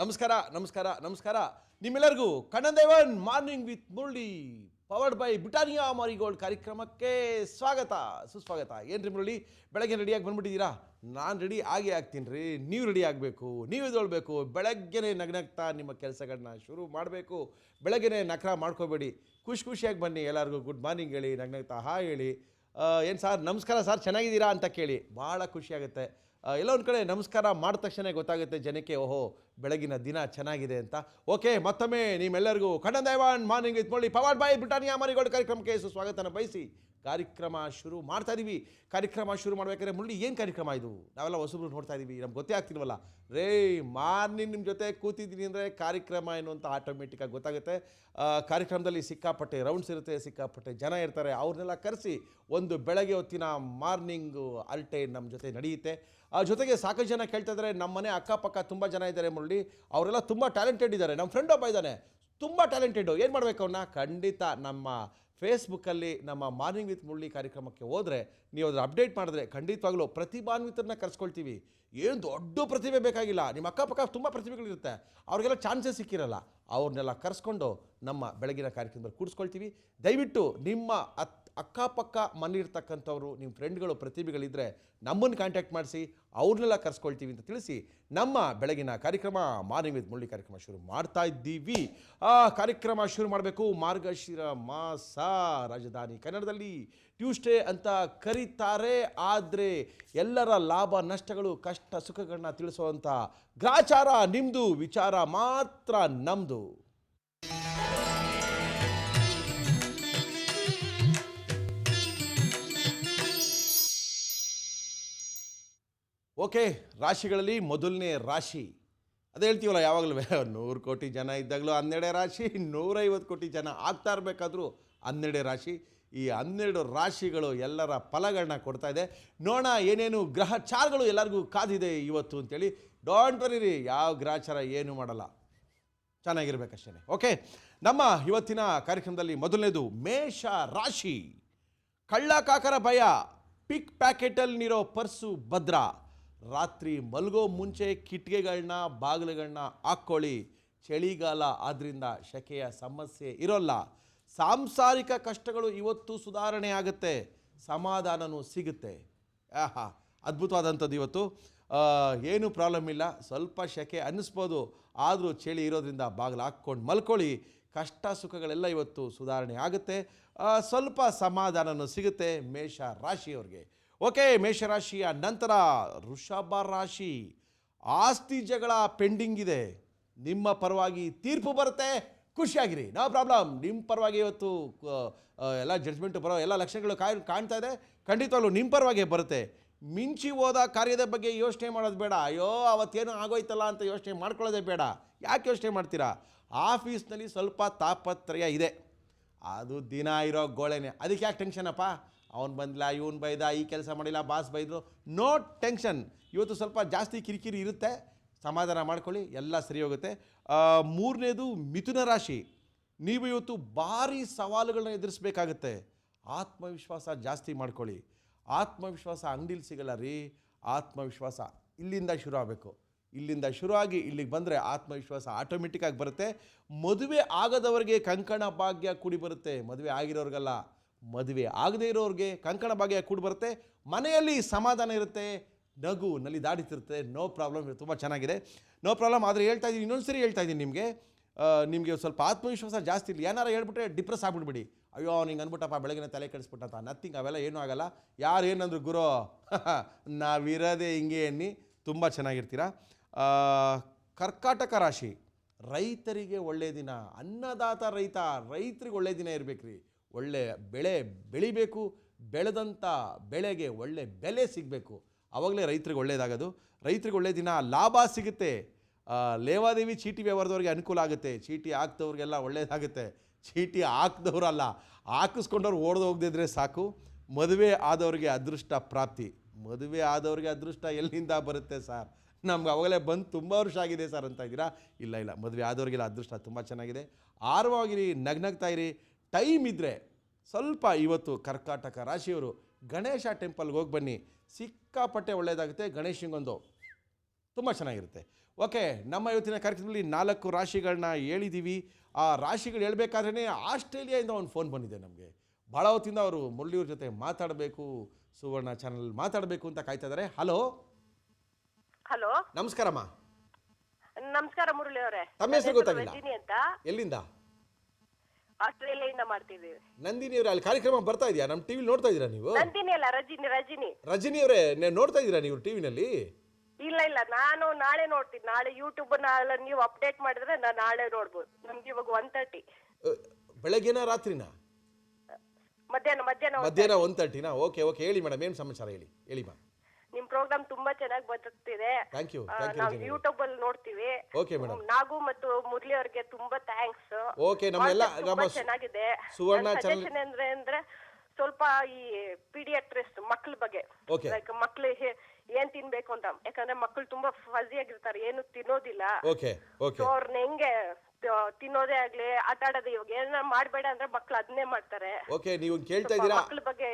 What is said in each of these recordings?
ನಮಸ್ಕಾರ ನಿಮ್ಮೆಲ್ಲರಿಗೂ Kannan morning with Murali powered by Britannia marigold ಕಾರ್ಯಕ್ರಮಕ್ಕೆ ಸುಸ್ವಾಗತ. ಏನ್ರಿ ಮುರಳಿ, ಬೆಳಗ್ಗೆ ರೆಡಿಯಾಗಿ ಬಂದ್ಬಿಟ್ಟಿದ್ದೀರಾ? ನಾನು ರೆಡಿ ಆಗ್ತೀನಿ ರೀ. ನೀವು ರೆಡಿ ಆಗಬೇಕು, ನೀವು ಎದ್ದೇಳಬೇಕು, ಬೆಳಗ್ಗೆನೇ ನಗ್ನಗ್ತಾ ನಿಮ್ಮ ಕೆಲಸಗಳನ್ನ ಶುರು ಮಾಡಬೇಕು. ಬೆಳಗ್ಗೆನೇ ನಖರ ಮಾಡ್ಕೋಬೇಡಿ, ಖುಷಿಯಾಗಿ ಬನ್ನಿ. ಎಲ್ಲರಿಗೂ ಗುಡ್ ಮಾರ್ನಿಂಗ್ ಹೇಳಿ, ನಗ್ನಗ್ತಾ ಹಾಯ್ ಹೇಳಿ. ಏನು ಸರ್ ನಮಸ್ಕಾರ ಸರ್ ಚೆನ್ನಾಗಿದ್ದೀರಾ ಅಂತ ಕೇಳಿ, ಭಾಳ ಖುಷಿಯಾಗುತ್ತೆ. ಎಲ್ಲ ಒಂದು ಕಡೆ ನಮಸ್ಕಾರ ಮಾಡಿದ ತಕ್ಷಣ ಗೊತ್ತಾಗುತ್ತೆ ಜನಕ್ಕೆ, ಓಹೋ ಬೆಳಗಿನ ದಿನ ಚೆನ್ನಾಗಿದೆ ಅಂತ. ಓಕೆ, ಮತ್ತೊಮ್ಮೆ ನಿಮ್ಮೆಲ್ಲರಿಗೂ Kannan morning with Murali powered by Britannia marigold ಕಾರ್ಯಕ್ರಮಕ್ಕೆ ಸುಸ್ವಾಗತನ ಬಯಸಿ ಕಾರ್ಯಕ್ರಮ ಶುರು ಮಾಡ್ತಾ ಇದ್ದೀವಿ. ಕಾರ್ಯಕ್ರಮ ಶುರು ಮಾಡಬೇಕಾದ್ರೆ ಮುರಳಿ ಏನು ಕಾರ್ಯಕ್ರಮ ಇದು? ನಾವೆಲ್ಲ ಹೊಸಬ್ರು ನೋಡ್ತಾ ಇದ್ದೀವಿ, ನಮ್ಗೆ ಗೊತ್ತೇ ಆಗ್ತಿಲ್ವಲ್ಲ ರೇ. ಮಾರ್ನಿಂಗ್ ನಿಮ್ಮ ಜೊತೆ ಕೂತಿದ್ದೀನಿ ಅಂದರೆ ಕಾರ್ಯಕ್ರಮ ಏನು ಅಂತ ಆಟೋಮೆಟಿಕ್ಕಾಗಿ ಗೊತ್ತಾಗುತ್ತೆ. ಕಾರ್ಯಕ್ರಮದಲ್ಲಿ ಸಿಕ್ಕಾಪಟ್ಟೆ ರೌಂಡ್ಸ್ ಇರುತ್ತೆ, ಸಿಕ್ಕಾಪಟ್ಟೆ ಜನ ಇರ್ತಾರೆ. ಅವ್ರನ್ನೆಲ್ಲ ಕರೆಸಿ ಒಂದು ಬೆಳಗ್ಗೆ ಹೊತ್ತಿನ ಮಾರ್ನಿಂಗು ಅಲ್ಟೆ ನಮ್ಮ ಜೊತೆ ನಡೆಯುತ್ತೆ. ಜೊತೆಗೆ ಸಾಕಷ್ಟು ಜನ ಕೇಳ್ತಾ ಇದ್ದಾರೆ, ನಮ್ಮ ಮನೆ ಅಕ್ಕಪಕ್ಕ ತುಂಬ ಜನ ಇದ್ದಾರೆ ಮುರಳಿ, ಅವರೆಲ್ಲ ತುಂಬ ಟ್ಯಾಲೆಂಟೆಡ್ ಇದ್ದಾರೆ. ನಮ್ಮ ಫ್ರೆಂಡ್ ಒಬ್ಬ ಇದ್ದಾನೆ ತುಂಬ ಟ್ಯಾಲೆಂಟೆಡು, ಏನು ಮಾಡಬೇಕು ಅವನ್ನ? ಖಂಡಿತ ನಮ್ಮ ಫೇಸ್ಬುಕ್ಕಲ್ಲಿ ನಮ್ಮ ಮಾರ್ನಿಂಗ್ ವಿತ್ ಮುರಳಿ ಕಾರ್ಯಕ್ರಮಕ್ಕೆ ಹೋದರೆ ನೀವು ಅದನ್ನು ಅಪ್ಡೇಟ್ ಮಾಡಿದ್ರೆ ಖಂಡಿತವಾಗ್ಲೂ ಪ್ರತಿಭಾನ್ವಿತರನ್ನ ಕರೆಸ್ಕೊಳ್ತೀವಿ. ಏನು ದೊಡ್ಡ ಪ್ರತಿಭೆ ಬೇಕಾಗಿಲ್ಲ, ನಿಮ್ಮ ಅಕ್ಕಪಕ್ಕ ತುಂಬ ಪ್ರತಿಭೆಗಳಿರುತ್ತೆ, ಅವ್ರಿಗೆಲ್ಲ ಚಾನ್ಸಸ್ ಸಿಕ್ಕಿರಲ್ಲ, ಅವ್ರನ್ನೆಲ್ಲ ಕರೆಸ್ಕೊಂಡು ನಮ್ಮ ಬೆಳಗಿನ ಕಾರ್ಯಕ್ರಮದಲ್ಲಿ ಕೂಡಿಸ್ಕೊಳ್ತೀವಿ. ದಯವಿಟ್ಟು ನಿಮ್ಮ ಅಕ್ಕಪಕ್ಕ ಮನೆಯಿರ್ತಕ್ಕಂಥವ್ರು ನಿಮ್ಮ ಫ್ರೆಂಡ್ಗಳು ಪ್ರತಿಭೆಗಳಿದ್ದರೆ ನಮ್ಮನ್ನು ಕಾಂಟ್ಯಾಕ್ಟ್ ಮಾಡಿಸಿ, ಅವ್ರನ್ನೆಲ್ಲ ಕರೆಸ್ಕೊಳ್ತೀವಿ ಅಂತ ತಿಳಿಸಿ ನಮ್ಮ ಬೆಳಗಿನ ಕಾರ್ಯಕ್ರಮ ಮಾರ್ನಿಂಗ್ ವಿತ್ ಮುರಳಿ ಕಾರ್ಯಕ್ರಮ ಶುರು ಮಾಡ್ತಾ ಇದ್ದೀವಿ. ಕಾರ್ಯಕ್ರಮ ಶುರು ಮಾಡಬೇಕು. ಮಾರ್ಗಶಿರ ಮಾಸ ರಾಜಧಾನಿ ಕನ್ನಡದಲ್ಲಿ ಟ್ಯೂಸ್ಡೇ ಅಂತ ಕರೀತಾರೆ. ಆದರೆ ಎಲ್ಲರ ಲಾಭ ನಷ್ಟಗಳು ಕಷ್ಟ ಸುಖಗಳನ್ನ ತಿಳಿಸುವಂಥ ಗ್ರಾಚಾರ ನಿಮ್ಮದು, ವಿಚಾರ ಮಾತ್ರ ನಮ್ಮದು. ಓಕೆ, ರಾಶಿಗಳಲ್ಲಿ ಮೊದಲನೇ ರಾಶಿ ಅದೇ ಹೇಳ್ತೀವಲ್ಲ ಯಾವಾಗಲೂ, 100 ಕೋಟಿ ಜನ ಇದ್ದಾಗಲೂ 12 ರಾಶಿ, 150 ಕೋಟಿ ಜನ ಆಗ್ತಾ ಇರಬೇಕಾದ್ರೂ 12 ರಾಶಿ. ಈ 12 ರಾಶಿಗಳು ಎಲ್ಲರ ಫಲಗಳನ್ನ ಕೊಡ್ತಾ ಇದೆ. ನೋಡೋಣ ಏನೇನು ಗ್ರಹಚಾರಗಳು ಎಲ್ಲರಿಗೂ ಕಾದಿದೆ ಇವತ್ತು ಅಂತೇಳಿ. ಡೋಂಟ್ ವರಿ ರೀ, ಯಾವ ಗ್ರಹಚಾರ ಏನು ಮಾಡಲ್ಲ, ಚೆನ್ನಾಗಿರ್ಬೇಕಷ್ಟೇ. ಓಕೆ, ನಮ್ಮ ಇವತ್ತಿನ ಕಾರ್ಯಕ್ರಮದಲ್ಲಿ ಮೊದಲನೇದು ಮೇಷ ರಾಶಿ. ಕಳ್ಳ ಕಾಕರ ಭಯ, ಪಿಕ್ ಪ್ಯಾಕೆಟಲ್ಲಿರೋ ಪರ್ಸು ಭದ್ರ. ರಾತ್ರಿ ಮಲಗೋ ಮುಂಚೆ ಕಿಟಿಕೆಗಳನ್ನ ಬಾಗಿಲುಗಳನ್ನ ಹಾಕ್ಕೊಳ್ಳಿ. ಚಳಿಗಾಲ ಆದ್ದರಿಂದ ಶೆಕೆಯ ಸಮಸ್ಯೆ ಇರೋಲ್ಲ. ಸಾಂಸಾರಿಕ ಕಷ್ಟಗಳು ಇವತ್ತು ಸುಧಾರಣೆ ಆಗುತ್ತೆ, ಸಮಾಧಾನವೂ ಸಿಗುತ್ತೆ. ಅದ್ಭುತವಾದಂಥದ್ದು ಇವತ್ತು. ಏನೂ ಪ್ರಾಬ್ಲಮ್ ಇಲ್ಲ, ಸ್ವಲ್ಪ ಶೆಕೆ ಅನ್ನಿಸ್ಬೋದು, ಆದರೂ ಚಳಿ ಇರೋದ್ರಿಂದ ಬಾಗಿಲು ಹಾಕ್ಕೊಂಡು ಮಲ್ಕೊಳ್ಳಿ. ಕಷ್ಟ ಸುಖಗಳೆಲ್ಲ ಇವತ್ತು ಸುಧಾರಣೆ ಆಗುತ್ತೆ, ಸ್ವಲ್ಪ ಸಮಾಧಾನವೂ ಸಿಗುತ್ತೆ ಮೇಷ ರಾಶಿಯವ್ರಿಗೆ. ಓಕೆ, ಮೇಷರಾಶಿಯ ನಂತರ ವೃಷಭ ರಾಶಿ. ಆಸ್ತಿ ಜಗಳ ಪೆಂಡಿಂಗ್ ಇದೆ, ನಿಮ್ಮ ಪರವಾಗಿ ತೀರ್ಪು ಬರುತ್ತೆ, ಖುಷಿಯಾಗಿರಿ, ನೋ ಪ್ರಾಬ್ಲಮ್. ನಿಮ್ಮ ಪರವಾಗಿ ಇವತ್ತು ಎಲ್ಲ ಜಡ್ಜ್ಮೆಂಟು ಎಲ್ಲ ಲಕ್ಷಣಗಳು ಕಾಣ್ತಾ ಇದೆ, ಖಂಡಿತವಾಗ್ಲೂ ನಿಮ್ಮ ಪರವಾಗಿ ಬರುತ್ತೆ. ಮಿಂಚಿ ಹೋದ ಕಾರ್ಯದ ಬಗ್ಗೆ ಯೋಚನೆ ಮಾಡೋದು ಬೇಡ. ಅಯ್ಯೋ ಅವತ್ತೇನು ಆಗೋಯ್ತಲ್ಲ ಅಂತ ಯೋಚನೆ ಮಾಡ್ಕೊಳ್ಳೋದೇ ಬೇಡ. ಯಾಕೆ ಯೋಚನೆ ಮಾಡ್ತೀರಾ? ಆಫೀಸ್ನಲ್ಲಿ ಸ್ವಲ್ಪ ತಾಪತ್ರಯ ಇದೆ, ಅದು ದಿನ ಇರೋ ಗೋಳೆನೆ, ಅದಕ್ಕೆ ಯಾಕೆ ಟೆನ್ಷನಪ್ಪ? ಅವ್ನು ಬಂದಿಲ್ಲ, ಇವನು ಬೈದ, ಈ ಕೆಲಸ ಮಾಡಿಲ್ಲ, ಬಾಸ್ ಬೈದರು, ನೋ ಟೆನ್ಷನ್. ಇವತ್ತು ಸ್ವಲ್ಪ ಜಾಸ್ತಿ ಕಿರಿಕಿರಿ ಇರುತ್ತೆ, ಸಮಾಧಾನ ಮಾಡ್ಕೊಳ್ಳಿ, ಎಲ್ಲ ಸರಿ ಹೋಗುತ್ತೆ. ಮೂರನೇದು ಮಿಥುನ ರಾಶಿ. ನೀವು ಇವತ್ತು ಭಾರಿ ಸವಾಲುಗಳನ್ನ ಎದುರಿಸಬೇಕಾಗುತ್ತೆ, ಆತ್ಮವಿಶ್ವಾಸ ಜಾಸ್ತಿ ಮಾಡ್ಕೊಳ್ಳಿ. ಆತ್ಮವಿಶ್ವಾಸ ಅಂಗಡಿಲಿ ಸಿಗಲ್ಲ ರೀ, ಆತ್ಮವಿಶ್ವಾಸ ಇಲ್ಲಿಂದ ಶುರು ಆಗಬೇಕು. ಇಲ್ಲಿಂದ ಶುರುವಾಗಿ ಇಲ್ಲಿಗೆ ಬಂದರೆ ಆತ್ಮವಿಶ್ವಾಸ ಆಟೋಮೆಟಿಕ್ಕಾಗಿ ಬರುತ್ತೆ. ಮದುವೆ ಆಗದವರಿಗೆ ಕಂಕಣ ಭಾಗ್ಯ ಕೂಡಿ ಬರುತ್ತೆ, ಮದುವೆ ಆಗಿರೋರಿಗಲ್ಲ, ಮದುವೆ ಆಗದೇ ಇರೋರಿಗೆ ಕಂಕಣ ಭಾಗ್ಯ ಕೂಡಿ ಬರುತ್ತೆ. ಮನೆಯಲ್ಲಿ ಸಮಾಧಾನ ಇರುತ್ತೆ, ನಗು ನಲ್ಲಿ ದಾಡಿತಿರುತ್ತೆ, ನೋ ಪ್ರಾಬ್ಲಮ್. ತುಂಬ ಚೆನ್ನಾಗಿದೆ, ನೋ ಪ್ರಾಬ್ಲಮ್. ಆದರೆ ಹೇಳ್ತಾ ಇದ್ದೀನಿ, ಇನ್ನೊಂದು ಸರಿ ಹೇಳ್ತಾ ಇದ್ದೀನಿ ನಿಮಗೆ ಸ್ವಲ್ಪ ಆತ್ಮವಿಶ್ವಾಸ ಜಾಸ್ತಿ ಇಲ್ಲ. ಏನಾರು ಹೇಳ್ಬಿಟ್ರೆ ಡಿಪ್ರೆಸ್ ಆಗ್ಬಿಡ್ಬಿಡಿ. ಅಯ್ಯೋ ನಿಂಗೆ ಅಂದ್ಬಿಟ್ಟಪ್ಪ ಬೆಳಗಿನ ತಲೆ ಕೆಡಿಸ್ಬಿಟ್ಟಂತ, ನಥಿಂಗ್, ಅವೆಲ್ಲ ಏನೂ ಆಗಲ್ಲ. ಯಾರು ಏನಂದ್ರು ಗುರು ನಾವಿರೋದೇ ಹಿಂಗೆ ಎನ್ನಿ, ತುಂಬ ಚೆನ್ನಾಗಿರ್ತೀರ. ಕರ್ಕಾಟಕ ರಾಶಿ. ರೈತರಿಗೆ ಒಳ್ಳೆಯ ದಿನ, ಅನ್ನದಾತ ರೈತರಿಗೆ ಒಳ್ಳೆಯ ದಿನ ಇರಬೇಕ್ರಿ. ಒಳ್ಳೆ ಬೆಳೆ ಬೆಳಿಬೇಕು, ಬೆಳೆದಂಥ ಬೆಳೆಗೆ ಒಳ್ಳೆ ಬೆಲೆ ಸಿಗಬೇಕು, ಆವಾಗಲೇ ರೈತರಿಗೆ ಒಳ್ಳೆಯದಾಗೋದು. ರೈತರಿಗೆ ಒಳ್ಳೆಯ ದಿನ, ಲಾಭ ಸಿಗುತ್ತೆ. ಲೇವಾದೇವಿ ಚೀಟಿ ವ್ಯವಹಾರದವ್ರಿಗೆ ಅನುಕೂಲ ಆಗುತ್ತೆ, ಚೀಟಿ ಹಾಕ್ದವ್ರಿಗೆಲ್ಲ ಒಳ್ಳೆಯದಾಗುತ್ತೆ. ಚೀಟಿ ಹಾಕ್ದವ್ರಲ್ಲ, ಹಾಕಿಸ್ಕೊಂಡವ್ರು ಓಡ್ದು ಹೋಗದಿದ್ರೆ ಸಾಕು. ಮದುವೆ ಆದವ್ರಿಗೆ ಅದೃಷ್ಟ ಪ್ರಾಪ್ತಿ. ಮದುವೆ ಆದವ್ರಿಗೆ ಅದೃಷ್ಟ ಎಲ್ಲಿಂದ ಬರುತ್ತೆ ಸರ್? ನಮ್ಗೆ ಅವಾಗಲೇ ಬಂದು ತುಂಬ ವರ್ಷ ಆಗಿದೆ ಸರ್ ಅಂತ ಇದ್ದೀರಾ? ಇಲ್ಲ, ಮದುವೆ ಆದವ್ರಿಗೆಲ್ಲ ಅದೃಷ್ಟ ತುಂಬ ಚೆನ್ನಾಗಿದೆ. ಆರಾಮಾಗಿರಿ, ನಗ್ನಗ್ತಾ ಇರಿ. ಟೈಮ್ ಇದ್ದರೆ ಸ್ವಲ್ಪ ಇವತ್ತು ಕರ್ಕಾಟಕ ರಾಶಿಯವರು ಗಣೇಶ ಟೆಂಪಲ್ಗೆ ಹೋಗಿ ಬನ್ನಿ, ಸಿಕ್ಕಾಪಟ್ಟೆ ಒಳ್ಳೆಯದಾಗುತ್ತೆ. ಗಣೇಶನಿಗೊಂದು ತುಂಬ ಚೆನ್ನಾಗಿರುತ್ತೆ. ಓಕೆ, ನಮ್ಮ ಇವತ್ತಿನ ಕಾರ್ಯಕ್ರಮದಲ್ಲಿ 4 ರಾಶಿಗಳನ್ನ ಹೇಳಿದ್ದೀವಿ. ಆ ರಾಶಿಗಳು ಹೇಳ್ಬೇಕಾದ್ರೇ ಆಸ್ಟ್ರೇಲಿಯಾದಿಂದ ಒಂದು ಫೋನ್ ಬಂದಿದೆ ನಮಗೆ. ಭಾಳ ಹೊತ್ತಿಂದ ಅವರು ಮುರಳಿಯವ್ರ ಜೊತೆ ಮಾತಾಡಬೇಕು, ಸುವರ್ಣ ಚಾನಲ್ ಮಾತಾಡಬೇಕು ಅಂತ ಕಾಯ್ತಾ ಇದ್ದಾರೆ. ಹಲೋ ಹಲೋ, ನಮಸ್ಕಾರಮ್ಮ. ನಮಸ್ಕಾರ ಮುರಳಿ ಅವರೇ. ತಮ್ಮ ಹೆಸರು ಗೊತ್ತಾಗಿಲ್ಲ. ನಂದಿನಿ ಅಂತ, ಎಲ್ಲಿಂದ? ಆಸ್ಟ್ರೇಲಿಯಾದಿಂದ ಮಾಡ್ತಿದ್ದೀವಿ. ನಂದಿನಿ ಅವರೇ, ಅಲ್ಲಿ ಕಾರ್ಯಕ್ರಮ ಬರ್ತಾ ಇದೆಯಾ? ನಮ್ಮ ಟಿವಿಲಿ ನೋಡ್ತಾ ಇದ್ದೀರಾ ನೀವು? ನಂದಿನಿ ಅಲ್ಲ, ರಜಿನಿ. ರಜನಿ ಅವರೇ, ನೋಡ್ತಾ ಇದ್ದೀರಾ ನೀವು ಟಿವಿನಲ್ಲಿ? ಇಲ್ಲ, ನಾನು ನಾಳೆ ನೋಡ್ತೀನಿ. ನಾಳೆ ಯೂಟ್ಯೂಬ್ ನೀವು ಅಪ್ಡೇಟ್ ಮಾಡಿದ್ರೆ ನಾನು ನಾಳೆ ನೋಡ್ಬೋದು. ನಮ್ಗೆ ಇವಾಗ 1:30 ಬೆಳಗ್ಗೆನಾ ರಾತ್ರಿನಾ? ಮಧ್ಯಾಹ್ನ 1:30ನಾ? ಓಕೆ, ಹೇಳಿ ಮೇಡಮ್, ಏನು ಸಮಾಚಾರ ಹೇಳಿ ಮಾ. ನಿಮ್ ಪ್ರೋಗ್ರಾಮ್ ತುಂಬಾ ಚೆನ್ನಾಗಿ ಬದುಕ್ತಿದೆ. Thank you. ನಾವು ಯೂಟ್ಯೂಬ್ ಅಲ್ಲಿ ನೋಡ್ತೀವಿ. Okay madam. ನಾಗು ಮತ್ತು ಮುರಳಿ ಅವರಿಗೆ ತುಂಬಾ ಥ್ಯಾಂಕ್ಸ್. ಓಕೆ, ನಮ್ಮೆಲ್ಲ ನಮ್ಮ ಚೆನ್ನಾಗಿದೆ. ಸುವರ್ಣ ಸಜೆಷನ್ ಅಂದ್ರೆ ಸ್ವಲ್ಪ ಈ ಪೀಡಿಯಾಟ್ರಿಸ್ಟ್ ಮಕ್ಳ ಬಗ್ಗೆ, ಲೈಕ್ ಮಕ್ಳು ಏನ್ ತಿನ್ಬೇಕು ಅಂತ. ಯಾಕಂದ್ರೆ ಮಕ್ಳು ತುಂಬಾ ಫಜಿ ಆಗಿರ್ತಾರೆ, ಏನು ತಿನ್ನೋದಿಲ್ಲ. ಸೊ ಅವ್ರನ್ನ ಹೆಂಗೆ ತಿನ್ನೋದೇ ಆಗ್ಲಿ, ಆಟ ಆಡೋದು, ಇವಾಗ ಏನ ಮಾಡ್ಬೇಡ ಅಂದ್ರೆ ಮಕ್ಳು ಅದನ್ನೇ ಮಾಡ್ತಾರೆ. ಓಕೆ, ನೀವು ಕೇಳ್ತಾ ಇದ್ದೀರಾ? ಮಕ್ಳ ಬಗ್ಗೆ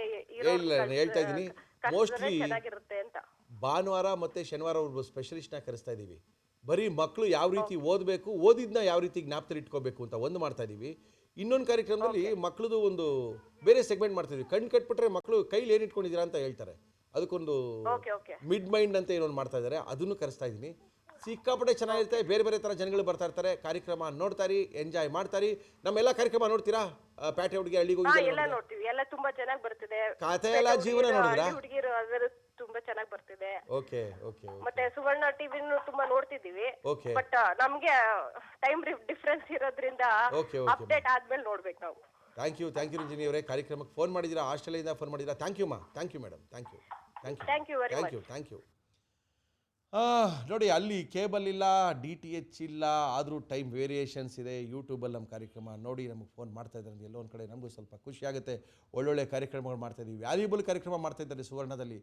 ಹೇಳ್ತಾ ಇದ್ದೀನಿ. ಮೋಸ್ಟ್ಲಿ ಚೆನ್ನಾಗಿರುತ್ತೆ ಅಂತ ಭಾನುವಾರ ಮತ್ತೆ ಶನಿವಾರ ಒಬ್ಬರು ಸ್ಪೆಷಲಿಸ್ಟ್ನ ಕರೆಸ್ತಾ ಇದ್ದೀವಿ. ಬರೀ ಮಕ್ಕಳು ಯಾವ ರೀತಿ ಓದಬೇಕು, ಓದಿದ್ನ ಯಾವ ರೀತಿ ಜ್ಞಾಪಕದಲ್ಲಿ ಇಟ್ಕೋಬೇಕು ಅಂತ ಒಂದು ಮಾಡ್ತಾ ಇದ್ದೀವಿ. ಇನ್ನೊಂದು ಕಾರ್ಯಕ್ರಮದಲ್ಲಿ ಮಕ್ಕಳದು ಒಂದು ಬೇರೆ ಸೆಗ್ಮೆಂಟ್ ಮಾಡ್ತಾ ಇದ್ದೀವಿ. ಕಣ್ಣು ಕಟ್ಬಿಟ್ರೆ ಮಕ್ಕಳು ಕೈಲಿ ಏನು ಇಟ್ಕೊಂಡಿದ್ದೀರಾ ಅಂತ ಹೇಳ್ತಾರೆ. ಅದಕ್ಕೊಂದು ಮಿಡ್ ಮೈಂಡ್ ಅಂತ ಏನೊಂದು ಮಾಡ್ತಾ ಇದ್ದಾರೆ, ಅದನ್ನು ಕರೆಸ್ತಾ ಇದ್ದೀನಿ. ಸಿಕ್ಕಾಪಟ್ಟೆ ಚೆನ್ನಾಗಿರುತ್ತೆ. ಬೇರೆ ಥರ ಜನಗಳು ಬರ್ತಾ ಇರ್ತಾರೆ. ಕಾರ್ಯಕ್ರಮ ನೋಡ್ತಾರಿ, ಎಂಜಾಯ್ ಮಾಡ್ತಾರಿ. ನಮ್ಮೆಲ್ಲ ಕಾರ್ಯಕ್ರಮ ನೋಡ್ತೀರಾ? ಪ್ಯಾಟೆ ಹುಡುಗಿ, ಹಳ್ಳಿಗೆ ಹೋಗಿ ಎಲ್ಲ ನೋಡ್ತೀವಿ. ಎಲ್ಲ ತುಂಬಾ ಚೆನ್ನಾಗಿ ಬರ್ತಿದೆ. ಕಥೆ ಎಲ್ಲ ಜೀವನ ನೋಡಿದ್ರಾ? ಹುಡುಗಿರು ತುಂಬಾ ಚೆನ್ನಾಗಿ ಬರ್ತಿದೆ. ಓಕೆ. ಮತ್ತೆ ಸುವರ್ಣ ಟಿವಿನು ತುಂಬಾ ನೋಡ್ತಿದೀವಿ. ಬಟ್ ನಮ್ಗೆ ಟೈಮ್ ಡಿಫರೆನ್ಸ್ ಇರೋದ್ರಿಂದ ಅಪ್ಡೇಟ್ ಆದ್ಮೇಲೆ ನೋಡ್ಬೇಕು ನಾವು. ಥ್ಯಾಂಕ್ ಯು ರಂಜಿನಿ ಅವರೇ. ಕಾರ್ಯಕ್ರಮಕ್ಕೆ ಫೋನ್ ಮಾಡಿದ್ದೀರಾ, ಆಸ್ಟ್ರೇಲಿಯಾದಿಂದ ಫೋನ್ ಮಾಡಿದ್ದೀರಾ. Thank you madam. Thank you. ನೋಡಿ, ಅಲ್ಲಿ ಕೇಬಲ್ ಇಲ್ಲ, DTH ಇಲ್ಲ, ಆದರೂ ಟೈಮ್ ವೇರಿಯೇಷನ್ಸ್ ಇದೆ. ಯೂಟ್ಯೂಬಲ್ಲಿ ನಮ್ಮ ಕಾರ್ಯಕ್ರಮ ನೋಡಿ ನಮಗೆ ಫೋನ್ ಮಾಡ್ತಾ ಇದ್ದಾರೆ. ಎಲ್ಲೋ ಒಂದು ಕಡೆ ನಮಗೂ ಸ್ವಲ್ಪ ಖುಷಿ ಆಗುತ್ತೆ. ಒಳ್ಳೊಳ್ಳೆ ಕಾರ್ಯಕ್ರಮಗಳು ಮಾಡ್ತಾಯಿದ್ದೀವಿ. ವ್ಯಾಲ್ಯೂಬಲ್ ಕಾರ್ಯಕ್ರಮ ಮಾಡ್ತಾಯಿದ್ದಾರೆ ಸುವರ್ಣದಲ್ಲಿ.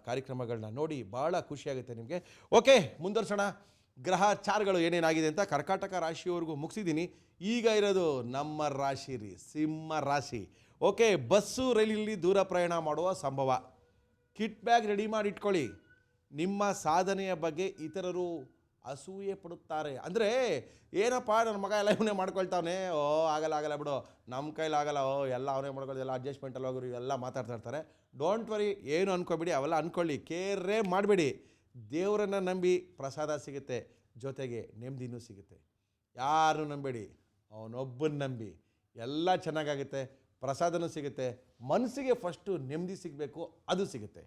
ಕಾರ್ಯಕ್ರಮಗಳನ್ನ ನೋಡಿ ಭಾಳ ಖುಷಿಯಾಗುತ್ತೆ ನಿಮಗೆ. ಓಕೆ, ಮುಂದುವರ್ಸೋಣ. ಗ್ರಹ ಚಾರಗಳು ಏನೇನಾಗಿದೆ ಅಂತ ಕರ್ಕಾಟಕ ರಾಶಿಯವರೆಗೂ ಮುಗಿಸಿದ್ದೀನಿ. ಈಗ ಇರೋದು ನಮ್ಮ ರಾಶಿ ಸಿಂಹ ರಾಶಿ. ಓಕೆ, ಬಸ್ಸು ರೈಲಲ್ಲಿ ದೂರ ಪ್ರಯಾಣ ಮಾಡುವ ಸಂಭವ. ಕಿಟ್ ಬ್ಯಾಗ್ ರೆಡಿ ಮಾಡಿ ಇಟ್ಕೊಳ್ಳಿ. ನಿಮ್ಮ ಸಾಧನೆಯ ಬಗ್ಗೆ ಇತರರು ಅಸೂಯೆ ಪಡುತ್ತಾರೆ. ಅಂದರೆ ಏನಪ್ಪ, ನನ್ನ ಮಗ ಎಲ್ಲ ಇವನೇ ಮಾಡ್ಕೊಳ್ತಾವನೆ, ಆಗಲ್ಲ ಬಿಡು, ನಮ್ಮ ಕೈಲಾಗಲ್ಲ, ಎಲ್ಲ ಅವನೇ ಮಾಡ್ಕೊಳ್ಳೋದು, ಎಲ್ಲ ಅಡ್ಜಸ್ಟ್ಮೆಂಟಲ್ಲಿ ಹೋಗೋರು ಎಲ್ಲ ಮಾತಾಡ್ತಾ ಇರ್ತಾರೆ. ಡೋಂಟ್ ವರಿ, ಏನು ಅಂದ್ಕೊಬೇಡಿ, ಅವೆಲ್ಲ ಅಂದ್ಕೊಳ್ಳಿ, ಕೇರೇ ಮಾಡಬೇಡಿ. ದೇವರನ್ನು ನಂಬಿ ಪ್ರಸಾದ ಸಿಗುತ್ತೆ, ಜೊತೆಗೆ ನೆಮ್ಮದಿನೂ ಸಿಗುತ್ತೆ. ಯಾರು ನಂಬೇಡಿ, ಅವನೊಬ್ಬನ ನಂಬಿ, ಎಲ್ಲ ಚೆನ್ನಾಗಾಗುತ್ತೆ. ಪ್ರಸಾದನೂ ಸಿಗುತ್ತೆ, ಮನಸ್ಸಿಗೆ ಫಸ್ಟು ನೆಮ್ಮದಿ ಸಿಗಬೇಕು, ಅದು ಸಿಗುತ್ತೆ.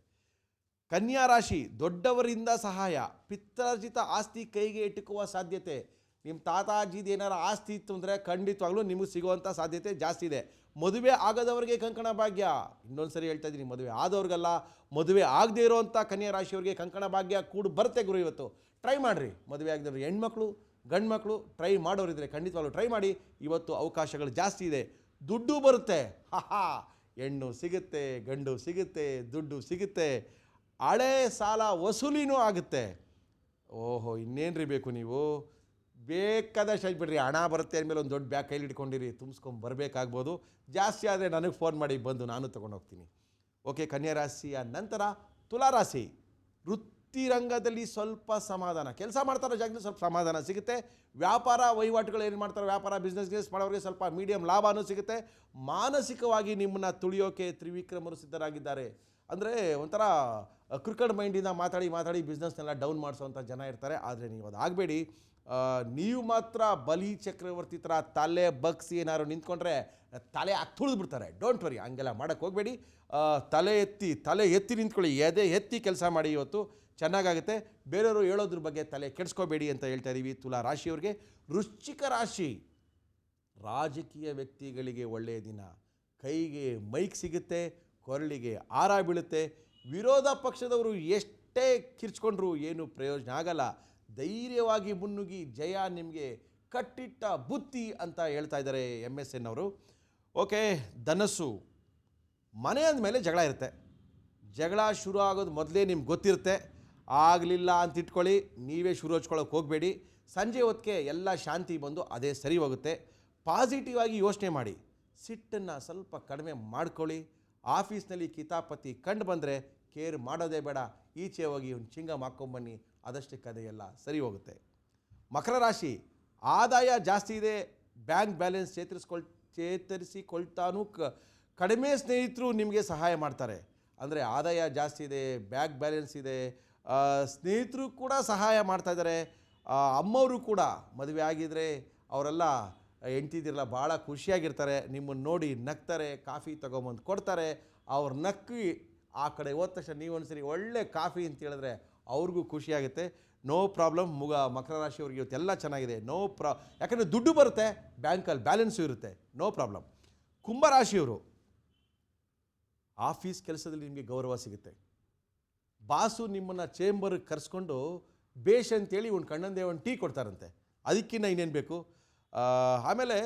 ಕನ್ಯಾ ರಾಶಿ, ದೊಡ್ಡವರಿಂದ ಸಹಾಯ, ಪಿತ್ರಾರ್ಜಿತ ಆಸ್ತಿ ಕೈಗೆ ಎಟುಕುವ ಸಾಧ್ಯತೆ. ನಿಮ್ಮ ತಾತಾಜಿದು ಏನಾರು ಆಸ್ತಿ ಇತ್ತು ಅಂದರೆ ಖಂಡಿತವಾಗ್ಲೂ ನಿಮಗೆ ಸಿಗುವಂಥ ಸಾಧ್ಯತೆ ಜಾಸ್ತಿ ಇದೆ. ಮದುವೆ ಆಗದವರಿಗೆ ಕಂಕಣ ಭಾಗ್ಯ. ಇನ್ನೊಂದು ಸರಿ ಹೇಳ್ತಾ ಇದ್ದೀನಿ, ಮದುವೆ ಆದವ್ರಿಗಲ್ಲ, ಮದುವೆ ಆಗದೇ ಇರೋವಂಥ ಕನ್ಯಾ ರಾಶಿಯವರಿಗೆ ಕಂಕಣ ಭಾಗ್ಯ ಕೂಡ ಬರುತ್ತೆ ಗುರು. ಇವತ್ತು ಟ್ರೈ ಮಾಡಿರಿ. ಮದುವೆ ಆಗದವ್ರು ಹೆಣ್ಮಕ್ಳು, ಗಂಡು ಮಕ್ಕಳು ಟ್ರೈ ಮಾಡೋರಿದ್ರೆ ಖಂಡಿತವಾಗ್ಲೂ ಟ್ರೈ ಮಾಡಿ. ಇವತ್ತು ಅವಕಾಶಗಳು ಜಾಸ್ತಿ ಇದೆ. ದುಡ್ಡು ಬರುತ್ತೆ. ಹೆಣ್ಣು ಸಿಗುತ್ತೆ, ಗಂಡು ಸಿಗುತ್ತೆ, ದುಡ್ಡು ಸಿಗುತ್ತೆ. ಹಳೆ ಸಾಲ ವಸೂಲಿನೂ ಆಗುತ್ತೆ. ಓಹೋ, ಇನ್ನೇನ್ರಿ ಬೇಕು ನೀವು? ಬೇಕಾದಷ್ಟು ಬಿಡ್ರಿ, ಹಣ ಬರುತ್ತೆ ಅಂದಮೇಲೆ ಒಂದು ದೊಡ್ಡ ಬ್ಯಾಗ್ ಕೈಲಿ ಇಟ್ಕೊಂಡಿರಿ, ತುಂಬಿಸ್ಕೊಂಡು ಬರಬೇಕಾಗ್ಬೋದು. ಜಾಸ್ತಿ ಆದರೆ ನನಗೆ ಫೋನ್ ಮಾಡಿ, ಬಂದು ನಾನು ತೊಗೊಂಡೋಗ್ತೀನಿ. ಓಕೆ, ಕನ್ಯಾ ರಾಶಿಯ ನಂತರ ತುಲಾರಾಶಿ. ವೃತ್ತಿರಂಗದಲ್ಲಿ ಸ್ವಲ್ಪ ಸಮಾಧಾನ, ಕೆಲಸ ಮಾಡ್ತಾರೋ ಜಾಗದಲ್ಲಿ ಸ್ವಲ್ಪ ಸಮಾಧಾನ ಸಿಗುತ್ತೆ. ವ್ಯಾಪಾರ ವಹಿವಾಟುಗಳು ಏನು ಮಾಡ್ತಾರೋ, ವ್ಯಾಪಾರ ಬಿಸ್ನೆಸ್ ಮಾಡೋರಿಗೆ ಸ್ವಲ್ಪ ಮೀಡಿಯಮ್ ಲಾಭನೂ ಸಿಗುತ್ತೆ. ಮಾನಸಿಕವಾಗಿ ನಿಮ್ಮನ್ನು ತುಳಿಯೋಕೆ ತ್ರಿವಿಕ್ರಮರು ಸಿದ್ಧರಾಗಿದ್ದಾರೆ. ಅಂದರೆ ಒಂಥರ ಕ್ರಿಕೆಟ್ ಮೈಂಡಿಂದ ಮಾತಾಡಿ ಬಿಸ್ನೆಸ್ನೆಲ್ಲ ಡೌನ್ ಮಾಡಿಸೋವಂಥ ಜನ ಇರ್ತಾರೆ. ಆದರೆ ನೀವು ಅದು ಆಗಬೇಡಿ. ನೀವು ಮಾತ್ರ ಬಲಿ ಚಕ್ರವರ್ತಿ ಥರ ತಲೆ ಬಗ್ಸಿ ಏನಾದ್ರು ನಿಂತ್ಕೊಂಡ್ರೆ ತಲೆ ತುಳಿದು ಬಿಡ್ತಾರೆ. ಡೋಂಟ್ ವರಿ, ಹಂಗೆಲ್ಲ ಮಾಡೋಕ್ಕೆ ಹೋಗಬೇಡಿ. ತಲೆ ಎತ್ತಿ ನಿಂತ್ಕೊಳ್ಳಿ, ಎದೆ ಎತ್ತಿ ಕೆಲಸ ಮಾಡಿ. ಇವತ್ತು ಚೆನ್ನಾಗಾಗುತ್ತೆ. ಬೇರೆಯವರು ಹೇಳೋದ್ರ ಬಗ್ಗೆ ತಲೆ ಕೆಡಿಸ್ಕೋಬೇಡಿ ಅಂತ ಹೇಳ್ತಾ ಇದ್ದೀವಿ ತುಲಾ ರಾಶಿಯವ್ರಿಗೆ. ವೃಶ್ಚಿಕ ರಾಶಿ, ರಾಜಕೀಯ ವ್ಯಕ್ತಿಗಳಿಗೆ ಒಳ್ಳೆಯ ದಿನ. ಕೈಗೆ ಮೈಕ್ ಸಿಗುತ್ತೆ, ಕೊರಳಿಗೆ ಆರ ಬೀಳುತ್ತೆ. ವಿರೋಧ ಪಕ್ಷದವರು ಎಷ್ಟೇ ಕಿರ್ಚ್ಕೊಂಡ್ರು ಏನು ಪ್ರಯೋಜನ ಆಗಲ್ಲ. ಧೈರ್ಯವಾಗಿ ಮುನ್ನುಗ್ಗಿ, ಜಯ ನಿಮಗೆ ಕಟ್ಟಿಟ್ಟ ಬುತ್ತಿ ಅಂತ ಹೇಳ್ತಾ ಇದ್ದಾರೆ MSN ಅವರು. ಓಕೆ, ಧನಸ್ಸು, ಮನೆ ಅಂದಮೇಲೆ ಜಗಳ ಇರುತ್ತೆ. ಜಗಳ ಶುರು ಆಗೋದು ಮೊದಲೇ ನಿಮ್ಗೆ ಗೊತ್ತಿರುತ್ತೆ. ಆಗಲಿಲ್ಲ ಅಂತ ಇಟ್ಕೊಳ್ಳಿ, ನೀವೇ ಶುರು ಹಚ್ಕೊಳ್ಳೋಕೆ ಹೋಗಬೇಡಿ. ಸಂಜೆ ಹೊತ್ತಿಗೆ ಎಲ್ಲ ಶಾಂತಿ ಬಂದು ಅದೇ ಸರಿ ಹೋಗುತ್ತೆ. ಪಾಸಿಟಿವ್ ಆಗಿ ಯೋಚನೆ ಮಾಡಿ, ಸಿಟ್ಟನ್ನು ಸ್ವಲ್ಪ ಕಡಿಮೆ ಮಾಡ್ಕೊಳ್ಳಿ. ಆಫೀಸ್ನಲ್ಲಿ ಕಿತಾಪತಿ ಕಂಡು ಬಂದರೆ ಕೇರ್ ಮಾಡೋದೇ ಬೇಡ. ಈಚೆ ಹೋಗಿ ಒಂದು ಚಿಂಗಮ್ ಹಾಕ್ಕೊಂಬನ್ನಿ, ಅದಷ್ಟೇ ಕಥೆಯಲ್ಲ, ಸರಿ ಹೋಗುತ್ತೆ. ಮಕರ ರಾಶಿ, ಆದಾಯ ಜಾಸ್ತಿ ಇದೆ, ಬ್ಯಾಂಕ್ ಬ್ಯಾಲೆನ್ಸ್ ಚೇತರಿಸಿಕೊಳ್ತಾನು ಕಡಿಮೆ ಸ್ನೇಹಿತರು ನಿಮಗೆ ಸಹಾಯ ಮಾಡ್ತಾರೆ. ಅಂದರೆ ಆದಾಯ ಜಾಸ್ತಿ ಇದೆ, ಬ್ಯಾಂಕ್ ಬ್ಯಾಲೆನ್ಸ್ ಇದೆ, ಸ್ನೇಹಿತರು ಕೂಡ ಸಹಾಯ ಮಾಡ್ತಾಯಿದ್ದಾರೆ. ಅಮ್ಮವರು ಕೂಡ ಮದುವೆ ಆಗಿದ್ರೆ ಅವರೆಲ್ಲ ಹೆಂಡ್ತಿದಿರಲ್ಲ ಭಾಳ ಖುಷಿಯಾಗಿರ್ತಾರೆ, ನಿಮ್ಮನ್ನು ನೋಡಿ ನಗ್ತಾರೆ, ಕಾಫಿ ತೊಗೊಂಬಂದು ಕೊಡ್ತಾರೆ. ಅವ್ರು ನಕ್ಕಿ ಆ ಕಡೆ ಹೋದ ತಕ್ಷಣ ನೀವೊಂದ್ಸರಿ ಒಳ್ಳೆ ಕಾಫಿ ಅಂತ ಹೇಳಿದ್ರೆ ಅವ್ರಿಗೂ ಖುಷಿಯಾಗುತ್ತೆ. No problem. ಮಕರ ರಾಶಿಯವ್ರಿಗೆ ಇವತ್ತೆಲ್ಲ ಚೆನ್ನಾಗಿದೆ. ಯಾಕಂದರೆ ದುಡ್ಡು ಬರುತ್ತೆ, ಬ್ಯಾಂಕಲ್ಲಿ ಬ್ಯಾಲೆನ್ಸು ಇರುತ್ತೆ, ನೋ ಪ್ರಾಬ್ಲಮ್. ಕುಂಭರಾಶಿಯವರು, ಆಫೀಸ್ ಕೆಲಸದಲ್ಲಿ ನಿಮಗೆ ಗೌರವ ಸಿಗುತ್ತೆ. ಬಾಸು ನಿಮ್ಮನ್ನು ಚೇಂಬರ್ಗೆ ಕರೆಸ್ಕೊಂಡು ಬೇಷ್ ಅಂತೇಳಿ ಒಂದು ಕಣ್ಣಂದೇ ಒಂದು ಟೀ ಕೊಡ್ತಾರಂತೆ, ಅದಕ್ಕಿಂತ ಇನ್ನೇನು ಬೇಕು. ಆಮೇಲೆ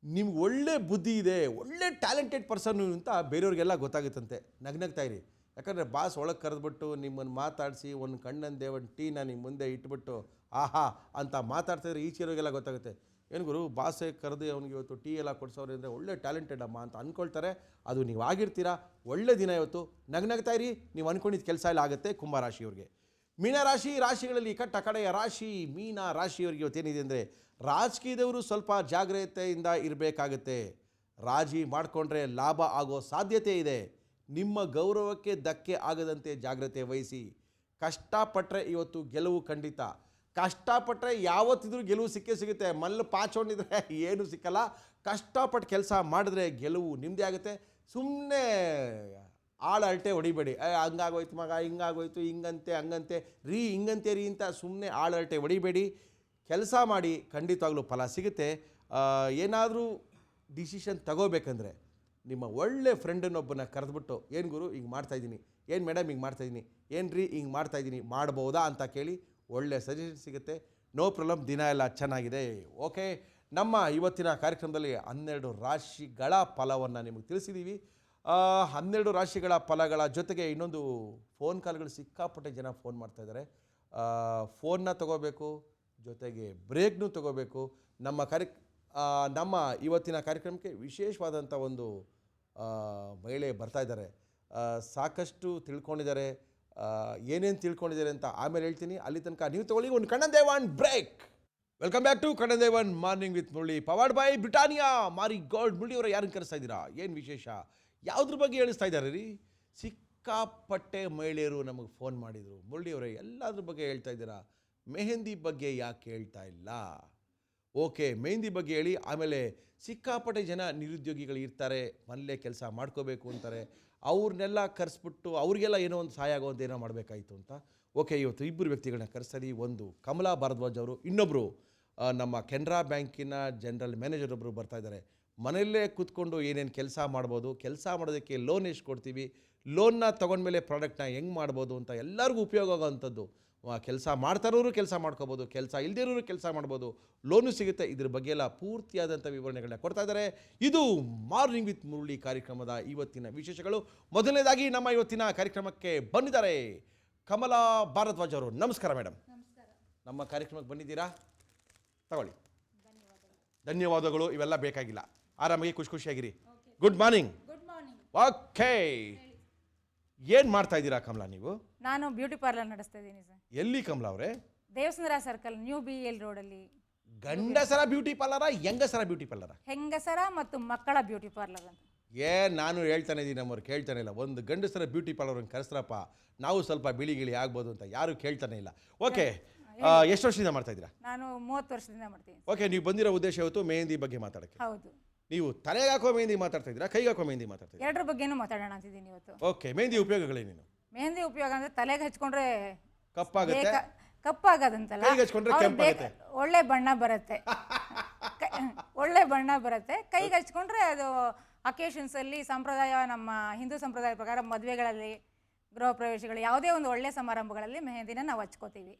ನಿಮ್ಗೆ ಒಳ್ಳೆ ಬುದ್ಧಿ ಇದೆ, ಒಳ್ಳೆ ಟ್ಯಾಲೆಂಟೆಡ್ ಪರ್ಸನ್ನು ಅಂತ ಬೇರೆಯವ್ರಿಗೆಲ್ಲ ಗೊತ್ತಾಗುತ್ತಂತೆ. ನಗ್ನಗ್ತಾ ಇರಿ, ಯಾಕಂದರೆ ಬಾಸ್ ಒಳಗೆ ಕರೆದ್ಬಿಟ್ಟು ನಿಮ್ಮನ್ನು ಮಾತಾಡಿಸಿ ಒಂದು ಕಣ್ಣಂದೇ ಒಂದು ಟೀನ ನಿಮ್ಮ ಮುಂದೆ ಇಟ್ಬಿಟ್ಟು ಆಹಾ ಅಂತ ಮಾತಾಡ್ತಾಯಿದ್ರೆ ಈಚೆರೋರಿಗೆಲ್ಲ ಗೊತ್ತಾಗುತ್ತೆ. ಏನು ಗುರು ಬಾಸೇ ಕರೆದು ಅವ್ನಿಗೆ ಇವತ್ತು ಟೀ ಎಲ್ಲ ಕೊಡಿಸೋರು ಅಂದರೆ ಒಳ್ಳೆ ಟ್ಯಾಲೆಂಟೆಡ್ ಅಮ್ಮ ಅಂತ ಅಂದ್ಕೊಳ್ತಾರೆ. ಅದು ನೀವು ಆಗಿರ್ತೀರಾ. ಒಳ್ಳೆ ದಿನ ಇವತ್ತು, ನಗ್ನಗ್ತಾ ಇರಿ, ನೀವು ಅಂದ್ಕೊಂಡಿದ್ದು ಕೆಲಸ ಎಲ್ಲ ಆಗುತ್ತೆ. ಕುಂಭರಾಶಿಯವ್ರಿಗೆ. ಮೀನರಾಶಿ, ರಾಶಿಗಳಲ್ಲಿ ಕಡೆಯ ರಾಶಿ ಮೀನ ರಾಶಿಯವರಿಗೆ ಇವತ್ತೇನಿದೆ ಅಂದರೆ ರಾಜಕೀಯದವರು ಸ್ವಲ್ಪ ಜಾಗ್ರತೆಯಿಂದ ಇರಬೇಕಾಗತ್ತೆ. ರಾಜಿ ಮಾಡಿಕೊಂಡ್ರೆ ಲಾಭ ಆಗೋ ಸಾಧ್ಯತೆ ಇದೆ. ನಿಮ್ಮ ಗೌರವಕ್ಕೆ ಧಕ್ಕೆ ಆಗದಂತೆ ಜಾಗ್ರತೆ ವಹಿಸಿ. ಕಷ್ಟಪಟ್ಟರೆ ಇವತ್ತು ಗೆಲುವು ಖಂಡಿತ. ಕಷ್ಟಪಟ್ಟರೆ ಯಾವತ್ತಿದ್ರೂ ಗೆಲುವು ಸಿಗುತ್ತೆ. ಮಲ್ಲು ಪಾಚೊಂಡಿದ್ರೆ ಏನೂ ಸಿಕ್ಕಲ್ಲ. ಕಷ್ಟಪಟ್ಟು ಕೆಲಸ ಮಾಡಿದ್ರೆ ಗೆಲುವು ನಿಮ್ಮದೇ ಆಗುತ್ತೆ. ಸುಮ್ಮನೆ ಅಳಟೆ ಹೊಡಿಬೇಡಿ. ಹಂಗಾಗೋಯ್ತು ಮಗ, ಹಿಂಗಾಗೋಯ್ತು, ಹಿಂಗಂತೆ ಹಂಗಂತೆ ರೀ, ಹಿಂಗಂತೆ ರೀ ಅಂತ ಸುಮ್ಮನೆ ಅಳಟೆ ಹೊಡಿಬೇಡಿ. ಕೆಲಸ ಮಾಡಿ, ಖಂಡಿತವಾಗ್ಲೂ ಫಲ ಸಿಗುತ್ತೆ. ಏನಾದರೂ ಡಿಸಿಷನ್ ತಗೋಬೇಕಂದ್ರೆ ನಿಮ್ಮ ಒಳ್ಳೆ ಫ್ರೆಂಡನ್ನೊಬ್ಬನ ಕರೆದ್ಬಿಟ್ಟು, ಏನು ಗುರು ಹಿಂಗೆ ಮಾಡ್ತಾಯಿದ್ದೀನಿ, ಏನು ಮೇಡಮ್ ಹಿಂಗೆ ಮಾಡ್ತಾಯಿದ್ದೀನಿ, ಏನು ರೀ ಹಿಂಗೆ ಮಾಡ್ತಾಯಿದ್ದೀನಿ, ಮಾಡ್ಬೋದಾ ಅಂತ ಕೇಳಿ ಒಳ್ಳೆ ಸಜೆಷನ್ ಸಿಗುತ್ತೆ. ನೋ ಪ್ರಾಬ್ಲಮ್, ದಿನ ಎಲ್ಲ ಚೆನ್ನಾಗಿದೆ. ಓಕೆ, ನಮ್ಮ ಇವತ್ತಿನ ಕಾರ್ಯಕ್ರಮದಲ್ಲಿ 12 ರಾಶಿಗಳ ಫಲವನ್ನು ನಿಮಗೆ ತಿಳಿಸಿದ್ದೀವಿ. 12 ರಾಶಿಗಳ ಫಲಗಳ ಜೊತೆಗೆ ಇನ್ನೊಂದು ಫೋನ್ ಕಾಲ್ಗಳು ಸಿಕ್ಕಾಪಟ್ಟೆ ಜನ ಫೋನ್ ಮಾಡ್ತಾಯಿದ್ದಾರೆ. ಫೋನ್ನ ತೊಗೋಬೇಕು, ಜೊತೆಗೆ ಬ್ರೇಕ್ನೂ ತೊಗೋಬೇಕು. ನಮ್ಮ ಇವತ್ತಿನ ಕಾರ್ಯಕ್ರಮಕ್ಕೆ ವಿಶೇಷವಾದಂಥ ಒಂದು ಮಹಿಳೆ ಬರ್ತಾ ಇದ್ದಾರೆ. ಸಾಕಷ್ಟು ತಿಳ್ಕೊಂಡಿದ್ದಾರೆ. ಏನೇನು ತಿಳ್ಕೊಂಡಿದ್ದಾರೆ ಅಂತ ಆಮೇಲೆ ಹೇಳ್ತೀನಿ. ಅಲ್ಲಿ ತನಕ ನೀವು ತಗೊಳ್ಳಿ ಒಂದು Kannan break. Welcome back to Kannan morning with Murali, powered by Britannia. Marie Gold. Murali ಅವರ ಯಾರನ್ನು ಕರೆಸ್ತಾ ಇದ್ದೀರಾ? ಏನು ವಿಶೇಷ? ಯಾವುದ್ರ ಬಗ್ಗೆ ಹೇಳಿಸ್ತಾ ಇದ್ದಾರೆ ರೀ? ಸಿಕ್ಕಾಪಟ್ಟೆ ಮಹಿಳೆಯರು ನಮಗೆ ಫೋನ್ ಮಾಡಿದರು. ಮುರಳಿ ಅವರೇ ಎಲ್ಲದ್ರ ಬಗ್ಗೆ ಹೇಳ್ತಾ ಇದ್ದೀರಾ, ಮೆಹಂದಿ ಬಗ್ಗೆ ಯಾಕೆ ಹೇಳ್ತಾ ಇಲ್ಲ? ಓಕೆ, ಮೆಹಂದಿ ಬಗ್ಗೆ ಹೇಳಿ. ಆಮೇಲೆ ಸಿಕ್ಕಾಪಟ್ಟೆ ಜನ ನಿರುದ್ಯೋಗಿಗಳು ಇರ್ತಾರೆ, ಮನೇಲೇ ಕೆಲಸ ಮಾಡ್ಕೋಬೇಕು ಅಂತಾರೆ. ಅವ್ರನ್ನೆಲ್ಲ ಕರೆಸ್ಬಿಟ್ಟು ಅವ್ರಿಗೆಲ್ಲ ಏನೋ ಒಂದು ಸಹಾಯ ಆಗೋದು ಏನೋ ಮಾಡಬೇಕಾಯಿತು ಅಂತ. ಓಕೆ, ಇವತ್ತು 2 ವ್ಯಕ್ತಿಗಳನ್ನ ಕರೆಸ್ತೀವಿ. ಒಂದು ಕಮಲಾ ಭಾರದ್ವಾಜ್ ಅವರು, ಇನ್ನೊಬ್ಬರು ನಮ್ಮ ಕೆನರಾ ಬ್ಯಾಂಕಿನ ಜನರಲ್ ಮ್ಯಾನೇಜರ್ ಒಬ್ಬರು ಬರ್ತಾ ಇದ್ದಾರೆ. ಮನೆಯಲ್ಲೇ ಕೂತ್ಕೊಂಡು ಏನೇನು ಕೆಲಸ ಮಾಡ್ಬೋದು, ಕೆಲಸ ಮಾಡೋದಕ್ಕೆ ಲೋನ್ ಎಷ್ಟು ಕೊಡ್ತೀವಿ, ಲೋನ್ನ ತೊಗೊಂಡ್ಮೇಲೆ ಪ್ರಾಡಕ್ಟ್ನ ಹೆಂಗೆ ಮಾಡ್ಬೋದು ಅಂತ ಎಲ್ಲರಿಗೂ ಉಪಯೋಗ ಆಗೋವಂಥದ್ದು. ಕೆಲಸ ಮಾಡ್ತಾರೋರು ಕೆಲಸ ಮಾಡ್ಕೋಬೋದು, ಕೆಲಸ ಇಲ್ದಿರೋರು ಕೆಲಸ ಮಾಡ್ಬೋದು, ಲೋನು ಸಿಗುತ್ತೆ. ಇದ್ರ ಬಗ್ಗೆ ಎಲ್ಲ ಪೂರ್ತಿಯಾದಂಥ ವಿವರಣೆಗಳನ್ನ ಕೊಡ್ತಾ ಇದ್ದಾರೆ. ಇದು ಮಾರ್ನಿಂಗ್ ವಿತ್ ಮುರಳಿ ಕಾರ್ಯಕ್ರಮದ ಇವತ್ತಿನ ವಿಶೇಷಗಳು. ಮೊದಲನೇದಾಗಿ ನಮ್ಮ ಇವತ್ತಿನ ಕಾರ್ಯಕ್ರಮಕ್ಕೆ ಬಂದಿದ್ದಾರೆ ಕಮಲಾ ಭಾರದ್ವಾಜ್ ಅವರು. ನಮಸ್ಕಾರ ಮೇಡಮ್. ನಮ್ಮ ಕಾರ್ಯಕ್ರಮಕ್ಕೆ ಬಂದಿದ್ದೀರಾ? ತಗೊಳ್ಳಿ. ಧನ್ಯವಾದಗಳು. ಇವೆಲ್ಲ ಬೇಕಾಗಿಲ್ಲ, ಆರಾಮಾಗಿ ಖುಷಿಯಾಗಿರಿ. Good morning. ಓಕೆ, ಏನು ಮಾಡ್ತಾ ಇದ್ದೀರಾ ಕಮಲಾ ನೀವು? ನಾನು ಬ್ಯೂಟಿ ಪಾರ್ಲರ್ ನಡೆಸ್ತಾ ಇದ್ದೀನಿ ಸರ್. ಎಲ್ಲಿ ಕಮಲಾ ಅವರೇ? ದೇವಸುಂದರ ಸರ್ಕಲ್, ನ್ಯೂ BL ರೋಡಲ್ಲಿ. ಗಂಡಸರ ಬ್ಯೂಟಿ ಪಾರ್ಲರಾ, ಹೆಂಗಸರ ಬ್ಯೂಟಿ ಪಾರ್ಲರಾ? ಹೆಂಗಸರ ಮತ್ತು ಮಕ್ಕಳ ಬ್ಯೂಟಿ ಪಾರ್ಲರ್ ಅಂತ. ನಾನು ಹೇಳ್ತಾನೆ ಇದ್ದೀನಿ, ನಮ್ಮವ್ರು ಕೇಳ್ತಾನೆ ಇಲ್ಲ. ಒಂದು ಗಂಡಸರ ಬ್ಯೂಟಿ ಪಾರ್ಲರ್ನ ಕರೆಸ್ರಪ್ಪ, ನಾವು ಸ್ವಲ್ಪ ಬಿಳಿ ಆಗ್ಬೋದು ಅಂತ ಯಾರು ಕೇಳ್ತಾನೆ ಇಲ್ಲ. ಓಕೆ, ಎಷ್ಟು ವರ್ಷದಿಂದ ಮಾಡ್ತಾ ಇದ್ದೀರಾ? ನಾನು 30 ವರ್ಷದಿಂದ ಮಾಡ್ತೀನಿ. ಓಕೆ, ನೀವು ಬಂದಿರೋ ಉದ್ದೇಶ ಇವತ್ತು ಮೆಹಂದಿ ಬಗ್ಗೆ ಮಾತಾಡೋಕ್ಕೆ. ಹೌದು. ನೀವು ತಲೆಗೆ ಹಾಕೋ ಮೆಹಂದಿ ಮಾತಾಡ್ತಾ ಇದ್ದೀರಾ, ಕೈಗೆ ಹಾಕೋ ಮೆಹಂದಿ ಮಾತಾಡ್ತಾ ಇದ್ದೀರಾ? ಎರಡರ ಬಗ್ಗೆನೂ ಮಾತಾಡೋಣ ಅಂತಿದ್ದೀನಿ ಇವತ್ತು. ಓಕೆ, ಮೆಹಂದಿ ಉಪಯೋಗಗಳೇನೇನು? ಮೆಹಂದಿ ಉಪಯೋಗ ಅಂದರೆ ತಲೆಗೆ ಹಚ್ಕೊಂಡ್ರೆ ಕಪ್ಪಾಗುತ್ತೆ, ಕಪ್ಪಾಗೋದಂತಲ್ಲ, ಕೈಗೆ ಹಚ್ಕೊಂಡ್ರೆ ಕೆಂಪಾಗುತ್ತೆ, ಒಳ್ಳೆ ಬಣ್ಣ ಬರುತ್ತೆ. ಒಳ್ಳೆ ಬಣ್ಣ ಬರುತ್ತೆ. ಕೈಗೆ ಹಚ್ಕೊಂಡ್ರೆ ಅದು ಅಕೇಶನ್ಸಲ್ಲಿ ಸಂಪ್ರದಾಯ, ನಮ್ಮ ಹಿಂದೂ ಸಂಪ್ರದಾಯ ಪ್ರಕಾರ ಮದುವೆಗಳಲ್ಲಿ, ಗೃಹ ಪ್ರವೇಶಗಳು, ಯಾವುದೇ ಒಂದು ಒಳ್ಳೆ ಸಮಾರಂಭಗಳಲ್ಲಿ ಮೆಹಂದಿನ ನಾವು ಹಚ್ಕೋತೀವಿ.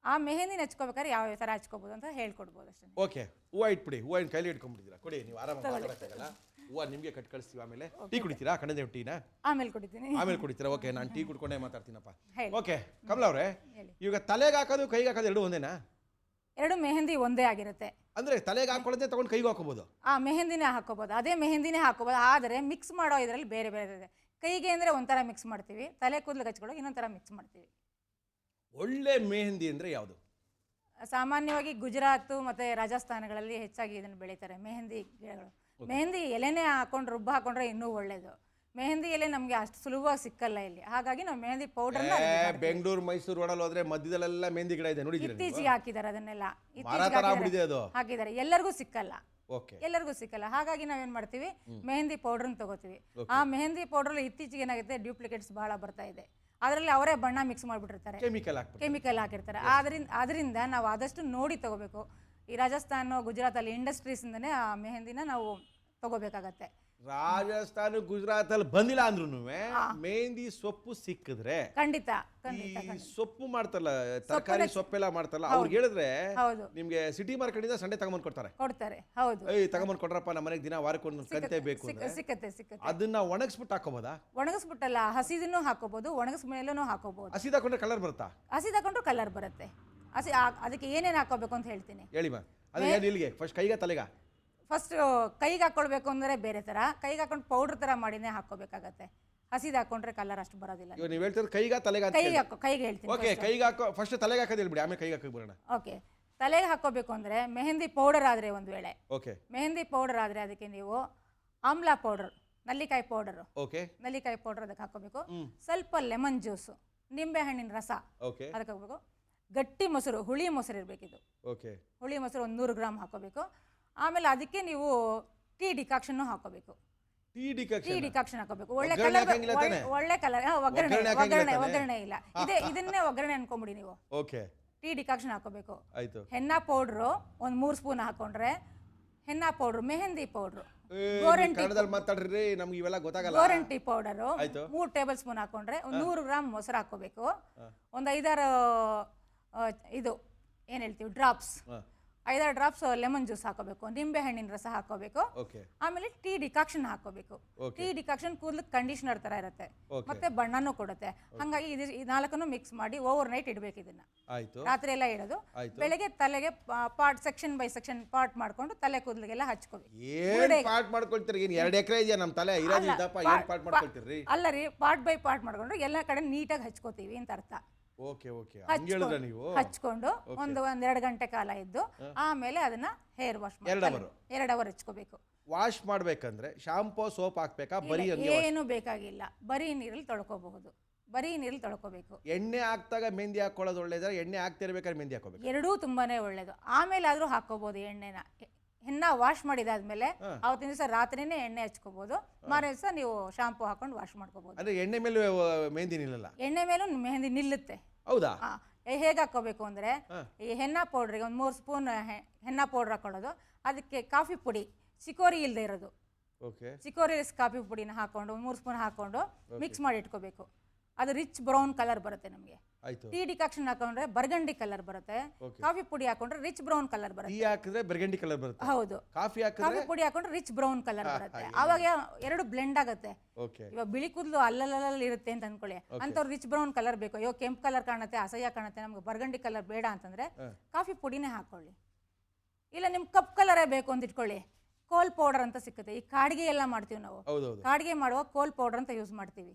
ಆ ಮೆಹಂದಿನ ಹಚ್ಕೋಬೇಕಾದ್ರೆ ಯಾವ ಥರ ಹಚ್ಕೋಬೋದು ಅಂತ ಹೇಳ್ಕೊಡ್ಬೋದು ಅಷ್ಟೇ. ಓಕೆ, ಹೂವು ಇಟ್ಬಿಡಿ. ಹೂವಿನ ಕೈಲಿ ಇಟ್ಕೊಂಡ್ಬಿಟ್ಟಿದ್ದೀರಾ, ಕೊಡಿ. ನೀವು ಆರಾಮಾಗಿ ಮಾತಾಡೋಕ್ಕಾಗಲ್ಲ. ಹೂವು ನಿಮಗೆ ಕಟ್ ಕಳಿಸ್ತೀವಿ. ಆಮೇಲೆ ಟೀ ಕುಡಿತೀರಾ? ಕಣ್ಣದೇವ್ ಟೀನಾ? ಆಮೇಲೆ ಕುಡಿತೀನಿ. ಆಮೇಲೆ ಕುಡಿತೀರಾ? ಓಕೆ, ನಾನು ಟೀ ಕುಡ್ಕೊಂಡೇ ಮಾತಾಡ್ತೀನಪ್ಪ. ಹೇಳಿ. ಓಕೆ ಕಮಲಾ ಅವರೇ, ಇವಾಗ ತಲೆಗೆ ಹಾಕೋದು ಕೈಗೆ ಹಾಕೋದು ಎರಡು ಒಂದೇನಾ? ಎರಡು ಮೆಹಂದಿ ಒಂದೇ ಆಗಿರುತ್ತೆ. ಅಂದರೆ ತಲೆಗೆ ಹಾಕೊಳ್ಳೋದೇ ತಗೊಂಡು ಕೈಗೆ ಹಾಕೋಬೋದು? ಆ ಮೆಹಂದಿನೇ ಹಾಕೋಬೋದು, ಅದೇ ಮೆಹಂದಿನೇ ಹಾಕೋಬೋದು. ಆದರೆ ಮಿಕ್ಸ್ ಮಾಡೋ ಇದರಲ್ಲಿ ಬೇರೆ ಬೇರೆ ಇದೆ. ಕೈಗೆ ಅಂದರೆ ಒಂಥರ ಮಿಕ್ಸ್ ಮಾಡ್ತೀವಿ, ತಲೆ ಕೂದಲು ಹಚ್ಕೊಳ್ಳೋಕೆ ಇನ್ನೊಂಥರ ಮಿಕ್ಸ್ ಮಾಡ್ತೀವಿ. ಒಳ್ಳೆ ಮೆಹಂದಿ ಅಂದರೆ ಯಾವುದು? ಸಾಮಾನ್ಯವಾಗಿ ಗುಜರಾತ್ ಮತ್ತು ರಾಜಸ್ಥಾನಗಳಲ್ಲಿ ಹೆಚ್ಚಾಗಿ ಇದನ್ನು ಬೆಳೀತಾರೆ, ಮೆಹಂದಿ ಗಿಡಗಳು. ಮೆಹಂದಿ ಎಲೆನೇ ಹಾಕೊಂಡು ರುಬ್ಬ ಹಾಕೊಂಡ್ರೆ ಇನ್ನೂ ಒಳ್ಳೇದು. ಮೆಹಂದಿ ಎಲೆ ನಮಗೆ ಅಷ್ಟು ಸುಲಭವಾಗಿ ಸಿಕ್ಕಲ್ಲ ಇಲ್ಲಿ, ಹಾಗಾಗಿ ನಾವು ಮೆಹಂದಿ ಪೌಡರ್ ಬೆಂಗಳೂರು ಮೈಸೂರು ರೋಡಲ್ಲಿ ಹೋದ್ರೆ ಮಧ್ಯದಲ್ಲೆಲ್ಲ ಮೆಹಂದಿ ಗಿಡ ಇದೆ ನೋಡಿ. ಇತ್ತೀಚೆಗೆ ಹಾಕಿದ್ದಾರೆ ಅದನ್ನೆಲ್ಲ, ಅದು ಹಾಕಿದ್ದಾರೆ. ಎಲ್ಲರಿಗೂ ಸಿಕ್ಕಲ್ಲ, ಓಕೆ, ಎಲ್ಲರಿಗೂ ಸಿಕ್ಕಲ್ಲ. ಹಾಗಾಗಿ ನಾವೇನ್ ಮಾಡ್ತೀವಿ, ಮೆಹಂದಿ ಪೌಡರ್ನ ತಗೋತೀವಿ. ಆ ಮೆಹಂದಿ ಪೌಡರ್ ಇತ್ತೀಚೆಗೆ ಏನಾಗುತ್ತೆ, ಡ್ಯೂಪ್ಲಿಕೇಟ್ಸ್ ಬಹಳ ಬರ್ತಾ ಇದೆ. ಅದರಲ್ಲಿ ಅವರೇ ಬಣ್ಣ ಮಿಕ್ಸ್ ಮಾಡಿಬಿಟ್ಟಿರ್ತಾರೆ, ಕೆಮಿಕಲ್ ಹಾಕಿರ್ತಾರೆ. ಅದರಿಂದ ನಾವು ಆದಷ್ಟು ನೋಡಿ ತಗೋಬೇಕು. ಈ ರಾಜಸ್ಥಾನ ಗುಜರಾತಲ್ಲಿ ಇಂಡಸ್ಟ್ರೀಸಿಂದನೇ ಆ ಮೆಹಂದಿನ ನಾವು ತಗೋಬೇಕಾಗತ್ತೆ. ರಾಜಸ್ಥಾನ ಗುಜರಾತ್ ಅಲ್ಲಿ ಬಂದಿಲ್ಲ ಅಂದ್ರೂ ಮೆಹಂದಿ ಸೊಪ್ಪು ಸಿಕ್ಕಿದ್ರೆ ಖಂಡಿತ ಸೊಪ್ಪು ಮಾಡ್ತಾರಲ್ಲ, ತರಕಾರಿ ಸೊಪ್ಪೆಲ್ಲ ಮಾಡ್ತಾರಲ್ಲ, ಅವ್ರಿಗೆ ಹೇಳಿದ್ರೆ ನಿಮ್ಗೆ ಸಿಟಿ ಮಾರ್ಕೆಟ್ ಇಂದ ಸಂಡೆ ತಗೊಂಡ್ ಕೊಡ್ತಾರೆ. ಹೌದು, ತಗೊಂಡ್ ಕೊಡ್ರಪ್ಪ, ನಮ್ಮ ಮನೆಗೆ ದಿನ ವಾರಕ್ಕೊಂದು ಕಂತೆ ಬೇಕು. ಸಿಕ್ಕತ್ತೆ. ಅದನ್ನ ಒಣಗಿಸ್ಬಿಟ್ಟು ಹಾಕೋಬೋದಾ? ಒಣಗಿಸ್ಬಿಟ್ಟಲ್ಲ, ಹಸಿದನ್ನು ಹಾಕೋಬಹುದು, ಒಣಗಿಸ್ ಮೇಲೂ ಹಾಕೋಬಹುದು. ಹಸಿದ ಹಾಕೊಂಡ್ರೆ ಕಲರ್ ಬರುತ್ತಾ? ಹಸಿದ ಹಾಕೊಂಡ್ರು ಕಲರ್ ಬರುತ್ತೆ. ಅದಕ್ಕೆ ಏನೇನು ಹಾಕೋಬೇಕು ಅಂತ ಹೇಳ್ತೀನಿ, ಹೇಳಿ ಮಾ. ಅದೇ ಇಲ್ಲಿಗೆ ಫಸ್ಟ್ ಕೈಗ ತಲೆಗ? ಫಸ್ಟ್ ಕೈಗೆ ಹಾಕೊಳ್ಬೇಕು ಅಂದರೆ ಬೇರೆ ಥರ, ಕೈಗೆ ಹಾಕೊಂಡು ಪೌಡ್ರ್ ಥರ ಮಾಡಿನೇ ಹಾಕೋಬೇಕಾಗತ್ತೆ. ಹಸಿದು ಹಾಕೊಂಡ್ರೆ ಕಲರ್ ಅಷ್ಟು ಬರೋದಿಲ್ಲ. ನೀವು ಹೇಳ್ತೀರ ಕೈಗೆ ತಲೆಗೆ? ಕೈಗೆ ಹೇಳ್ತೀನಿ. ಓಕೆ, ಕೈಗೆ ಹಾಕೋ. ಫಸ್ಟ್ ತಲೆಗೆ ಹಾಕೋದು ಹೇಳ್ಬಿಡಿ, ಆಮೇಲೆ ಕೈಗೆ ಹಾಕಿ ಬರೋಣ. ಓಕೆ, ತಲೆಗೆ ಹಾಕೋಬೇಕು ಅಂದರೆ ಮೆಹಂದಿ ಪೌಡರ್ ಆದರೆ ಒಂದು ವೇಳೆ, ಓಕೆ, ಮೆಹಂದಿ ಪೌಡರ್ ಆದರೆ ಅದಕ್ಕೆ ನೀವು ಆಮ್ಲಾ ಪೌಡರ್, ನಲ್ಲಿಕಾಯಿ ಪೌಡರ್, ಓಕೆ, ನಲ್ಲಿಕಾಯಿ ಪೌಡರ್ ಅದಕ್ಕೆ ಹಾಕೋಬೇಕು. ಸ್ವಲ್ಪ ಲೆಮನ್ ಜ್ಯೂಸು, ನಿಂಬೆ ಹಣ್ಣಿನ ರಸ ಅದಕ್ಕೆ ಹಾಕೋಬೇಕು. ಗಟ್ಟಿ ಮೊಸರು, ಹುಳಿ ಮೊಸರು ಇರಬೇಕಿದು. ಓಕೆ, ಹುಳಿ ಮೊಸರು 100 ಗ್ರಾಮ್ ಹಾಕೋಬೇಕು. ಆಮೇಲೆ ಅದಕ್ಕೆ ನೀವು ಟೀ ಡಿಕಾಕ್ಷನ್ ಹಾಕೋಬೇಕು. ಟೀ ಡಿಕಾಕ್ಷನ್ ಹಾಕೋಬೇಕು. ಒಳ್ಳೆ ಕಲರ್, ಒಳ್ಳೆ ಕಲರ್. ಒಗ್ಗರಣೆ ಇಲ್ಲ, ಇದನ್ನೇ ಒಗ್ಗರಣೆ ಅನ್ಕೊಂಬಿಡಿ ನೀವು. ಓಕೆ, ಟೀ ಡಿಕಾಕ್ಷನ್ ಹಾಕೋಬೇಕು. ಆಯ್ತು. ಹೆನ್ನಾ ಪೌಡ್ರು ಒಂದು 3 ಸ್ಪೂನ್ ಹಾಕೊಂಡ್ರೆ, ಹೆನ್ನಾ ಪೌಡ್ರು, ಮೆಹಂದಿ ಪೌಡ್ರು, ಮಾತಾಡ್ರಿ, ನಮ್ಗೆ ಇವೆಲ್ಲ ಗೊತ್ತಾಗಲ್ಲ. ಗೋರಂಟಿ ಪೌಡರು 3 ಟೇಬಲ್ ಸ್ಪೂನ್ ಹಾಕೊಂಡ್ರೆ, 100 ಗ್ರಾಮ್ ಮೊಸರು ಹಾಕೋಬೇಕು. ಒಂದು 5-6 ಇದು ಏನ್ ಹೇಳ್ತೀವಿ ಡ್ರಾಪ್ಸ್, 5-6 ಡ್ರಾಪ್ಸ್ ಲೆಮನ್ ಜ್ಯೂಸ್ ಹಾಕೋಬೇಕು. ನಿಂಬೆ ಹಣ್ಣಿನ ರಸ ಹಾಕೋಬೇಕು. ಆಮೇಲೆ ಟೀ ಡಿಕಾಕ್ಷನ್ ಹಾಕೋಬೇಕು. ಟೀ ಡಿಕಾಕ್ಷನ್ ಕೂದಲಿಗೆ ಕಂಡೀಷನರ್ ತರ ಇರುತ್ತೆ, ಮತ್ತೆ ಬಣ್ಣನೂ ಕೊಡುತ್ತೆ. ಹಾಗಾಗಿ ಈ 4 ಮಿಕ್ಸ್ ಮಾಡಿ ಓವರ್ ನೈಟ್ ಇಡಬೇಕು. ಇದನ್ನ ರಾತ್ರಿ ಎಲ್ಲ ಇಡೋದು. ಬೆಳಗ್ಗೆ ತಲೆಗೆ part, section by section part ಮಾಡ್ಕೊಂಡು ತಲೆ ಕೂದಲಿಗೆಲ್ಲ ಹಚ್ಕೋಬೇಕು. ಅಲ್ಲ ರೀ, ಪಾರ್ಟ್ ಬೈ ಪಾರ್ಟ್ ಮಾಡ್ಕೊಂಡು ಎಲ್ಲ ಕಡೆ ನೀಟಾಗಿ ಹಚ್ಕೋತೀವಿ ಅಂತ ಅರ್ಥ. ಹಚ್ಕೊಂಡು ಒಂದು 2 ಗಂಟೆ ಕಾಲ ಇದ್ದು ಆಮೇಲೆ ಅದನ್ನ ಹೇರ್ ವಾಶ್ 2 ಅವರ್ ಹಚ್ಕೋಬೇಕು. ವಾಶ್ ಮಾಡ್ಬೇಕಂದ್ರೆ ಶಾಂಪೂ ಸೋಪ್ ಹಾಕ್ಬೇಕಾ? ಬರೀ ಏನು ಬೇಕಾಗಿಲ್ಲ, ಬರೀ ನೀರಲ್ಲಿ ತೊಳ್ಕೋಬಹುದು. ಬರೀ ನೀರಲ್ಲಿ ತೊಳ್ಕೋಬೇಕು. ಎಣ್ಣೆ ಹಾಕ್ದಾಗ ಮೆಹಂದಿ ಹಾಕೊಳ್ಳೋದು ಒಳ್ಳೇದ, ಎಣ್ಣೆ ಹಾಕ್ತಿರ್ಬೇಕಾದ್ರೆ ಮೆಹಂದಿ ಹಾಕೋಬೇಕು? ಎರಡೂ ತುಂಬಾನೇ ಒಳ್ಳೇದು. ಆಮೇಲೆ ಆದ್ರೂ ಹಾಕೋಬಹುದು ಎಣ್ಣೆನ. ಹೆನ್ನ ವಾಶ್ ಮಾಡಿದಾದ್ಮೇಲೆ ಅವತ್ತಿನ ದಿವಸ ರಾತ್ರಿನೇ ಎಣ್ಣೆ ಹಚ್ಕೋಬಹುದು. ಮಾರನೇ ದಿವಸ ನೀವು ಶಾಂಪೂ ಹಾಕೊಂಡು ವಾಶ್ ಮಾಡ್ಕೋಬಹುದು. ಅಂದ್ರೆ ಎಣ್ಣೆ ಮೇಲೆ ಮೆಹಂದಿ ನಿಲ್ಲಲ್ಲ? ಎಣ್ಣೆ ಮೇಲೂ ಮೆಹಂದಿ ನಿಲ್ಲುತ್ತೆ. ಹೌದಾ? ಹೇಗೆ ಹಾಕೋಬೇಕು ಅಂದ್ರೆ, ಈ ಹೆನ್ನಾ ಪೌಡ್ರಿಗೆ ಒಂದು 3 ಸ್ಪೂನ್ ಹೆನ್ನಾ ಪೌಡರ್ ಹಾಕೊಳ್ಳೋದು. ಅದಕ್ಕೆ ಕಾಫಿ ಪುಡಿ, ಚಿಕೋರಿ ಇಲ್ಲದೆ ಇರೋದು, ಚಿಕೋರಿ ಕಾಫಿ ಪುಡಿನ ಹಾಕೊಂಡು 3 ಸ್ಪೂನ್ ಹಾಕೊಂಡು ಮಿಕ್ಸ್ ಮಾಡಿ ಇಟ್ಕೋಬೇಕು. ಅದು ರಿಚ್ ಬ್ರೌನ್ ಕಲರ್ ಬರುತ್ತೆ ನಮಗೆ. ಟೀ ಡಿಕಾಕ್ಷನ್ ಹಾಕೊಂಡ್ರೆ ಬರ್ಗಂಡಿ ಕಲರ್ ಬರುತ್ತೆ. ಕಾಫಿ ಪುಡಿ ಹಾಕೊಂಡ್ರೆ ರಿಚ್ ಬ್ರೌನ್ ಕಲರ್ ಬರುತ್ತೆ. ಹೌದು, ಕಾಫಿ ಪುಡಿ ಹಾಕೊಂಡ್ರೆ ರಿಚ್ ಬ್ರೌನ್ ಕಲರ್ ಬರುತ್ತೆ. ಅವಾಗ 2 ಬ್ಲೆಂಡ್ ಆಗುತ್ತೆ. ಇವಾಗ ಬಿಳಿ ಕೂದಲು ಅಲ್ಲಲ್ಲಿ ಇರುತ್ತೆ ಅಂತ ಅನ್ಕೊಳ್ಳಿ, ಅಂತವ್ರು ರಿಚ್ ಬ್ರೌನ್ ಕಲರ್ ಬೇಕು, ಅಯ್ಯೋ ಕೆಂಪು ಕಲರ್ ಕಾಣುತ್ತೆ, ಅಸಹ್ಯ ಕಾಣುತ್ತೆ, ನಮ್ಗೆ ಬರ್ಗಂಡಿ ಕಲರ್ ಬೇಡ ಅಂತಂದ್ರೆ ಕಾಫಿ ಪುಡಿನೇ ಹಾಕೊಳ್ಳಿ. ಇಲ್ಲ ನಿಮ್ಗೆ ಕಪ್ ಕಲರೇ ಬೇಕು ಅಂತ ಇಟ್ಕೊಳ್ಳಿ, ಕೋಲ್ ಪೌಡರ್ ಅಂತ ಸಿಕ್ಕುತ್ತೆ. ಈ ಕಾಡಿಗೆ ಎಲ್ಲ ಮಾಡ್ತೀವಿ ನಾವು, ಕಾಡಿಗೆ ಮಾಡುವ ಕೋಲ್ ಪೌಡರ್ ಅಂತ ಯೂಸ್ ಮಾಡ್ತೀವಿ.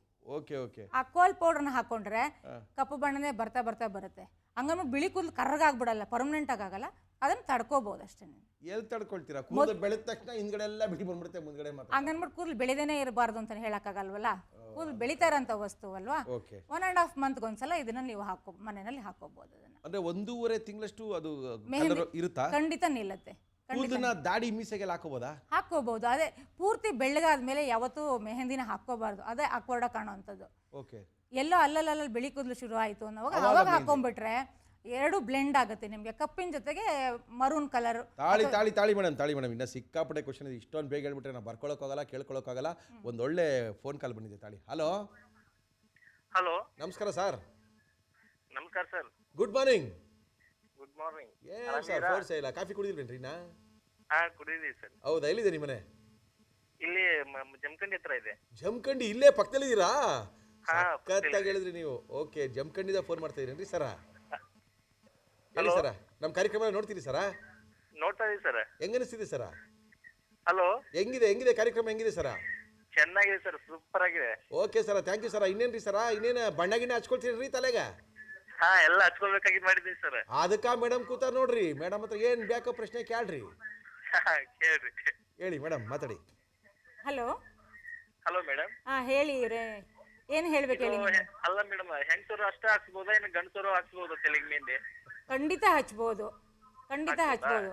ಆ ಕೋಲ್ ಪೌಡರ್ನ ಹಾಕೊಂಡ್ರೆ ಕಪ್ಪು ಬಣ್ಣನೇ ಬರ್ತಾ ಬರುತ್ತೆ. ಹಂಗಂದ್ರೆ ಬಿಳಿ ಕೂದಲು ಕರ್ರಗಾಗ್ಬಿಡಲ್ಲ, ಪರ್ಮನೆಂಟ್ ಆಗಲ್ಲ. ಅದನ್ನ ತಡ್ಕೋಬಹುದು ಅಷ್ಟೇ. ಎಲ್ಲಿ ತಡ್ಕೊಳ್ತೀರಾ? ಕೂದಲು ಬೆಳೆದ ತಕ್ಷಣ ಹಿಂದ್ಗಡೆ ಎಲ್ಲ ಬಿಳಿ ಬಂದ್ಬಿಡುತ್ತೆ, ಮುಂದ್ಗಡೆ ಮಾತ್ರ. ಹಂಗನ್ಬಿಟ್ಟು ಕೂದಲು ಬೆಳೆದೇನೆ ಇರಬಾರ್ದು ಅಂತ ಹೇಳಕ್ಕಾಗಲ್ವಲ್ಲ. ಕೂದಲು ಬೆಳಿತಾ ಇರೋಂಥ ವಸ್ತು ಅಲ್ವಾ. 1.5 ಮಂತ್ ಒಂದ್ಸಲ ಇದನ್ನ ನೀವು ಮನೆಯಲ್ಲಿ ಹಾಕೋಬಹುದು. ಅದನ್ನ ಅಂದ್ರೆ 1.5 ತಿಂಗಳಷ್ಟು ಅದು ಇರುತ್ತಾ? ಖಂಡಿತ ನಿಲ್ಲುತ್ತೆ. ಕೂದಲನ್ನ ದಾಡಿ ಮೀಸೆಗೆ ಹಾಕೋಬಹುದಾ? ಹಾಕೋಬಹುದು. ಅದೇ ಪೂರ್ತಿ ಬೆಳ್ಳಗಾದ್ಮೇಲೆ ಯಾವತ್ತೂ ಮೆಹಂದಿನ ಹಾಕೋಬಾರ್ದು, ಅದೇ ಆಕ್ವರ್ಡ್ ಕಾಣುವಂಥದ್ದು. ಎಲ್ಲೋ ಅಲ್ಲಲ್ಲಿ ಬಿಳಿ ಕೂದಲು ಶುರು ಆಯ್ತು ಅನ್ನೋವಾಗ ಅವಾಗ ಹಾಕೊಂಡ್ಬಿಟ್ರೆ 2 ಬ್ಲೆಂಡ್ ಆಗುತ್ತೆ ನಿಮ್ಗೆ. ಕಪ್ಪಿನ ಜೊತೆಗೆ ಮರೂನ್ ಕಲರ್. ತಾಳಿ ಮೇಡಮ್ ಇನ್ನ ಸಿಕ್ಕಾಪಟ್ಟೆ ಕ್ವಶನ್ ಇದೆ. ಇಷ್ಟೊಂದು ಬೇಗ ಹೇಳ್ಬಿಟ್ರೆ ನಾವು ಬರ್ಕೊಳ್ಳೋಕ್ಕಾಗಲ್ಲ, ಕೇಳ್ಕೊಳ್ಳೋಕ್ಕಾಗಲ್ಲ. ಒಂದು ಒಳ್ಳೆ ಫೋನ್ ಕಾಲ್ ಬಂದಿದೆ, ತಾಳಿ. ಹಲೋ ನಮಸ್ಕಾರ ಸರ್. ನಮಸ್ಕಾರ sir. Good morning. Good morning. ಏನು ಸರ್ ಫೋರ್ಸ್ ಇಲ್ಲ? ಕಾಫಿ ಕುಡಿದಿಲ್ವೇನ್ರಿ? ಕುಡಿದೀವಿ ಸರ್. ಹೌದಾ? ಎಲ್ಲಿದೆ ನಿಮ್ಮ ಮನೆ? ಇಲ್ಲಿ ಜಮಖಂಡಿ ಹತ್ರ ಇದೆ. ಜಮಖಂಡಿ ಇಲ್ಲೇ ಪಕ್ಕದಲ್ಲಿದ್ದೀರಾ? ಸಖತ್ತಾಗಿ ಹೇಳಿದ್ರಿ ನೀವು. ಓಕೆ, ಜಮಖಂಡಿದ ಫೋನ್ ಮಾಡ್ತಾ ಇದೀರೇನ್ರಿ ಸರ? ಹೇಳಿ ಸರ, ನಮ್ಮ ಕಾರ್ಯಕ್ರಮ ನೋಡ್ತೀರಿ ಸರ? ನೋಡ್ತಾ ಇದೀವಿ ಸರ್. ಹೆಂಗನಿಸ್ತಿದೆ ಸರ? ಹಲೋ, ಹೆಂಗಿದೆ ಕಾರ್ಯಕ್ರಮ? ಹೆಂಗಿದೆ ಸರ? ಚೆನ್ನಾಗಿದೆ ಸರ್, ಸೂಪರ್ ಆಗಿದೆ. ಓಕೆ ಸರ, ಥ್ಯಾಂಕ್ ಯು ಸರ. ಇನ್ನೇನ್ರಿ ಸರ, ಇನ್ನೇನು ಬಣ್ಣ ಗಿಣ್ಣ ಹಚ್ಕೊಳ್ತೀರಿ ತಲೆಗೆ? ಹಾ ಎಲ್ಲ ಹಚ್ಕೊಳ್ಬೇಕಾಗಿದ್ ಮಾಡಿದೀನಿ ಸರ್. ಅದಕ್ಕ ಮೇಡಮ್ ಕೂತಾರ ನೋಡ್ರಿ. ಮೇಡಮ್ ಹತ್ರ ಏನ್ ಬೇಕೋ ಪ್ರಶ್ನೆ ಕೇಳ್ರಿ. ಕೇಳ್ರಿ. ಹೇಳಿ ಮೇಡಮ್, ಮಾತಾಡಿ. ಹಲೋ. Hello madam. ಹೇಳಿ ಇವ್ರೆ, ಏನು ಹೇಳ್ಬೇಕು ಹೇಳಿ ನೀವು. ಅಲ್ಲ ಮೇಡಮ್, ಹೆಂಗಸರು ಅಷ್ಟೇ ಹಾಕ್ಸ್ಬೋದಾ ಏನು ಗಂಡಸರು ಹಾಕ್ಸ್ಬೋದಾ ತೆಲಿಗೆ ಮೆಹಂದಿ? ಖಂಡಿತ ಹಚ್ಬೋದು, ಖಂಡಿತ ಹಚ್ಬೋದು.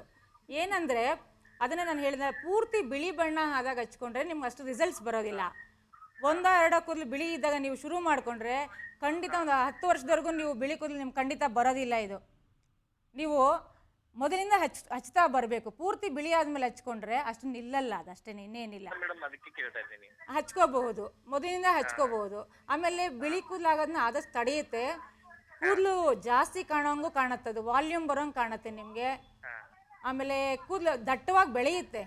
ಏನಂದರೆ ಅದನ್ನು ನಾನು ಹೇಳಿದ ಪೂರ್ತಿ ಬಿಳಿ ಬಣ್ಣ ಆದಾಗ ಹಚ್ಕೊಂಡ್ರೆ ನಿಮ್ಗೆ ಅಷ್ಟು ರಿಸಲ್ಟ್ಸ್ ಬರೋದಿಲ್ಲ. ಒಂದೋ ಎರಡೋ ಕೂದಲು ಬಿಳಿ ಇದ್ದಾಗ ನೀವು ಶುರು ಮಾಡಿಕೊಂಡ್ರೆ ಖಂಡಿತ ಒಂದು 10 ವರ್ಷದವರೆಗೂ ನೀವು ಬಿಳಿ ಕೂದಲು ನಿಮ್ಗೆ ಖಂಡಿತ ಬರೋದಿಲ್ಲ. ಇದು ನೀವು ಮೊದಲಿಂದ ಹಚ್ತಾ ಬರಬೇಕು. ಪೂರ್ತಿ ಬಿಳಿ ಆದಮೇಲೆ ಹಚ್ಕೊಂಡ್ರೆ ಅಷ್ಟು ನಿಲ್ಲಲ್ಲ, ಅದಷ್ಟೇ, ಇನ್ನೇನಿಲ್ಲ. ಮೇಡಮ್ ಅದಕ್ಕೆ ಕೇಳ್ತಾ ಇದ್ದೀನಿ. ಹಚ್ಕೋಬಹುದು, ಮೊದಲಿಂದ ಹಚ್ಕೋಬಹುದು. ಆಮೇಲೆ ಬಿಳಿ ಕೂದಲು ಆಗೋದನ್ನ ಆದಷ್ಟು ತಡೆಯುತ್ತೆ. ಕೂದಲು ಜಾಸ್ತಿ ಕಾಣೋಂಗೂ ಕಾಣುತ್ತೆ, ಅದು ವಾಲ್ಯೂಮ್ ಬರೋಂಗೆ ಕಾಣುತ್ತೆ ನಿಮಗೆ. ಆಮೇಲೆ ಕೂದಲು ದಟ್ಟವಾಗಿ ಬೆಳೆಯುತ್ತೆ,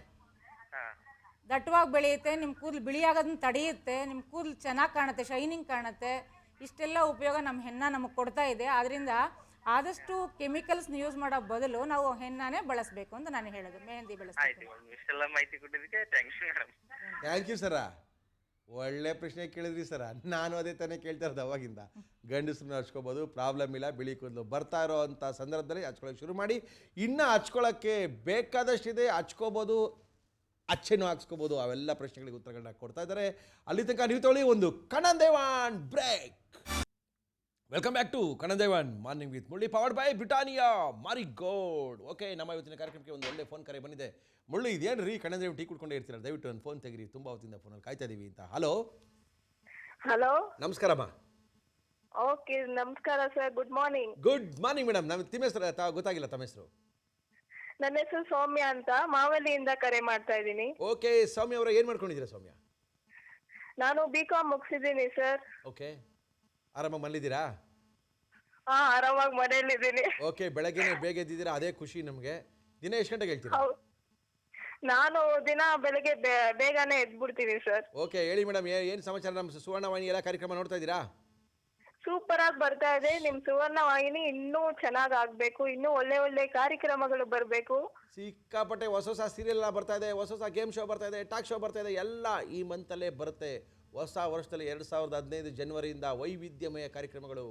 ದಟ್ಟವಾಗಿ ಬೆಳೆಯುತ್ತೆ. ನಿಮ್ಮ ಕೂದಲು ಬಿಳಿ ಆಗೋದನ್ನ ತಡೆಯುತ್ತೆ. ನಿಮ್ಮ ಕೂದಲು ಚೆನ್ನಾಗಿ ಕಾಣುತ್ತೆ, ಶೈನಿಂಗ್ ಕಾಣುತ್ತೆ. ಇಷ್ಟೆಲ್ಲ ಉಪಯೋಗ ನಮ್ಮ ಹೆನ್ನ ನಮಗೆ ಕೊಡ್ತಾ ಇದೆ. ಆದ್ದರಿಂದ ಆದಷ್ಟು ಕೆಮಿಕಲ್ಸ್ ಯೂಸ್ ಮಾಡೋ ಬದಲು ನಾವು ಹೆನ್ನನೇ ಬಳಸಬೇಕು ಅಂತ ನಾನು ಹೇಳೋದು, ಮೆಹಂದಿ ಬಳಸಬೇಕು. ಇಷ್ಟೆಲ್ಲ ಮಾಹಿತಿ ಕೊಟ್ಟಿದ್ದಕ್ಕೆ ಥ್ಯಾಂಕ್ಸ್ ಮೇಡಮ್. ಥ್ಯಾಂಕ್ ಯು ಸರ. ಒಳ್ಳೆ ಪ್ರಶ್ನೆ ಕೇಳಿದ್ರಿ ಸರ. ನಾನು ಅದೇ ತಾನೇ ಕೇಳ್ತಾ ಇರೋದು ಅವಾಗಿಂದ. ಗಂಡಸ್ರನ್ನ ಹಚ್ಕೋಬೋದು, ಪ್ರಾಬ್ಲಮ್ ಇಲ್ಲ. ಬಿಳಿ ಕೂದಲು ಬರ್ತಾ ಇರೋ ಅಂಥ ಸಂದರ್ಭದಲ್ಲಿ ಹಚ್ಕೊಳ್ಳೋಕೆ ಶುರು ಮಾಡಿ. ಇನ್ನು ಹಚ್ಕೊಳ್ಳೋಕ್ಕೆ ಬೇಕಾದಷ್ಟಿದೆ, ಹಚ್ಕೋಬೋದು, ಅಚ್ಚೆನೂ ಹಾಕ್ಸ್ಕೋಬೋದು. ಅವೆಲ್ಲ ಪ್ರಶ್ನೆಗಳಿಗೆ ಉತ್ತರಗಳನ್ನ ಕೊಡ್ತಾ ಇದ್ದಾರೆ. ಅಲ್ಲಿ ತನಕ ನೀವು ತೊಗೊಳ್ಳಿ ಒಂದು Kanan Devan break. Welcome back to Kanan Devan morning with Murali, powered by Britannia Marie Gold. Okay, ನಮ್ಮ ಇವತ್ತಿನ ಕಾರ್ಯಕ್ರಮಕ್ಕೆ ಒಂದು ಒಳ್ಳೆ ಫೋನ್ ಕರೆ ಬಂದಿದೆ. ಮುರಳಿ, ಇದೇನು ರೀ ಕಣಂದೇವನ್ ಟೀ ಕುಡ್ಕೊಂಡೇ ಇರ್ತೀರ? ದಯವಿಟ್ಟು ಒಂದು ಫೋನ್ ತೆಗಿರಿ, ತುಂಬ ಹೊತ್ತಿಂದ ಫೋನಲ್ಲಿ ಕಾಯ್ತಾ ಇದೀವಿ ಅಂತ. ಹಲೋ ಹಲೋ, ನಮಸ್ಕಾರಮ್ಮ. ಓಕೆ, ನಮಸ್ಕಾರ sir. Good morning. Good morning madam. ನಮ್ಮ ಹೆಸರು ಗೊತ್ತಾಗಿಲ್ಲ, ತಮ್ಮ ಹೆಸರು? ನನ್ನ ಹೆಸರು ಸೌಮ್ಯ ಅಂತ, ಮಾವಲಿಯಿಂದ ಕರೆ ಮಾಡ್ತಾ ಇದ್ದೀನಿ. ಓಕೆ ಸೌಮ್ಯ ಅವರ, ಏನು ಮಾಡ್ಕೊಂಡಿದ್ದೀರಾ ಸೌಮ್ಯ? ನಾನು BCom ಮುಗಿಸಿದ್ದೀನಿ ಸರ್. ಓಕೆ, ಆರಾಮಾಗಿ ಮನೇಲಿದ್ದೀರಾ? ಹಾ, ಆರಾಮಾಗಿ ಮನೆಯಲ್ಲಿದ್ದೀನಿ. ಓಕೆ, ಬೆಳಗ್ಗೆನೇ ಬೇಗ ಎದ್ದಿದ್ದೀರಾ, ಅದೇ ಖುಷಿ ನಮಗೆ. ದಿನ ಎಷ್ಟು ಗಂಟೆಗೆ ಹೇಳ್ತೀರಾ? ನಾನು ದಿನ ಬೆಳಗ್ಗೆ ಬೇಗನೆ ಎದ್ಬಿಡ್ತೀನಿ ಸರ್. ಓಕೆ, ಹೇಳಿ ಮೇಡಮ್, ಏನು ಸಮಾಚಾರ? ನಮ್ಮ ಸುವರ್ಣವಾಹಿನಿ ಎಲ್ಲ ಕಾರ್ಯಕ್ರಮ ನೋಡ್ತಾ ಇದ್ದೀರಾ? ಸೂಪರ್ ಆಗಿ ಬರ್ತಾ ಇದೆ ನಿಮ್ಮ ಸುವರ್ಣ ವಾಹಿನಿ. ಇನ್ನೂ ಚೆನ್ನಾಗಿ ಆಗ್ಬೇಕು, ಇನ್ನೂ ಒಳ್ಳೆ ಒಳ್ಳೆ ಕಾರ್ಯಕ್ರಮಗಳು ಬರಬೇಕು. ಸಿಕ್ಕಾಪಟ್ಟೆ ಹೊಸ ಹೊಸ ಸೀರಿಯಲ್ ಬರ್ತಾ ಇದೆ, ಹೊಸ ಹೊಸ ಗೇಮ್ ಶೋ ಬರ್ತಾ ಇದೆ, ಟಾಕ್ ಶೋ ಬರ್ತಾ ಇದೆ. ಎಲ್ಲ ಈ ಮಂತಲ್ಲೇ ಬರುತ್ತೆ. ಹೊಸ ವರ್ಷದಲ್ಲಿ 2015 ಜನವರಿಯಿಂದ ವೈವಿಧ್ಯಮಯ ಕಾರ್ಯಕ್ರಮಗಳು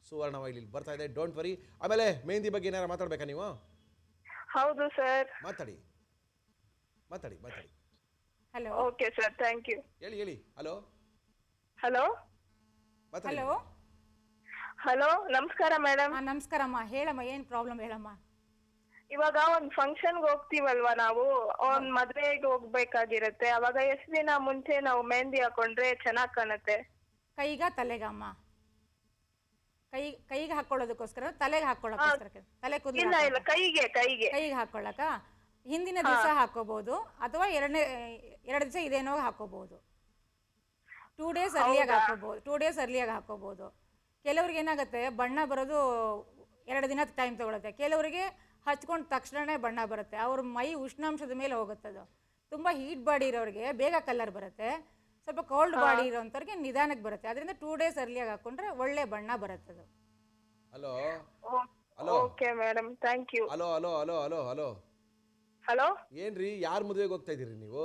ಸುವರ್ಣವಾಹಿನಿಲಿ ಬರ್ತಾ ಇದೆ. Don't worry. ಆಮೇಲೆ ಮೆಹಂದಿ ಬಗ್ಗೆ ಏನಾರು ಮಾತಾಡ್ಬೇಕಾ ನೀವು? ಹೌದು ಸರ್. ಮಾತಾಡಿ ಮಾತಾಡಿ ಮಾತಾಡಿ. Hello. Okay sir, thank you. ಹೇಳಿ ಹೇಳಿ. Hello hello. ಮಾತಾಡಿ. ಹಲೋ. ಹಲೋ, ನಮಸ್ಕಾರ ಮೇಡಮ್. ನಮಸ್ಕಾರಮ್ಮ, ಹೇಳಮ್ಮ, ಏನು ಪ್ರಾಬ್ಲಮ್ ಹೇಳಮ್ಮ. ಇವಾಗ ಒಂದು ಫಂಕ್ಷನ್ಗೆ ಹೋಗ್ತೀವಲ್ವಾ ನಾವು, ಒಂದು ಮದ್ವೆಗೆ ಹೋಗ್ಬೇಕಾಗಿರುತ್ತೆ. ಅವಾಗ ಎಷ್ಟು ದಿನ ಮುಂಚೆ ನಾವು ಮೆಹಂದಿ ಹಾಕೊಂಡ್ರೆ ಚೆನ್ನಾಗಿ ಕಾಣುತ್ತೆ? ಕೈಗ ತಲೆಗಮ್ಮ? ಕೈಗೆ ಹಾಕೊಳ್ಳೋದಕ್ಕೋಸ್ಕರ, ತಲೆಗೆ ಹಾಕೊಳ್ಳೋಕ್ಕೋಸ್ಕರ? ತಲೆ ಕೂದಲು ಇಲ್ಲ ಇಲ್ಲ, ಕೈಗೆ ಕೈಗೆ ಕೈಗೆ ಹಾಕೊಳ್ಳಕ ಹಿಂದಿನ ದಿವಸ ಹಾಕೋಬಹುದು, ಅಥವಾ 2 ದಿವಸ ಇದೇನೋ ಹಾಕೋಬಹುದು. 2 ಡೇಸ್ ಅರ್ಲಿಯಾಗಿ ಹಾಕೋಬಹುದು, 2 ಡೇಸ್ ಅರ್ಲಿಯಾಗಿ ಹಾಕೋಬಹುದು. ಕೆಲವ್ರಿಗೆ ಏನಾಗುತ್ತೆ, ಬಣ್ಣ ಬರೋದು 2 ದಿನ ಟೈಮ್ ತಗೊಳುತ್ತೆ. ಕೆಲವರಿಗೆ ಹಚ್ಕೊಂಡು ತಕ್ಷಣವೇ ಬಣ್ಣ ಬರುತ್ತೆ. ಅವ್ರ ಮೈ ಉಷ್ಣಾಂಶದ ಮೇಲೆ ಹೋಗುತ್ತದು. ತುಂಬ ಹೀಟ್ ಬಾಡಿ ಇರೋರಿಗೆ ಬೇಗ ಕಲರ್ ಬರುತ್ತೆ, ಸ್ವಲ್ಪ ಕೋಲ್ಡ್ ಬಾಡಿ ಇರೋಂಥವ್ರಿಗೆ ನಿಧಾನಕ್ಕೆ ಬರುತ್ತೆ. ಅದರಿಂದ 2 ಡೇಸ್ ಅರ್ಲಿಯಾಗಿ ಹಾಕೊಂಡ್ರೆ ಒಳ್ಳೆ ಬಣ್ಣ ಬರುತ್ತದು. Hello hello. Okay madam, thank you. Hello hello hello hello hello hello. ಏನ್ರಿ, ಯಾರ ಮದುವೆಗೆ ಹೋಗ್ತಾ ಇದ್ದೀರಿ ನೀವು?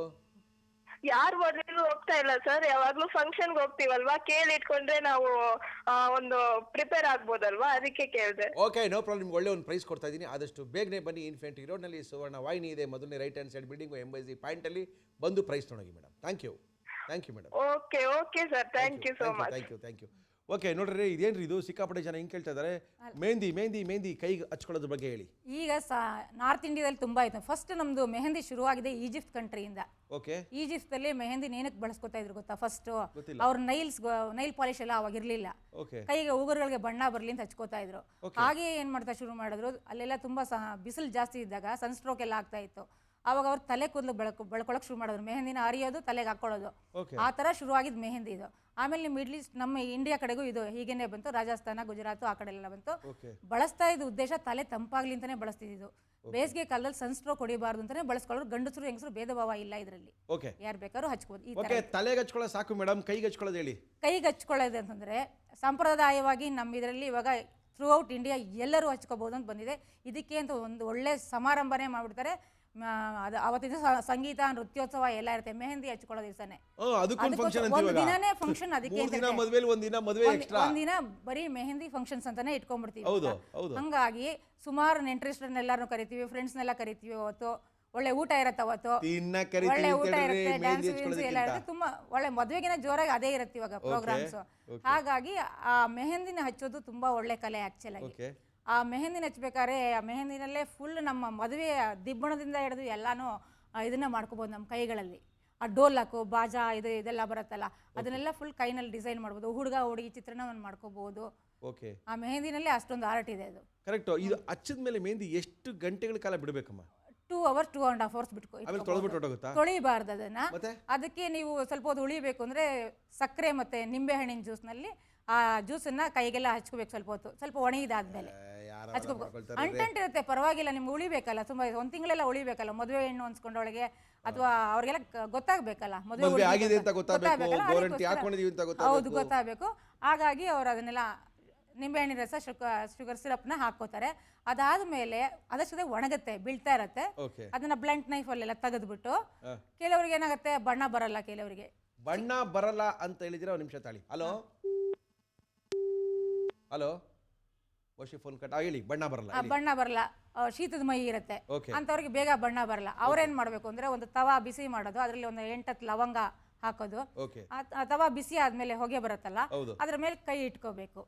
ಯಾರು ಮದ್ವೆಗೂ ಹೋಗ್ತಾ ಇಲ್ಲ ಸರ್. ಯಾವಾಗ್ಲೂ ಫಂಕ್ಷನ್ಗೆ ಹೋಗ್ತೀವಲ್ವಾ, ಕೇಳಿ ಇಟ್ಕೊಂಡ್ರೆ ನಾವು ಒಂದು ಪ್ರಿಪೇರ್ ಆಗ್ಬೋದಲ್ವಾ, ಅದಕ್ಕೆ ಕೇಳಿದೆ. Okay, no problem. ಒಳ್ಳೆ ಒಂದು ಪ್ರೈಸ್ ಕೊಡ್ತಾ ಇದ್ದೀನಿ. ಆದಷ್ಟು ಬೇಗನೆ ಬನ್ನಿ. ಇನ್ಫೆಂಟ್ರಿ ರೋಡ್ನಲ್ಲಿ ಸುವರ್ಣ ವಾಹಿನಿ ಇದೆ, ಮೊದಲನೇ right hand side building MIC ಪಾಯಿಂಟಲ್ಲಿ ಬಂದು ಪ್ರೈಸ್ ತೊಗೊಂಡೋಗಿ madam. Thank you madam. Okay okay sir, thank you so much. Thank you. Okay, ನೋಡ್ರಿ, ಇದೇನ್ರಿ ಇದು? ಸಿಕ್ಕಾಪಟ್ಟೆ ಜನ ಹಿಂಗೆ ಕೇಳ್ತಾ ಇದ್ದಾರೆ. ಮೆಹಂದಿ ಮೆಹಂದಿ ಮೆಹಂದಿ ಕೈಗೆ ಹಚ್ಕೊಳ್ಳೋದ್ರ ಬಗ್ಗೆ ಹೇಳಿ. ಈಗ ನಾರ್ತ್ ಇಂಡಿಯಾದಲ್ಲಿ ತುಂಬ ಆಯ್ತು. ಫಸ್ಟ್ ನಮ್ಮದು ಮೆಹಂದಿ ಶುರುವಾಗಿದೆ ಈಜಿಪ್ಟ್ ಕಂಟ್ರಿಯಿಂದ. ಓಕೆ, ಈಜಿಪ್ಟಲ್ಲಿ ಮೆಹಂದಿ ಏನಕ್ಕೆ ಬಳಸ್ಕೊತಾ ಇದ್ರು ಗೊತ್ತಾ? ಫಸ್ಟ್ ಅವ್ರ ನೈಲ್ ಪಾಲಿಶ್ ಎಲ್ಲ ಅವಾಗ ಇರಲಿಲ್ಲ. ಕೈಗೆ ಉಗುರುಗಳಿಗೆ ಬಣ್ಣ ಬರಲಿ ಅಂತ ಹಚ್ಕೋತಾ ಇದ್ರು. ಹಾಗೆ ಏನು ಮಾಡ್ತಾ ಶುರು ಮಾಡಿದ್ರು, ಅಲ್ಲೆಲ್ಲ ತುಂಬ ಬಿಸಿಲು ಜಾಸ್ತಿ ಇದ್ದಾಗ ಸನ್ಸ್ಟ್ರೋಕ್ ಎಲ್ಲ ಆಗ್ತಾ ಇತ್ತು. ಆವಾಗ ಅವ್ರು ತಲೆ ಕೂದಲು ಬೆಳ್ಕೊಳಕ್ಕೆ ಶುರು ಮಾಡಿದ್ರು. ಮೆಹಂದಿನ ಅರಿಯೋದು, ತಲೆಗೆ ಹಾಕೊಳ್ಳೋದು, ಆ ಥರ ಶುರುವಾಗಿದ್ದು ಮೆಹಂದಿ ಇದು. ಆಮೇಲೆ ನಿಮ್ಮ ಮಿಡ್ಲ್ ಈಸ್ಟ್, ನಮ್ಮ ಇಂಡಿಯಾ ಕಡೆಗೂ ಇದು ಹೀಗೇನೆ ಬಂತು. ರಾಜಸ್ಥಾನ, ಗುಜರಾತ್ ಆ ಕಡೆ ಎಲ್ಲ ಬಂತು. ಬಳಸ್ತಾ ಇದ್ದ ಉದ್ದೇಶ ತಲೆ ತಂಪಾಗ್ಲಿ ಅಂತಾನೆ ಬಳಸ್ತಿದ್ದು. ಬೇಸಿಗೆ ಕಾಲದಲ್ಲಿ ಸನ್ಸ್ಟ್ರೋಕ್ ಹೊಡಿಬಾರ್ದು ಅಂತಾನೆ ಬಳಸ್ಕೊಳ್ಳೋರು. ಗಂಡಸರು ಹೆಂಗಸರು ಭೇದ ಭಾವ ಇಲ್ಲ ಇದರಲ್ಲಿ, ಯಾರು ಬೇಕಾದ್ರೂ ಹಚ್ಕೋದು. ಈ ತರ ತಲೆಗೆ ಹಚ್ಕೊಳ್ಳೋ ಸಾಕು ಮೇಡಮ್, ಕೈಗೆ ಹಚ್ಕೊಳ್ಳೋದು ಹೇಳಿ. ಕೈಗೆ ಹಚ್ಕೊಳ್ಳೋದು ಅಂತಂದ್ರೆ ಸಂಪ್ರದಾಯವಾಗಿ ನಮ್ಮ ಇದರಲ್ಲಿ ಇವಾಗ ಥ್ರೂ ಔಟ್ ಇಂಡಿಯಾ ಎಲ್ಲರೂ ಹಚ್ಕೋಬಹುದು ಅಂತ ಬಂದಿದೆ. ಇದಕ್ಕೆ ಅಂತ ಒಂದು ಒಳ್ಳೆ ಸಮಾರಂಭನೇ ಮಾಡಿಬಿಡ್ತಾರೆ. ಅದು ಅವತ್ತಿನ ದಿವಸ ಸಂಗೀತ ನೃತ್ಯೋತ್ಸವ ಎಲ್ಲ ಇರುತ್ತೆ. ಮೆಹಂದಿ ಹಚ್ಕೊಳ್ಳೋ ದಿವಸನೇ ಅದಕ್ಕೊಂದು ಫಂಕ್ಷನ್ ಒಂದು ದಿನನೇ ಫಂಕ್ಷನ್. ಅದಕ್ಕೆ ದಿನ ಮದುವೆಲಿ ಒಂದಿನ ಮದುವೆ ಎಕ್ಸ್ಟ್ರಾ, ಒಂದಿನ ಬರೀ ಮೆಹಂದಿ ಫಂಕ್ಷನ್ಸ್ ಅಂತಾನೆ ಇಟ್ಕೊಂಡ್ಬಿಡ್ತೀವಿ. ಹೌದು ಹೌದು. ಹಂಗಾಗಿ ಸುಮಾರು ನೆಂಟರಿಷ್ಟರನ್ನೆಲ್ಲರೂ ಕರಿತೀವಿ, ಫ್ರೆಂಡ್ಸ್ನೆಲ್ಲ ಕರಿತೀವಿ. ಅವತ್ತು ಒಳ್ಳೆ ಊಟ ಇರುತ್ತೆ, ಅವತ್ತು ಒಳ್ಳೆ ಊಟ ಇರುತ್ತೆ, ಡ್ಯಾನ್ಸ್ ಎಲ್ಲ ಇರುತ್ತೆ. ತುಂಬಾ ಒಳ್ಳೆ ಮದುವೆಗಿನ ಜೋರಾಗಿ ಅದೇ ಇರುತ್ತೆ ಇವಾಗ ಪ್ರೋಗ್ರಾಮ್ಸ್. ಹಾಗಾಗಿ ಆ ಮೆಹಂದಿನ ಹಚ್ಚೋದು ತುಂಬಾ ಒಳ್ಳೆ ಕಲೆ ಆಕ್ಚುಲ್ ಆಗಿ. ಆ ಮೆಹಂದಿನ ಹಚ್ಬೇಕಾದ್ರೆ ಆ ಮೆಹಂದಿನಲ್ಲೇ ಫುಲ್ ನಮ್ಮ ಮದುವೆಯ ದಿಬ್ಬಣದಿಂದ ಹಿಡಿದು ಎಲ್ಲಾನು ಇದನ್ನ ಮಾಡ್ಕೋಬಹುದು ನಮ್ಮ ಕೈಗಳಲ್ಲಿ. ಆ ಡೋಲಕ್ಕು ಬಾಜಾ ಇದೆಲ್ಲ ಬರುತ್ತಲ್ಲ, ಅದನ್ನೆಲ್ಲ ಫುಲ್ ಕೈನಲ್ಲಿ ಡಿಸೈನ್ ಮಾಡ್ಬೋದು. ಹುಡುಗ ಹುಡುಗಿ ಚಿತ್ರಣವನ್ನು ಮಾಡ್ಕೋಬಹುದು. ಆ ಮೆಹಂದಿನಲ್ಲೇ ಅಷ್ಟೊಂದು ಆರ್ಟ್ ಇದೆ ಅದು. ಕರೆಕ್ಟ್. ಇದು ಹಚ್ಚಿದ ಮೇಲೆ ಮೆಹಂದಿ ಎಷ್ಟು ಗಂಟೆಗಳ ಕಾಲ ಬಿಡಬೇಕಮ್ಮ? 2 hours 2.5 hours ಬಿಟ್ಕೊ. ತೊಳಿಬಾರ್ದು ಅದನ್ನ. ಅದಕ್ಕೆ ನೀವು ಸ್ವಲ್ಪ ಹೊತ್ತು ಉಳಿಬೇಕು ಅಂದ್ರೆ ಸಕ್ಕರೆ ಮತ್ತೆ ನಿಂಬೆ ಹಣ್ಣಿನ ಜ್ಯೂಸ್ನಲ್ಲಿ ಆ ಜ್ಯೂಸನ್ನ ಕೈಗೆಲ್ಲ ಹಚ್ಕೋಬೇಕು ಸ್ವಲ್ಪ ಹೊತ್ತು. ಸ್ವಲ್ಪ ಒಣಗಿದಾದ್ಮೇಲೆ ಹಚ್ಕೋಬೇಕು. ಅಂಟಿರುತ್ತೆ, ಪರವಾಗಿಲ್ಲ, ನಿಮ್ಗೆ ಉಳಿಬೇಕಲ್ಲ, ತುಂಬಾ 1 ತಿಂಗಳೆಲ್ಲ ಉಳಿಬೇಕಲ್ಲ. ಮದುವೆ ಹೆಣ್ಣು ಅನ್ಸ್ಕೊಂಡವಳಿಗೆ ಅಥವಾ ಅವ್ರಿಗೆಲ್ಲ ಗೊತ್ತಾಗ್ಬೇಕಲ್ಲ ಮದುವೆ ಹೌದು, ಗೊತ್ತಾಗಬೇಕು. ಹಾಗಾಗಿ ಅವ್ರು ಅದನ್ನೆಲ್ಲ ನಿಂಬೆಹಣ್ಣಿನ ರಸ, ಶುಗರ್ ಸಿರಪ್ನ ಹಾಕೋತಾರೆ. ಅದಾದ್ಮೇಲೆ ಅದಷ್ಟೇ ಒಣಗುತ್ತೆ, ಬೀಳ್ತಾ ಇರತ್ತೆ. ಅದನ್ನ ಬ್ಲಂಟ್ ನೈಫ್ ಅಲ್ಲೆಲ್ಲ ತೆಗೆದ್ಬಿಟ್ಟು, ಕೆಲವರಿಗೆ ಏನಾಗುತ್ತೆ ಬಣ್ಣ ಬರಲ್ಲ, ಕೆಲವರಿಗೆ ಬಣ್ಣ ಬರಲ್ಲ ಅಂತ ಹೇಳಿದ್ರೆ ಒಂದು ನಿಮಿಷ ತಾಳಿ. Hello hello phone cut. ಹೇಳಿ. ಬಣ್ಣ ಬರಲ್ಲ, ಶೀತದ ಮೈ ಇರುತ್ತೆ ಅಂತವ್ರಿಗೆ ಬೇಗ ಬಣ್ಣ ಬರಲ್ಲ. ಅವ್ರೇನ್ ಮಾಡ್ಬೇಕು ಅಂದ್ರೆ ಒಂದು ತವಾ ಬಿಸಿ ಮಾಡೋದು, ಅದ್ರಲ್ಲಿ ಒಂದು 8-10 ಲವಂಗ ಹಾಕೋದು. ಆ ತವಾ ಬಿಸಿ ಆದ್ಮೇಲೆ ಹೊಗೆ ಬರುತ್ತಲ್ಲ, ಅದ್ರ ಮೇಲೆ ಕೈ ಇಟ್ಕೋಬೇಕು.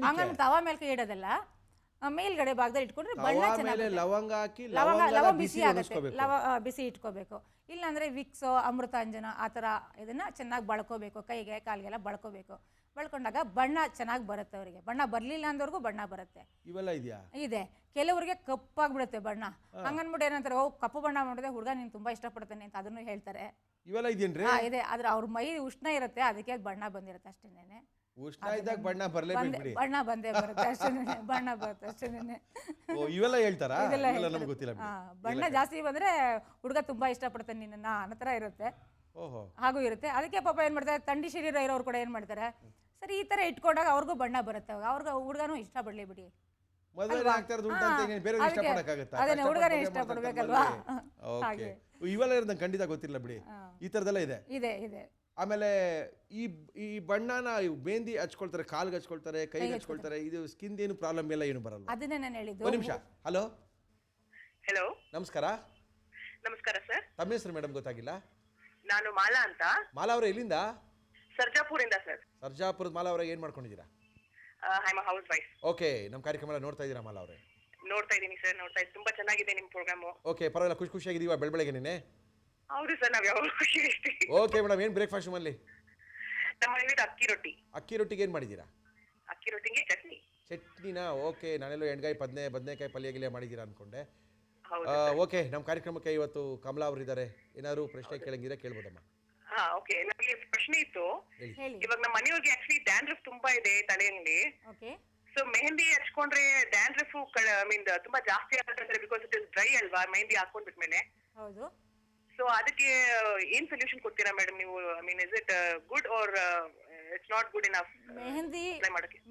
ಹಂಗಂತ ತವಾ ಮೇಲೆ ಕೈ ಇಡೋದಲ್ಲ, ಮೇಲ್ಗಡೆ ಭಾಗದಲ್ಲಿ ಇಟ್ಕೊಂಡ್ರೆ ಬಣ್ಣ ಚೆನ್ನಾಗಿ ಲವಂಗ ಬಿಸಿ ಆಗುತ್ತೆ. ಬಿಸಿ ಇಟ್ಕೋಬೇಕು. ಇಲ್ಲಾಂದ್ರೆ ವಿಕ್ಸೋ ಅಮೃತಾಂಜನ ಆ ಥರ ಇದನ್ನ ಚೆನ್ನಾಗಿ ಬಳ್ಕೋಬೇಕು. ಕೈಗೆ ಕಾಲಿಗೆಲ್ಲ ಬಳ್ಕೋಬೇಕು. ಬಳ್ಕೊಂಡಾಗ ಬಣ್ಣ ಚೆನ್ನಾಗಿ ಬರುತ್ತೆ ಅವರಿಗೆ. ಬಣ್ಣ ಬರ್ಲಿಲ್ಲ ಅಂದವ್ರಿಗೂ ಬಣ್ಣ ಬರುತ್ತೆ. ಇವೆಲ್ಲ ಇದೆಯಾ? ಇದೆ. ಕೆಲವರಿಗೆ ಕಪ್ಪಾಗ್ಬಿಡುತ್ತೆ ಬಣ್ಣ. ಹಂಗನ್ಬಿಟ್ಟು ಏನಂತಾರೆ, ಕಪ್ಪು ಬಣ್ಣ ಮಾಡಿದ್ರೆ ಹುಡುಗ ನೀನು ತುಂಬಾ ಇಷ್ಟಪಡ್ತಾನೆ ಅಂತ ಅದನ್ನು ಹೇಳ್ತಾರೆ. ಇವೆಲ್ಲ ಇದೆಯೇನ್ರಿ? ಇದೆ. ಆದ್ರೆ ಅವ್ರ ಮೈ ಉಷ್ಣ ಇರುತ್ತೆ, ಅದಕ್ಕೆ ಬಣ್ಣ ಬಂದಿರುತ್ತೆ ಅಷ್ಟೇನೆ. ಉಷ್ಣ ಇದ್ದಾಗ ಬಣ್ಣ ಬರಲೇಬೇಕು. ಬಣ್ಣ ಬಂದೇ ಬರುತ್ತೆ ಅಷ್ಟೇನೆ. ಬಣ್ಣ ಬರುತ್ತೆ ಅಷ್ಟೇನೆ. ಇವೆಲ್ಲ ಹೇಳ್ತಾರಾ? ನಮ್ಗೆ ಗೊತ್ತಿಲ್ಲ. ಬಣ್ಣ ಜಾಸ್ತಿ ಬಂದ್ರೆ ಹುಡುಗ ತುಂಬಾ ಇಷ್ಟಪಡ್ತಾನೆ ನಿನ್ನ ಅನ್ನತ್ರ ಇರುತ್ತೆ. ಹಾಗೂ ಇರುತ್ತೆ. ಅದಕ್ಕೆ ಪಾಪ ಏನ್ ಮಾಡ್ತಾರೆ, ತಂಡಿ ಶರೀರ ಇರೋರು ಕೂಡ ಏನ್ ಮಾಡ್ತಾರೆ, ಸರಿ ಈ ತರ ಇಟ್ಕೊಂಡಾಗ ಅವ್ರಿಗೂ ಬಣ್ಣ ಬರುತ್ತೆ. ಅವ್ರಿಗೆ ಹುಡುಗನೂ ಇಷ್ಟ ಪಡ್ಲಿ ಬಿಡಿ. ಅದನ್ನ ಹುಡುಗನೇ ಇಷ್ಟ ಪಡ್ಬೇಕಲ್ವಾ? ಇವೆಲ್ಲ ಖಂಡಿತ ಗೊತ್ತಿಲ್ಲ ಬಿಡಿ. ಈ ತರದೆಲ್ಲ ಇದೆ. ಇದೆ ಇದೆ. ಆಮೇಲೆ ಈ ಬಣ್ಣನ ಮೆಹಂದಿ ಹಚ್ಕೊಳ್ತಾರೆ, ಕಾಲ್ಗೆ ಹಚ್ಕೊಳ್ತಾರೆ, ಕೈಗೆ ಹಚ್ಕೊಳ್ತಾರೆ. ಇದು ಸ್ಕಿನ್ ಏನು ಪ್ರಾಬ್ಲಮ್ ಎಲ್ಲ ಏನು ಬರಲ್ಲ. ಅದನ್ನೇ ನಾನು ಹೇಳಿದ್ದು. ಒಂದು ನಿಮಿಷ. ಹಲೋ ಹಲೋ, ನಮಸ್ಕಾರ. ನಮಸ್ಕಾರ ಸರ್. ತಮ್ಮ ಹೆಸರು ಮೇಡಮ್ ಗೊತ್ತಾಗಿಲ್ಲ? ನಾನು ಮಾಲಾ ಅಂತ. ಮಾಲಾ ಅವರೇ, ಎಲ್ಲಿಂದ? ಸರ್ಜಾಪುರಿಂದ ಸರ್. ಸರ್ಜಾಪುರದ ಮಾಲಾ ಅವರೇ, ಏನ್ ಮಾಡ್ಕೊಂಡಿದ್ದೀರಾ? I am a house wife. Okay, ನಮ್ಮ ಕಾರ್ಯಕ್ರಮ ಎಲ್ಲ ನೋಡ್ತಾ ಇದ್ದೀರಾ ಮಾಲಾ ಅವರೇ? ನೋಡ್ತಾ ಇದ್ದೀನಿ ಸರ್, ನೋಡ್ತಾ ಇದ್ದೀನಿ. ತುಂಬಾ ಚೆನ್ನಾಗಿದೆ ನಿಮ್ಮ ಪ್ರೋಗ್ರಾಮ್. ಓಕೆ, ಪರವಾಗಿಲ್ಲ, ಖುಷಿಯಾಗಿದ್ದೀವಾ ಬೆಳಬೆಳಗ್ಗೆ ನೀನೆ? ಹೌದು ಸರ್, ನಾವು ಯಾವಾಗ ಖುಷಿ ಇರ್ತೀವಿ. ಓಕೆ ಮೇಡಮ್, ಏನು ಬ್ರೇಕ್ಫಾಸ್ಟ್ ಮಲ್ಲಿ? ನಮ್ಮ ಮನೆಯಲ್ಲಿ ಅಕ್ಕಿ ರೊಟ್ಟಿ. ಅಕ್ಕಿ ರೊಟ್ಟಿಗೆ ಏನು ಮಾಡಿದ್ದೀರಾ? ಅಕ್ಕಿ ರೊಟ್ಟಿಗೆ ಚಟ್ನಿ. ಚಟ್ನಿನಾ? ಓಕೆ, ನಾನೆಲ್ಲೋ ಎಣ್ಗಾಯಿ ಬದನೆಕಾಯಿ ಪಲ್ಯ ಗಿಲ್ಯ ಮಾಡಿದ್ದೀರಾ ಅನ್ಕೊಂಡೆ. ಹೌದು. ಓಕೆ, ನಮ್ಮ ಕಾರ್ಯಕ್ರಮಕ್ಕೆ ಇವತ್ತು ಕಮಲಾ ಅವರು ಇದ್ದಾರೆ. ಏನಾದ್ರು ಪ್ರಶ್ನೆ ಕೇಳಂಗಿದ್ರೆ ಕೇಳ್ಬೋದಮ್ಮ. ಹಾ, ಓಕೆ. ನನಗೆ ಪ್ರಶ್ನೆ ಇತ್ತು. ಇವಾಗ ನಮ್ಮ ಮನೆಯವ್ರಿಗೆ ಆಕ್ಚುಲಿ ಡ್ಯಾನ್ಡ್ರಫ್ ತುಂಬಾ ಇದೆ ತಲೆಯಲ್ಲಿ. ಸೊ ಮೆಹಂದಿ ಹಚ್ಕೊಂಡ್ರೆ ಡ್ಯಾನ್ಡ್ರಫ್ ತುಂಬಾ ಜಾಸ್ತಿ ಆಗುತ್ತೆ, ಬಿಕಾಸ್ ಇಟ್ ಇಸ್ ಡ್ರೈ ಅಲ್ವಾ ಮೆಹಂದಿ ಹಾಕೊಂಡ್ಬಿಟ್ಮೇಲೆ. ಹೌದು. ಸೊ ಅದಕ್ಕೆ ಏನ್ ಸೊಲ್ಯೂಷನ್ ಕೊಡ್ತೀರಾ ಮೇಡಮ್ ನೀವು? I mean, is it good or it's not good enough?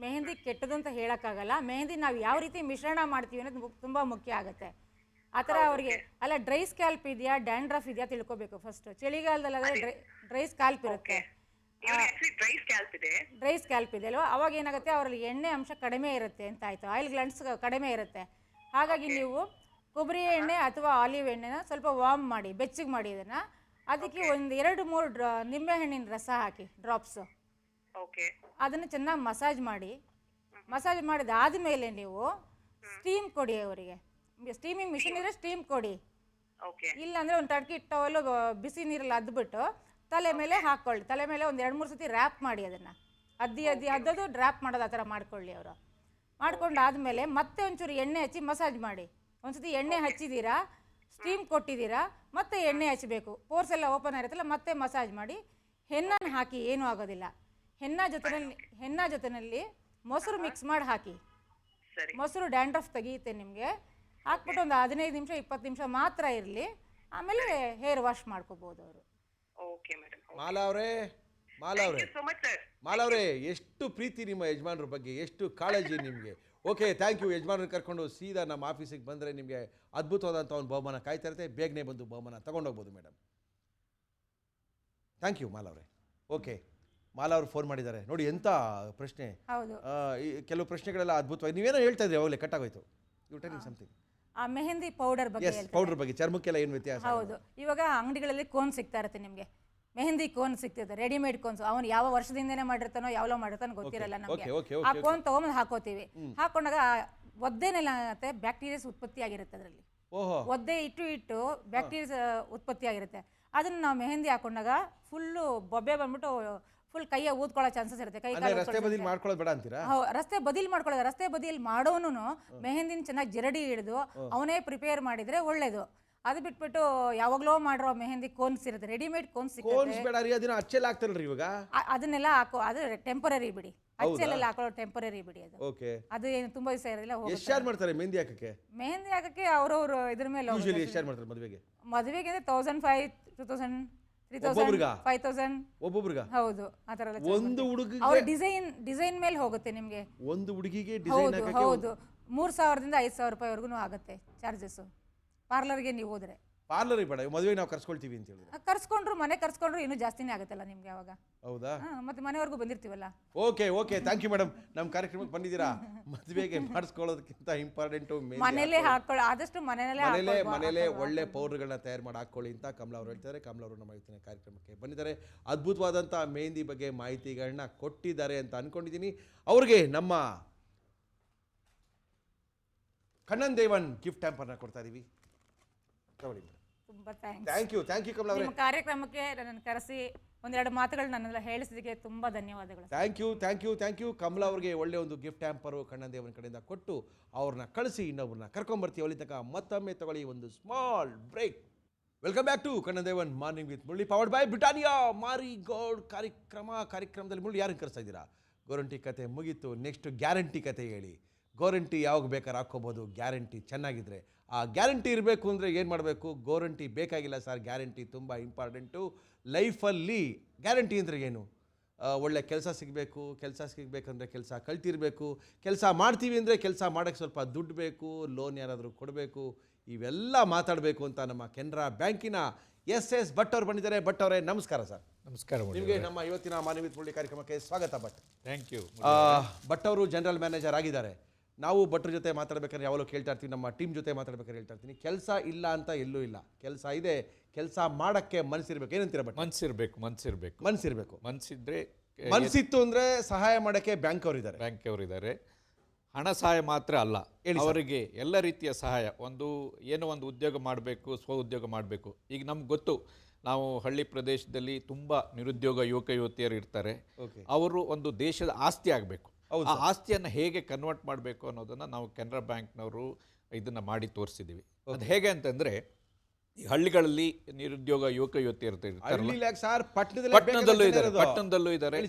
Mehndi ಕೆಟ್ಟದು ಅಂತ ಹೇಳಕ್ಕಾಗಲ್ಲ. ಮೆಹಂದಿ ನಾವು ಯಾವ ರೀತಿ ಮಿಶ್ರಣ ಮಾಡ್ತೀವಿ ಅನ್ನೋದು ತುಂಬಾ ಮುಖ್ಯ ಆಗುತ್ತೆ. ಆ ಥರ ಅವ್ರಿಗೆ ಅಲ್ಲ, ಡ್ರೈ ಸ್ಕ್ಯಾಲ್ಪ್ ಇದೆಯಾ ಡ್ಯಾಂಡ್ರಫ್ ಇದೆಯಾ ತಿಳ್ಕೊಬೇಕು ಫಸ್ಟ್. ಚಳಿಗಾಲದಲ್ಲಾದ್ರೆ ಡ್ರೈ ಸ್ಕ್ಯಾಲ್ಪ್ ಇರುತ್ತೆ. ಡ್ರೈ ಸ್ಕ್ಯಾಲ್ಪ್ ಇದೆ ಅಲ್ವಾ, ಅವಾಗ ಏನಾಗುತ್ತೆ, ಅವರಲ್ಲಿ ಎಣ್ಣೆ ಅಂಶ ಕಡಿಮೆ ಇರುತ್ತೆ ಅಂತ ಆಯ್ತು, ಆಯಿಲ್ ಗ್ಲ್ಯಾಂಡ್ಸ್ ಕಡಿಮೆ ಇರುತ್ತೆ. ಹಾಗಾಗಿ ನೀವು ಕೊಬ್ಬರಿ ಎಣ್ಣೆ ಅಥವಾ ಆಲಿವ್ ಎಣ್ಣೆನ ಸ್ವಲ್ಪ ವಾರ್ಮ್ ಮಾಡಿ, ಬೆಚ್ಚಗೆ ಮಾಡಿ ಇದನ್ನ, ಅದಕ್ಕೆ ಒಂದು 2-3 ನಿಂಬೆಹಣ್ಣಿನ ರಸ ಹಾಕಿ, ಡ್ರಾಪ್ಸ್. ಅದನ್ನು ಚೆನ್ನಾಗಿ ಮಸಾಜ್ ಮಾಡಿ. ಮಸಾಜ್ ಮಾಡಿದಾದ್ಮೇಲೆ ನೀವು ಸ್ಟೀಮ್ ಕೊಡಿ ಅವರಿಗೆ. ಸ್ಟೀಮಿಂಗ್ ಮಿಷಿನ್ ಇದ್ರೆ ಸ್ಟೀಮ್ ಕೊಡಿ. ಇಲ್ಲ ಅಂದ್ರೆ ಒಂದು ಟರ್ಕಿ ಟವಲ್ ಬಿಸಿ ನೀರಲ್ಲಿ ಅದ್ಬಿಟ್ಟು ತಲೆ ಮೇಲೆ ಹಾಕೊಳ್ಳಿ. ತಲೆ ಮೇಲೆ ಒಂದು 2-3 ಸತಿ ರ್ಯಾಪ್ ಮಾಡಿ, ಅದನ್ನ ಅದ್ದೋದು ಡ್ರ್ಯಾಪ್ ಮಾಡೋದು ಆ ಥರ ಮಾಡ್ಕೊಳ್ಳಿ ಅವರು. ಮಾಡ್ಕೊಂಡಾದ್ಮೇಲೆ ಮತ್ತೆ ಒಂಚೂರು ಎಣ್ಣೆ ಹಚ್ಚಿ ಮಸಾಜ್ ಮಾಡಿ. ಒಂದ್ಸತಿ ಎಣ್ಣೆ ಹಚ್ಚಿದ್ದೀರಾ, ಸ್ಟೀಮ್ ಕೊಟ್ಟಿದ್ದೀರಾ, ಮತ್ತೆ ಎಣ್ಣೆ ಹಚ್ಚಬೇಕು. ಪೋರ್ಸ್ ಎಲ್ಲ ಓಪನ್ ಆಗಿರುತ್ತಲ್ಲ, ಮತ್ತೆ ಮಸಾಜ್ ಮಾಡಿ. ಹೆನ್ನನ್ನು ಹಾಕಿ, ಏನೂ ಆಗೋದಿಲ್ಲ. ಹೆನ್ನ ಜೊತೆನಲ್ಲಿ ಮೊಸರು ಮಿಕ್ಸ್ ಮಾಡಿ ಹಾಕಿ. ಮೊಸರು ಡ್ಯಾಂಡ್ರಫ್ ತೆಗೆಯುತ್ತೆ ನಿಮಗೆ. ಹಾಕ್ಬಿಟ್ಟು ಒಂದು 15 ನಿಮಿಷ 20 ನಿಮಿಷ ಮಾತ್ರ ಇರಲಿ, ಆಮೇಲೆ ಹೇರ್ ವಾಶ್ ಮಾಡ್ಕೋಬಹುದು ಅವರು. Okay madam. ಮಾಲಾ ಅವರೇ, thank you so much sir. ಮಾಲವ್ರೆ, ಎಷ್ಟು ಪ್ರೀತಿ ನಿಮ್ಮ ಯಜಮಾನ್ರ ಬಗ್ಗೆ, ಎಷ್ಟು ಕಾಳಜಿ ನಿಮಗೆ. Okay, thank you. ಯಜಮಾನ್ರನ್ನ ಕರ್ಕೊಂಡು ಸೀದಾ ನಮ್ಮ ಆಫೀಸಿಗೆ ಬಂದರೆ ನಿಮಗೆ ಅದ್ಭುತವಾದಂಥ ಒಂದು ಬಹುಮಾನ ಕಾಯ್ತಾ ಇರುತ್ತೆ. ಬೇಗನೆ ಬಂದು ಬಹುಮಾನ ತೊಗೊಂಡೋಗ್ಬೋದು ಮೇಡಮ್. ಥ್ಯಾಂಕ್ ಯು ಮಾಲವ್ರೆ. ಓಕೆ, ಮಾಲವ್ರು ಫೋನ್ ಮಾಡಿದ್ದಾರೆ ನೋಡಿ. ಎಂಥ ಪ್ರಶ್ನೆ. ಕೆಲವು ಪ್ರಶ್ನೆಗಳೆಲ್ಲ ಅದ್ಭುತವಾಗಿ ನೀವೇನೋ ಹೇಳ್ತಾ ಇದ್ರಿ, ಅವಾಗಲೇ ಕಟ್ಟಾಗೋಯ್ತು. You telling something. ಆ ಮೆಹಂದಿ ಪೌಡರ್ ಬಗ್ಗೆ. ಪೌಡರ್ ಬಗ್ಗೆ, ಚರ್ಮಕ್ಕೆಲ್ಲ ಏನು ವ್ಯತ್ಯಾಸ? ಹೌದು, ಇವಾಗ ಅಂಗಡಿಗಳಲ್ಲಿ ಕೋನ್ ಸಿಗ್ತಾ ಇರುತ್ತೆ ನಿಮಗೆ. ಮೆಹಂದಿ ಕೋನ್ ಸಿಗ್ತಿದೆ, ರೆಡಿಮೇಡ್ ಕೋನ್ಸ್. ಅವನು ಯಾವ ವರ್ಷದಿಂದನೇ ಮಾಡಿರ್ತಾನೋ ಯಾವಲೋ ಮಾಡಿರ್ತಾನೋ ಗೊತ್ತಿರಲ್ಲ ನಮಗೆ. ಆ ಕೋನ್ ತಗೊಂಡು ಹಾಕೋತೀವಿ. ಹಾಕೊಂಡಾಗ ಒದ್ದೆನೆಲ್ಲ ಆಗುತ್ತೆ, ಬ್ಯಾಕ್ಟೀರಿಯಾಸ್ ಉತ್ಪತ್ತಿ ಆಗಿರುತ್ತೆ ಅದರಲ್ಲಿ. ಒದ್ದೆ ಇಟ್ಟು ಬ್ಯಾಕ್ಟೀರಿಯಾಸ್ ಉತ್ಪತ್ತಿ ಆಗಿರುತ್ತೆ. ಅದನ್ನ ನಾವು ಮೆಹಂದಿ ಹಾಕೊಂಡಾಗ ಫುಲ್ಲು ಬೊಬ್ಬೆ ಬಂದ್ಬಿಟ್ಟು ಫುಲ್ ಕೈಯ ಊದ್ಕೊಳ್ಳೋ ಚಾನ್ಸಸ್ ಇರುತ್ತೆ. ರಸ್ತೆ ಬದಿಲಿ ಮಾಡ್ಕೊಳ್ಳೋದು ಬೇಡ ಅಂತೀರಾ? ರಸ್ತೆ ಬದಿಲಿ ಮಾಡ್ಕೊಳ್ಳೋದು. ರಸ್ತೆ ಬದಿಯಲ್ಲಿ ಮಾಡೋನು ಮೆಹಂದಿನ ಚೆನ್ನಾಗಿ ಜರಡಿ ಹಿಡಿದು ಅವನೇ ಪ್ರಿಪೇರ್ ಮಾಡಿದ್ರೆ ಒಳ್ಳೇದು. ಅದು ಬಿಟ್ಬಿಟ್ಟು ಯಾವಾಗಲೋ ಮಾಡಿರೋ ಮೆಹಂದಿ ಕೋನ್ಸ್ ಇರುತ್ತೆ, ರೆಡಿಮೇಡ್ ಕೋನ್ಸ್ ಅದನ್ನೆಲ್ಲ ಹಾಕೋ. ಅದು ಟೆಂಪರರಿ ಬಿಡಿ, ಅಚ್ಚೆಲ್ಲ ಹಾಕೊಳ್ಳೋ ಟೆಂಪರರಿ ಬಿಡಿ. ಅದು ಏನು ತುಂಬಾ ದಿವಸ ಇರೋದಿಲ್ಲ. ಮೆಹಂದಿ ಹಾಕಕ್ಕೆ ಅವ್ರವ್ರು ಇದ್ರ ಮೇಲೆ ಮದುವೆಗೆ 1500, 2000, 3000, 5000 ಒಬ್ಬೊಬ್ರಿಗೆ. ಹೌದು, ಆ ತರ ಒಂದು ಹುಡುಗ ಅವ್ರ ಡಿಸೈನ್ ಮೇಲೆ ಹೋಗುತ್ತೆ ನಿಮ್ಗೆ. ಒಂದು ಹುಡುಗಿಗೆ ಹೌದು 3000ದಿಂದ 5000 ರೂಪಾಯಿವರೆಗೂ ಆಗುತ್ತೆ ಚಾರ್ಜಸ್. ಪಾರ್ಲರ್ಗೆ ನೀವು ಹೋದ್ರೆ. ಪಾರ್ಲರಿಗೆ ಬೇಡ, ಮದುವೆಗೆ ನಾವು ಕರ್ಸ್ಕೊಳ್ತೀವಿ ಅಂತ ಹೇಳಿದ್ರೆ ಕರ್ಸ್ಕೊಂಡ್ರು, ಮನೆ ಕರ್ಸ್ಕೊಂಡ್ರು ಇನ್ನೂ ಜಾಸ್ತಿನೇ ಆಗುತ್ತಲ್ಲ ನಿಮ್ಗೆ ಅವಾಗ. ಹೌದಾ? ಮತ್ತೆ ಮನೆವರೆಗೂ ಬಂದಿರ್ತೀವಲ್ಲ. Okay, thank you madam. ನಮ್ಮ ಕಾರ್ಯಕ್ರಮಕ್ಕೆ ಬಂದಿದ್ದೀರಾ. ಮದುವೆಗೆ ಮಾಡಿಸ್ಕೊಳ್ಳೋದಕ್ಕಿಂತ ಇಂಪಾರ್ಟೆಂಟು ಮನೇಲೆ ಹಾಕೊಳ್ಳಿ, ಆದಷ್ಟು ಮನೇಲೆ ಒಳ್ಳೆ ಪೌಡರ್ಗಳನ್ನ ತಯಾರು ಮಾಡಿ ಹಾಕೊಳ್ಳಿ ಅಂತ ಕಮಲಾ ಅವರು ಹೇಳ್ತಾರೆ. ಕಮಲಾ ಅವರು ನಮ್ಮ ಇವತ್ತಿನ ಕಾರ್ಯಕ್ರಮಕ್ಕೆ ಬಂದಿದ್ದಾರೆ. ಅದ್ಭುತವಾದಂಥ ಮೆಹಂದಿ ಬಗ್ಗೆ ಮಾಹಿತಿಗಳನ್ನ ಕೊಟ್ಟಿದ್ದಾರೆ ಅಂತ ಅನ್ಕೊಂಡಿದ್ದೀನಿ. ಅವ್ರಿಗೆ ನಮ್ಮ ಕಣ್ಣನ್ ದೇವನ್ ಗಿಫ್ಟ್ ಟ್ಯಾಂಪರ್ನ ಕೊಡ್ತಾ ಇದೀವಿ. ತುಂಬಾ ಥ್ಯಾಂಕ್ ಯು ಕಮಲಾ ಅವರೇ. ನಿಮ್ಮ ಕಾರ್ಯಕ್ರಮಕ್ಕೆ ನನ್ನನ್ನು ಕರೆಸಿ ಒಂದೆರಡು ಮಾತುಗಳು ನನ್ನೆಲ್ಲ ಹೇಳಿಸಿದಕ್ಕೆ ತುಂಬಾ ಧನ್ಯವಾದಗಳು. ಥ್ಯಾಂಕ್ ಯು ಕಮಲಾ ಅವ್ರಿಗೆ ಒಳ್ಳೆ ಒಂದು ಗಿಫ್ಟ್ ಟ್ಯಾಂಪರು ಕಣ್ಣನ್ ದೇವನ ಕಡೆಯಿಂದ ಕೊಟ್ಟು ಅವ್ರನ್ನ ಕಳಿಸಿ ಇನ್ನೊಬ್ರನ್ನ ಕರ್ಕೊಂಡ್ಬರ್ತೀವಿ. ಅಲ್ಲಿ ತನಕ ಮತ್ತೊಮ್ಮೆ ತಗೊಳ್ಳಿ ಒಂದು small break. Welcome back to Kannan Devan morning with Murali, powered by Britannia Marie Gold ಕಾರ್ಯಕ್ರಮದಲ್ಲಿ ಮುರಳಿ ಯಾರನ್ನು ಕರೆಸ್ತಾ ಇದ್ದೀರಾ? ಗೋರಂಟಿ ಕತೆ ಮುಗೀತು. ನೆಕ್ಸ್ಟ್ ಗ್ಯಾರಂಟಿ ಕತೆ ಹೇಳಿ. ಗೋರಂಟಿ ಯಾವಾಗ ಬೇಕಾದ್ರೆ ಹಾಕ್ಕೋಬೋದು, ಗ್ಯಾರಂಟಿ ಚೆನ್ನಾಗಿದ್ರೆ. ಆ ಗ್ಯಾರಂಟಿ ಇರಬೇಕು ಅಂದರೆ ಏನು ಮಾಡಬೇಕು? ಗೋರಂಟಿ ಬೇಕಾಗಿಲ್ಲ ಸರ್, ಗ್ಯಾರಂಟಿ ತುಂಬ ಇಂಪಾರ್ಟೆಂಟು ಲೈಫಲ್ಲಿ. ಗ್ಯಾರಂಟಿ ಅಂದರೆ ಏನು? ಒಳ್ಳೆ ಕೆಲಸ ಸಿಗಬೇಕಂದ್ರೆ ಕೆಲಸ ಕಲ್ತಿರಬೇಕು. ಕೆಲಸ ಮಾಡ್ತೀವಿ ಅಂದರೆ ಕೆಲಸ ಮಾಡೋಕ್ಕೆ ಸ್ವಲ್ಪ ದುಡ್ಡು ಬೇಕು, ಲೋನ್ ಯಾರಾದರೂ ಕೊಡಬೇಕು. ಇವೆಲ್ಲ ಮಾತಾಡಬೇಕು ಅಂತ ನಮ್ಮ ಕೆನರಾ ಬ್ಯಾಂಕಿನ ಎಸ್ ಭಟ್ ಅವ್ರು ಬಂದಿದ್ದಾರೆ. ಭಟ್ ಅವರೇ ನಮಸ್ಕಾರ ಸರ್. ನಮಸ್ಕಾರ. ನಿಮಗೆ ನಮ್ಮ ಇವತ್ತಿನ ಮಾರ್ನಿಂಗ್ ವಿತ್ ಮುರಳಿ ಕಾರ್ಯಕ್ರಮಕ್ಕೆ ಸ್ವಾಗತ. Thank you. ಭಟ್ ಅವರು ಜನರಲ್ ಮ್ಯಾನೇಜರ್ ಆಗಿದ್ದಾರೆ. ನಾವು ಭಟ್ರ ಜೊತೆ ಮಾತಾಡ್ಬೇಕಾದ್ರೆ ಯಾವಾಗಲೂ ಕೇಳ್ತಾ ಇರ್ತೀವಿ, ನಮ್ಮ ಟೀಮ್ ಜೊತೆ ಮಾತಾಡ್ಬೇಕಾದ್ರೆ ಹೇಳ್ತಾ ಇರ್ತೀನಿ, ಕೆಲಸ ಇಲ್ಲ ಅಂತ ಎಲ್ಲೂ ಇಲ್ಲ, ಕೆಲಸ ಇದೆ. ಕೆಲಸ ಮಾಡೋಕ್ಕೆ ಮನಸ್ಸಿರ್ಬೇಕು. ಏನಂತೀರ ಭಟ್? ಮನಸ್ಸಿದ್ರೆ, ಮನಸ್ಸಿತ್ತು ಅಂದರೆ ಸಹಾಯ ಮಾಡೋಕ್ಕೆ ಬ್ಯಾಂಕ್ ಅವರಿದ್ದಾರೆ. ಹಣ ಸಹಾಯ ಮಾತ್ರ ಅಲ್ಲ, ಅವರಿಗೆ ಎಲ್ಲ ರೀತಿಯ ಸಹಾಯ. ಏನೋ ಒಂದು ಉದ್ಯೋಗ ಮಾಡಬೇಕು, ಸ್ವ ಉದ್ಯೋಗ ಮಾಡಬೇಕು. ಈಗ ನಮ್ಗೆ ಗೊತ್ತು, ನಾವು ಹಳ್ಳಿ ಪ್ರದೇಶದಲ್ಲಿ ತುಂಬ ನಿರುದ್ಯೋಗ ಯುವಕ ಯುವತಿಯರು ಇರ್ತಾರೆ. ಅವರು ಒಂದು ದೇಶದ ಆಸ್ತಿ ಆಗಬೇಕು. ಆ ಆಸ್ತಿಯನ್ನು ಹೇಗೆ ಕನ್ವರ್ಟ್ ಮಾಡಬೇಕು ಅನ್ನೋದನ್ನು ನಾವು ಕೆನರಾ ಬ್ಯಾಂಕ್ನವರು ಇದನ್ನು ಮಾಡಿ ತೋರಿಸಿದ್ದೀವಿ. ಅದು ಹೇಗೆ ಅಂತಂದರೆ, ಈ ಹಳ್ಳಿಗಳಲ್ಲಿ ನಿರುದ್ಯೋಗ ಯುವಕ ಯುವತಿಯರು ಪಟ್ಟಣದಲ್ಲೂ ಇದ್ದಾರೆ.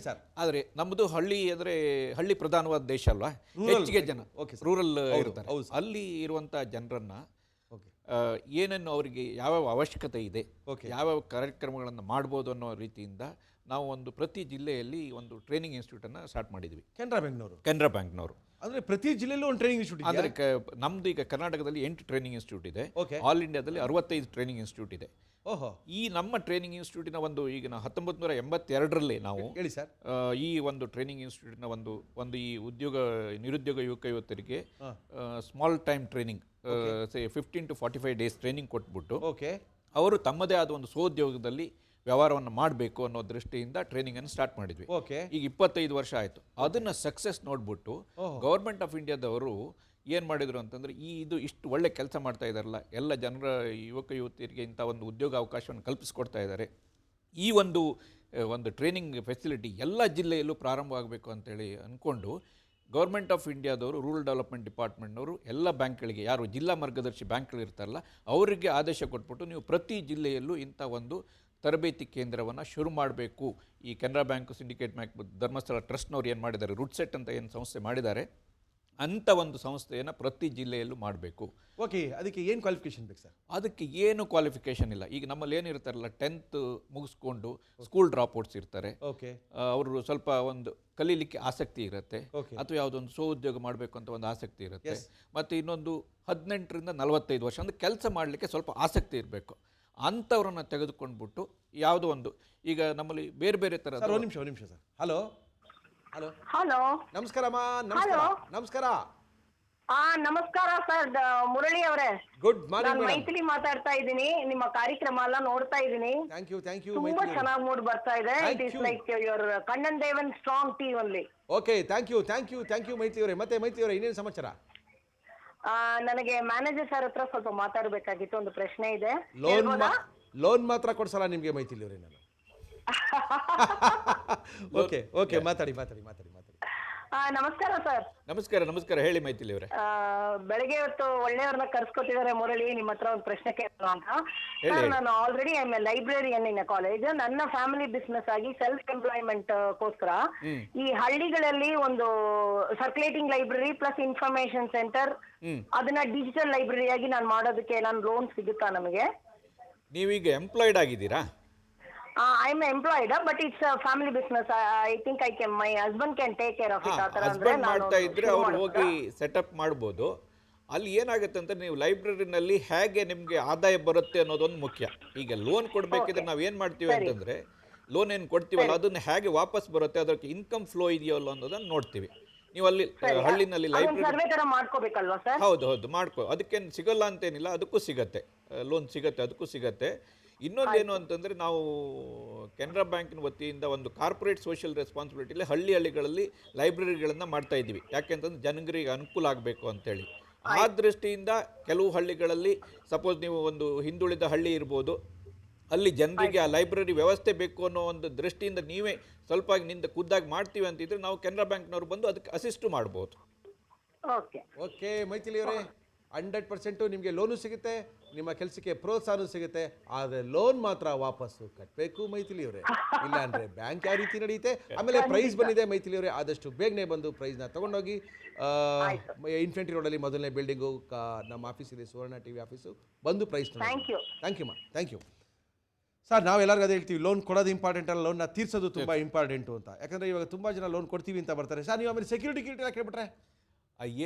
ಆದರೆ ನಮ್ಮದು ಹಳ್ಳಿ ಅಂದರೆ ಹಳ್ಳಿ ಪ್ರಧಾನವಾದ ದೇಶ ಅಲ್ವಾ, ಹೆಚ್ಚಿಗೆ ಜನ ರೂರಲ್ ಇರ್ತಾರೆ. ಅಲ್ಲಿ ಇರುವಂಥ ಜನರನ್ನು ಏನೇನು ಅವರಿಗೆ ಯಾವ್ಯಾವ ಅವಶ್ಯಕತೆ ಇದೆ, ಯಾವ್ಯಾವ ಕಾರ್ಯಕ್ರಮಗಳನ್ನು ಮಾಡ್ಬೋದು ಅನ್ನೋ ರೀತಿಯಿಂದ ನಾವು ಪ್ರತಿ ಜಿಲ್ಲೆಯಲ್ಲಿ ಒಂದು ಟ್ರೈನಿಂಗ್ ಇನ್ಸ್ಟಿಟ್ಯೂಟನ್ನು ಸ್ಟಾರ್ಟ್ ಮಾಡಿದ್ವಿ. ಕೆನರಾ ಬ್ಯಾಂಕ್ನವರು ಅಂದರೆ ಪ್ರತಿ ಜಿಲ್ಲೆಯಲ್ಲೂ ಒಂದು ಟ್ರೈನಿಂಗ್ ಇನ್ಸ್ಟಿಟ್ಯೂಟ್ ಅಂದರೆ ನಮ್ಮದು ಈಗ ಕರ್ನಾಟಕದಲ್ಲಿ 8 ಟ್ರೈನಿಂಗ್ ಇನ್ಸ್ಟಿಟ್ಯೂಟ್ ಇದೆ. ಆಲ್ ಇಂಡಿಯಾದಲ್ಲಿ 65 ಟ್ರೈನಿಂಗ್ ಇನ್ಸ್ಟಿಟ್ಯೂಟ್ ಇದೆ. ಈ ನಮ್ಮ ಟ್ರೈನಿಂಗ್ ಇನ್ಸ್ಟಿಟ್ಯೂಟಿನ ಈಗ 1982ರಲ್ಲಿ ನಾವು ಹೇಳಿ ಸರ್, ಈ ಒಂದು ಟ್ರೈನಿಂಗ್ ಇನ್ಸ್ಟಿಟ್ಯೂಟ್ನ ಒಂದು ಈ ನಿರುದ್ಯೋಗ ಯುವಕ ಯುವತಿಯರಿಗೆ small time training 15 to 45 days training ಕೊಟ್ಬಿಟ್ಟು ಅವರು ತಮ್ಮದೇ ಆದ ಒಂದು ಸ್ವೋದ್ಯೋಗದಲ್ಲಿ ವ್ಯವಹಾರವನ್ನು ಮಾಡಬೇಕು ಅನ್ನೋ ದೃಷ್ಟಿಯಿಂದ ಟ್ರೈನಿಂಗನ್ನು ಸ್ಟಾರ್ಟ್ ಮಾಡಿದ್ವಿ. ಈಗ 25 ವರ್ಷ ಆಯಿತು. ಅದನ್ನು ಸಕ್ಸಸ್ ನೋಡ್ಬಿಟ್ಟು ಗೌರ್ಮೆಂಟ್ ಆಫ್ ಇಂಡಿಯಾದವರು ಏನು ಮಾಡಿದರು ಅಂತಂದರೆ, ಇಷ್ಟು ಒಳ್ಳೆ ಕೆಲಸ ಮಾಡ್ತಾ ಇದ್ದಾರಲ್ಲ, ಎಲ್ಲ ಜನರ ಯುವಕ ಯುವತಿಯರಿಗೆ ಇಂಥ ಒಂದು ಉದ್ಯೋಗ ಅವಕಾಶವನ್ನು ಕಲ್ಪಿಸ್ಕೊಡ್ತಾ ಇದ್ದಾರೆ, ಈ ಒಂದು ಟ್ರೈನಿಂಗ್ ಫೆಸಿಲಿಟಿ ಎಲ್ಲ ಜಿಲ್ಲೆಯಲ್ಲೂ ಪ್ರಾರಂಭ ಆಗಬೇಕು ಅಂತೇಳಿ ಅಂದ್ಕೊಂಡು ಗೌರ್ಮೆಂಟ್ ಆಫ್ ಇಂಡಿಯಾದವರು ರೂರಲ್ ಡೆವಲಪ್ಮೆಂಟ್ ಡಿಪಾರ್ಟ್ಮೆಂಟ್ನವರು ಎಲ್ಲ ಬ್ಯಾಂಕ್ಗಳಿಗೆ, ಯಾರು ಜಿಲ್ಲಾ ಮಾರ್ಗದರ್ಶಿ ಬ್ಯಾಂಕ್ಗಳು ಇರ್ತಾರಲ್ಲ ಅವರಿಗೆ ಆದೇಶ ಕೊಟ್ಬಿಟ್ಟು, ನೀವು ಪ್ರತಿ ಜಿಲ್ಲೆಯಲ್ಲೂ ಇಂಥ ಒಂದು ತರಬೇತಿ ಕೇಂದ್ರವನ್ನು ಶುರು ಮಾಡಬೇಕು. ಈ Canara Bank, Syndicate Bank, Dharmasthala ಟ್ರಸ್ಟ್ನವ್ರು ಏನು ಮಾಡಿದ್ದಾರೆ, ರೂಟ್ಸೆಟ್ ಅಂತ ಏನು ಸಂಸ್ಥೆ ಮಾಡಿದ್ದಾರೆ, ಅಂಥ ಒಂದು ಸಂಸ್ಥೆಯನ್ನು ಪ್ರತಿ ಜಿಲ್ಲೆಯಲ್ಲೂ ಮಾಡಬೇಕು. ಓಕೆ, ಅದಕ್ಕೆ ಏನು ಕ್ವಾಲಿಫಿಕೇಶನ್ ಬೇಕು ಸರ್? ಅದಕ್ಕೆ ಏನು ಕ್ವಾಲಿಫಿಕೇಷನ್ ಇಲ್ಲ. ಈಗ ನಮ್ಮಲ್ಲಿ ಏನಿರ್ತಾರಲ್ಲ, 10th ಮುಗಿಸ್ಕೊಂಡು ಸ್ಕೂಲ್ ಡ್ರಾಪ್ಔಟ್ಸ್ ಇರ್ತಾರೆ. ಓಕೆ, ಅವರು ಸ್ವಲ್ಪ ಒಂದು ಕಲೀಲಿಕ್ಕೆ ಆಸಕ್ತಿ ಇರುತ್ತೆ, Okay. ಅಥವಾ ಯಾವುದೊಂದು ಸ್ವಉದ್ಯೋಗ ಮಾಡಬೇಕು ಅಂತ ಒಂದು ಆಸಕ್ತಿ ಇರುತ್ತೆ. ಮತ್ತು ಇನ್ನೊಂದು 18ರಿಂದ 45 ವರ್ಷ ಅಂದರೆ ಕೆಲಸ ಮಾಡಲಿಕ್ಕೆ ಸ್ವಲ್ಪ ಆಸಕ್ತಿ ಇರಬೇಕು. ಅಂಥವ್ರನ್ನ ತೆಗೆದುಕೊಂಡ್ಬಿಟ್ಟು ಯಾವುದೋ ಒಂದು, ಈಗ ನಮ್ಮಲ್ಲಿ ಬೇರೆ ಬೇರೆ ಥರದ. ಸರ್ ಒಂದು ನಿಮಿಷ ಸರ್. ಹಲೋ ಹಲೋ ಹಲೋ, ನಮಸ್ಕಾರಮ್ಮ. ನಮಸ್ಕಾರ. ನಮಸ್ಕಾರ. ನಮಸ್ಕಾರ ಸರ್, ಮುರಳಿ ಅವರೇ. ಗುಡ್ ನಾನು ಮಾರ್ನಿಂಗ್ ಮೇಡಮ್. ಮೈಥಿಲಿ ಮಾತಾಡ್ತಾ ಇದ್ದೀನಿ. ನಿಮ್ಮ ಕಾರ್ಯಕ್ರಮ ಎಲ್ಲ ನೋಡ್ತಾ ಇದ್ದೀನಿ. ಥ್ಯಾಂಕ್ ಯು ತುಂಬಾ ಚೆನ್ನಾಗಿ ಮೂಡ್ ಬರ್ತಾ ಇದೆ. Thank it is you. Like your Kannan Devan strong tea only. Okay, thank you Maitri ಅವರೇ. ಮತ್ತೆ ಮೈತ್ರಿ ಅವರೇ, ಇನ್ನೇನು ಸಮಾಚಾರ? ನನಗೆ ಮ್ಯಾನೇಜರ್ ಸರ್ ಹತ್ರ ಸ್ವಲ್ಪ ಮಾತಾಡಬೇಕಾಗಿತ್ತು, ಒಂದು ಪ್ರಶ್ನೆ ಇದೆ. ಲೋನ್ ಮಾತ್ರ ಕೊಡ್ಸಲ್ಲ ನಿಮಗೆ ಮೈತ್ರಿ ಅವರೇ ನಾನು. ಓಕೆ, ಮಾತಾಡಿ. ನಮಸ್ಕಾರ ಸರ್. ನಮಸ್ಕಾರ, ಹೇಳಿ ಮೈಥಿಲಿ ಅವರೇ. ಬೆಳಗ್ಗೆ ಇವತ್ತು ಒಳ್ಳೆಯವ್ರನ್ನ ಕರ್ಸ್ಕೊತಿದ್ದಾರೆ ಮುರಳಿ, ನಿಮ್ಮ ಹತ್ರ ಒಂದು ಪ್ರಶ್ನೆ ಕೇಳೋಣ ಅಂತ. ಸರ್, ನಾನು already I M A librarian in college. ನನ್ನ ಫ್ಯಾಮಿಲಿ ಬಿಸ್ನೆಸ್ ಆಗಿ ಸೆಲ್ಫ್ ಎಂಪ್ಲಾಯ್ಮೆಂಟ್ ಗೋಸ್ಕರ ಈ ಹಳ್ಳಿಗಳಲ್ಲಿ ಒಂದು circulating library plus information centre, ಅದನ್ನ ಡಿಜಿಟಲ್ ಲೈಬ್ರರಿ ಆಗಿ ನಾನು ಮಾಡೋದಕ್ಕೆ ನಾನು ಲೋನ್ ಸಿಗುತ್ತಾ ನಮಗೆ? ನೀವೀಗ ಎಂಪ್ಲಾಯ್ಡ್ ಆಗಿದ್ದೀರಾ? I am employed, but it's a family business. I think my husband can take care of it. Husband ಮಾಡ್ತಾ ಇದ್ರೆ ಅವ್ರು ಹೋಗಿ ಸೆಟಪ್ ಮಾಡ್ಬೋದು. ಅಲ್ಲಿ ಏನಾಗುತ್ತೆ ಅಂತ, ನೀವು ಲೈಬ್ರರಿನಲ್ಲಿ ಹೇಗೆ ನಿಮಗೆ ಆದಾಯ ಬರುತ್ತೆ ಅನ್ನೋದೊಂದು ಮುಖ್ಯ. ಈಗ ಲೋನ್ ಕೊಡಬೇಕಿದ್ರೆ ನಾವು ಏನು ಮಾಡ್ತೀವಿ ಅಂತಂದರೆ, ಲೋನ್ ಏನು ಕೊಡ್ತೀವಲ್ಲ ಅದನ್ನು ಹೇಗೆ ವಾಪಸ್ ಬರುತ್ತೆ, ಅದಕ್ಕೆ ಇನ್ಕಮ್ ಫ್ಲೋ ಇದೆಯಲ್ಲ ಅನ್ನೋದನ್ನು ನೋಡ್ತೀವಿ. ನೀವು ಅಲ್ಲಿ ಹಳ್ಳಿನಲ್ಲಿ ಲೈಬ್ರರಿ ಹೌದು ಮಾಡ್ಕೋ, ಅದಕ್ಕೇನು ಸಿಗಲ್ಲ ಅಂತೇನಿಲ್ಲ, ಅದಕ್ಕೂ ಸಿಗತ್ತೆ ಲೋನ್, ಅದಕ್ಕೂ ಸಿಗತ್ತೆ. ಇನ್ನೊಂದೇನು ಅಂತಂದರೆ, ನಾವು ಕೆನರಾ ಬ್ಯಾಂಕಿನ ವತಿಯಿಂದ ಒಂದು ಕಾರ್ಪೊರೇಟ್ ಸೋಷಿಯಲ್ ರೆಸ್ಪಾನ್ಸಿಬಿಲಿಟಿಲಿ ಹಳ್ಳಿಗಳಲ್ಲಿ ಲೈಬ್ರರಿಗಳನ್ನು ಮಾಡ್ತಾ ಇದ್ದೀವಿ. ಯಾಕೆಂತಂದ್ರೆ ಜನರಿಗೆ ಅನುಕೂಲ ಆಗಬೇಕು ಅಂತೇಳಿ. ಆ ದೃಷ್ಟಿಯಿಂದ ಕೆಲವು ಹಳ್ಳಿಗಳಲ್ಲಿ, ಸಪೋಸ್ ನೀವು ಒಂದು ಹಿಂದುಳಿದ ಹಳ್ಳಿ ಇರ್ಬೋದು, ಅಲ್ಲಿ ಜನರಿಗೆ ಆ ಲೈಬ್ರರಿ ವ್ಯವಸ್ಥೆ ಬೇಕು ಅನ್ನೋ ಒಂದು ದೃಷ್ಟಿಯಿಂದ ನೀವೇ ಸ್ವಲ್ಪ ಖುದ್ದಾಗಿ ಮಾಡ್ತೀವಿ ಅಂತಿದ್ರೆ, ನಾವು ಕೆನರಾ ಬ್ಯಾಂಕ್ನವ್ರು ಬಂದು ಅದಕ್ಕೆ ಅಸಿಸ್ಟು ಮಾಡ್ಬೋದು. ಓಕೆ ಮೈಥಿಲಿ ಅವರೇ, 100% ನಿಮಗೆ ಲೋನು ಸಿಗುತ್ತೆ, ನಿಮ್ಮ ಕೆಲಸಕ್ಕೆ ಪ್ರೋತ್ಸಾಹನೂ ಸಿಗುತ್ತೆ. ಆದರೆ ಲೋನ್ ಮಾತ್ರ ವಾಪಸ್ಸು ಕಟ್ಟಬೇಕು ಮೈಥಿಲಿ ಅವರೇ, ಇಲ್ಲ ಅಂದರೆ ಬ್ಯಾಂಕ್ ಯಾವ ರೀತಿ ನಡೆಯುತ್ತೆ. ಆಮೇಲೆ ಪ್ರೈಸ್ ಬಂದಿದೆ ಮೈಥಿಲಿ ಅವರೇ, ಆದಷ್ಟು ಬೇಗನೆ ಬಂದು ಪ್ರೈಸ್ನ ತೊಗೊಂಡೋಗಿ. ಇನ್ಫೆಂಟ್ರಿ ರೋಡಲ್ಲಿ ಮೊದಲನೇ ಬಿಲ್ಡಿಂಗು ನಮ್ಮ ಆಫೀಸ್ ಇದೆ, ಸುವರ್ಣ ಟಿವಿ ಆಫೀಸು, ಬಂದು ಪ್ರೈಸ್ ಥ್ಯಾಂಕ್ ಯು ಸರ್. ನಾವೆಲ್ಲರಿಗೂ ಅದೇ ಹೇಳ್ತೀವಿ, ಲೋನ್ ಕೊಡೋದು ಇಂಪಾರ್ಟೆಂಟ್ ಅಲ್ಲ, ಲೋನ್ನ ತೀರ್ಸೋದು ತುಂಬ ಇಂಪಾರ್ಟೆಂಟು ಅಂತ. ಯಾಕಂದರೆ ಇವಾಗ ತುಂಬ ಜನ ಲೋನ್ ಕೊಡ್ತೀವಿ ಅಂತ ಬರ್ತಾರೆ. ಸರ್, ನೀವು ಆಮೇಲೆ ಸೆಕ್ಯೂರಿಟಿ ಕೇಳ್ಬಿಟ್ರೆ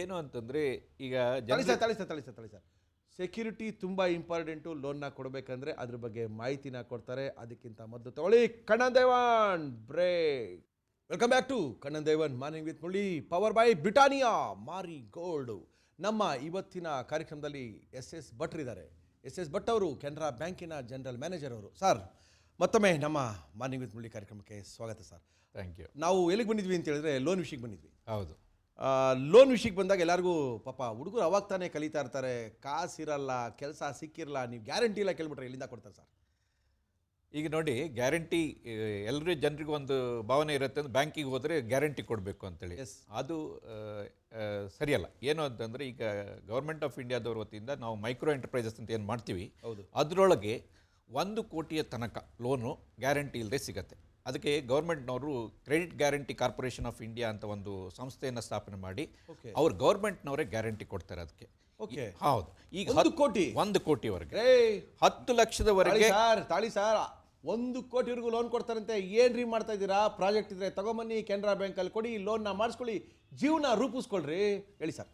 ಏನು ಅಂತಂದರೆ, ಈಗ ತಳಿ ಸರ್, ಸೆಕ್ಯೂರಿಟಿ ತುಂಬ ಇಂಪಾರ್ಟೆಂಟು. ಲೋನ್ನ ಕೊಡಬೇಕಂದ್ರೆ ಅದ್ರ ಬಗ್ಗೆ ಮಾಹಿತಿನ ಕೊಡ್ತಾರೆ. ಅದಕ್ಕಿಂತ ಮೊದಲು ತಗೊಳ್ಳಿ Kannan Devan break. Welcome back to Kannan Devan morning with Murali, power by Britannia Marie Gold. ನಮ್ಮ ಇವತ್ತಿನ ಕಾರ್ಯಕ್ರಮದಲ್ಲಿ ಎಸ್ ಭಟ್ರಿದ್ದಾರೆ. ಎಸ್ ಭಟ್ ಅವರು ಕೆನರಾ ಬ್ಯಾಂಕಿನ ಜನರಲ್ ಮ್ಯಾನೇಜರ್ ಅವರು. ಸರ್, ಮತ್ತೊಮ್ಮೆ ನಮ್ಮ ಮಾರ್ನಿಂಗ್ ವಿತ್ ಮುರಳಿ ಕಾರ್ಯಕ್ರಮಕ್ಕೆ ಸ್ವಾಗತ ಸರ್. Thank you. ನಾವು ಎಲ್ಲಿಗೆ ಬಂದಿದ್ವಿ ಅಂತ ಹೇಳಿದ್ರೆ, ಲೋನ್ ವಿಷಯಕ್ಕೆ ಬಂದಿದ್ವಿ. ಹೌದು. ಲೋನ್ ವಿಷಯಕ್ಕೆ ಬಂದಾಗ ಎಲ್ಲರಿಗೂ ಪಾಪ ಹುಡುಗರು ಅವಾಗ ತಾನೇ ಕಲಿತಾ ಇರ್ತಾರೆ, ಕಾಸಿರಲ್ಲ, ಕೆಲಸ ಸಿಕ್ಕಿರಲ್ಲ, ನೀವು ಗ್ಯಾರಂಟಿ ಇಲ್ಲ ಕೇಳ್ಬಿಟ್ರೆ ಎಲ್ಲಿಂದ ಕೊಡ್ತಾರೆ ಸರ್? ಈಗ ನೋಡಿ, ಗ್ಯಾರಂಟಿ ಎಲ್ಲರೂ ಜನರಿಗೂ ಒಂದು ಭಾವನೆ ಇರುತ್ತೆ, ಅಂದ್ರೆ ಬ್ಯಾಂಕಿಗೆ ಹೋದರೆ ಗ್ಯಾರಂಟಿ ಕೊಡಬೇಕು ಅಂತೇಳಿ. ಅದು ಸರಿಯಲ್ಲ. ಏನು ಅಂತಂದರೆ, ಈಗ ಗೌರ್ಮೆಂಟ್ ಆಫ್ ಇಂಡಿಯಾದವ್ರ ವತಿಯಿಂದ ನಾವು ಮೈಕ್ರೋ ಎಂಟರ್ಪ್ರೈಸಸ್ ಅಂತ ಏನು ಮಾಡ್ತೀವಿ, ಅದರೊಳಗೆ 1 ಕೋಟಿಯ ತನಕ ಲೋನು ಗ್ಯಾರಂಟಿ ಇಲ್ಲದೆ ಸಿಗುತ್ತೆ. ಅದಕ್ಕೆ ಗೌರ್ಮೆಂಟ್ನವರು credit guarantee corporation of India ಅಂತ ಒಂದು ಸಂಸ್ಥೆಯನ್ನು ಸ್ಥಾಪನೆ ಮಾಡಿ, ಅವ್ರು ಗೌರ್ಮೆಂಟ್ನವರೇ ಗ್ಯಾರಂಟಿ ಕೊಡ್ತಾರೆ ಅದಕ್ಕೆ. ಹೌದು. ಈಗ 1 ಕೋಟಿವರೆಗೆ, 10 ಲಕ್ಷದವರೆಗೆ. ತಾಳಿ ಸರ್, 1 ಕೋಟಿವರೆಗೂ ಲೋನ್ ಕೊಡ್ತಾರಂತೆ. ಏನ್ರಿ ಮಾಡ್ತಾ ಇದ್ದೀರಾ? ಪ್ರಾಜೆಕ್ಟ್ ಇದ್ರೆ ತಗೊಂಬನ್ನಿ, ಕೆನರಾ ಬ್ಯಾಂಕಲ್ಲಿ ಕೊಡಿ, ಲೋನ್ನ ಮಾಡಿಸ್ಕೊಳ್ಳಿ, ಜೀವನ ರೂಪಿಸ್ಕೊಳ್ರಿ. ಹೇಳಿ ಸರ್.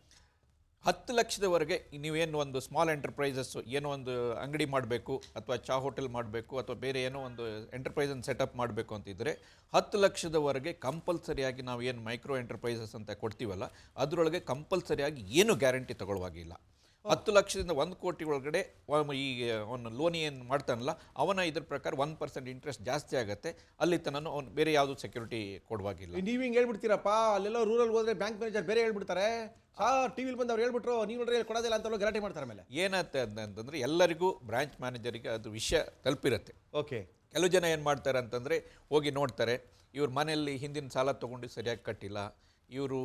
10 ಲಕ್ಷದವರೆಗೆ ನೀವೇನು ಒಂದು ಸ್ಮಾಲ್ ಎಂಟರ್ಪ್ರೈಸಸ್, ಏನೋ ಒಂದು ಅಂಗಡಿ ಮಾಡಬೇಕು, ಅಥವಾ ಚಾ ಹೋಟೆಲ್ ಮಾಡಬೇಕು, ಅಥವಾ ಬೇರೆ ಏನೋ ಒಂದು ಎಂಟರ್ಪ್ರೈಸನ್ನು ಸೆಟಪ್ ಮಾಡಬೇಕು ಅಂತಿದ್ರೆ 10 ಲಕ್ಷದವರೆಗೆ ಕಂಪಲ್ಸರಿಯಾಗಿ ನಾವು ಏನು ಮೈಕ್ರೋ ಎಂಟರ್ಪ್ರೈಸಸ್ ಅಂತ ಕೊಡ್ತೀವಲ್ಲ, ಅದರೊಳಗೆ ಕಂಪಲ್ಸರಿಯಾಗಿ ಏನು ಗ್ಯಾರಂಟಿ ತಗೊಳ್ಳುವಾಗಿಲ್ಲ. 10 ಲಕ್ಷದಿಂದ 1 ಕೋಟಿ ಒಳಗಡೆ ಈ ಅವನು ಲೋನ್ ಏನು ಮಾಡ್ತಾನಲ್ಲ, ಅವನ ಇದ್ರ ಪ್ರಕಾರ 1% ಇಂಟ್ರೆಸ್ಟ್ ಜಾಸ್ತಿ ಆಗುತ್ತೆ. ಅಲ್ಲಿ ತನಕ ಅವ್ನು ಬೇರೆ ಯಾವುದು ಸೆಕ್ಯೂರಿಟಿ ಕೊಡುವಾಗಿಲ್ಲ. ನೀವು ಹಿಂಗೆ ಹೇಳ್ಬಿಡ್ತೀರಪ್ಪ, ಅಲ್ಲೆಲ್ಲ ರೂರಲ್ ಹೋದ್ರೆ ಬ್ಯಾಂಕ್ ಮ್ಯಾನೇಜರ್ ಬೇರೆ ಹೇಳ್ಬಿಡ್ತಾರೆ. ಟಿವಿಲಿ ಬಂದು ಅವ್ರು ಹೇಳ್ಬಿಟ್ರು, ನೀವು ನೋಡ್ರಿ ಕೊಡೋದಿಲ್ಲ ಅಂತ ಗಲಾಟೆ ಮಾಡ್ತಾರೆ. ಮೇಲೆ ಏನಾಗುತ್ತೆ ಅಂತಂದರೆ, ಎಲ್ಲರಿಗೂ ಬ್ರಾಂಚ್ ಮ್ಯಾನೇಜರಿಗೆ ಅದು ವಿಷಯ ತಲುಪಿರುತ್ತೆ. ಓಕೆ. ಕೆಲವು ಜನ ಏನು ಮಾಡ್ತಾರೆ ಅಂತಂದರೆ, ಹೋಗಿ ನೋಡ್ತಾರೆ, ಇವ್ರ ಮನೆಯಲ್ಲಿ ಹಿಂದಿನ ಸಾಲ ತೊಗೊಂಡು ಸರಿಯಾಗಿ ಕಟ್ಟಿಲ್ಲ, ಇವರು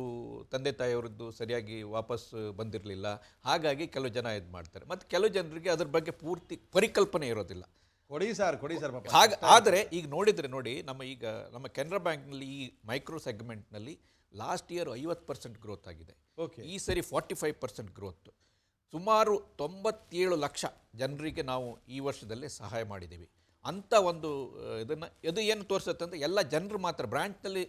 ತಂದೆ ತಾಯಿಯವರದ್ದು ಸರಿಯಾಗಿ ವಾಪಸ್ ಬಂದಿರಲಿಲ್ಲ, ಹಾಗಾಗಿ ಕೆಲವು ಜನ ಇದು ಮಾಡ್ತಾರೆ. ಮತ್ತು ಕೆಲವು ಜನರಿಗೆ ಅದ್ರ ಬಗ್ಗೆ ಪೂರ್ತಿ ಪರಿಕಲ್ಪನೆ ಇರೋದಿಲ್ಲ. ಕೊಡಿ ಸರ್ ಹಾಗೆ. ಆದರೆ ಈಗ ನೋಡಿ, ನಮ್ಮ ಕೆನರಾ ಬ್ಯಾಂಕ್ನಲ್ಲಿ ಈ ಮೈಕ್ರೋ ಸೆಗ್ಮೆಂಟ್ನಲ್ಲಿ ಲಾಸ್ಟ್ ಇಯರ್ 50% ಗ್ರೋತ್ ಆಗಿದೆ. ಓಕೆ. ಈ ಸರಿ 45% ಗ್ರೋತ್. ಸುಮಾರು 97 ಲಕ್ಷ ಜನರಿಗೆ ನಾವು ಈ ವರ್ಷದಲ್ಲೇ ಸಹಾಯ ಮಾಡಿದ್ದೀವಿ ಅಂತ ಒಂದು ಇದನ್ನು ಇದು ಏನು ತೋರಿಸುತ್ತೆ ಅಂದರೆ ಎಲ್ಲ ಜನರು ಮಾತ್ರ ಬ್ರಾಂಚ್ನಲ್ಲಿ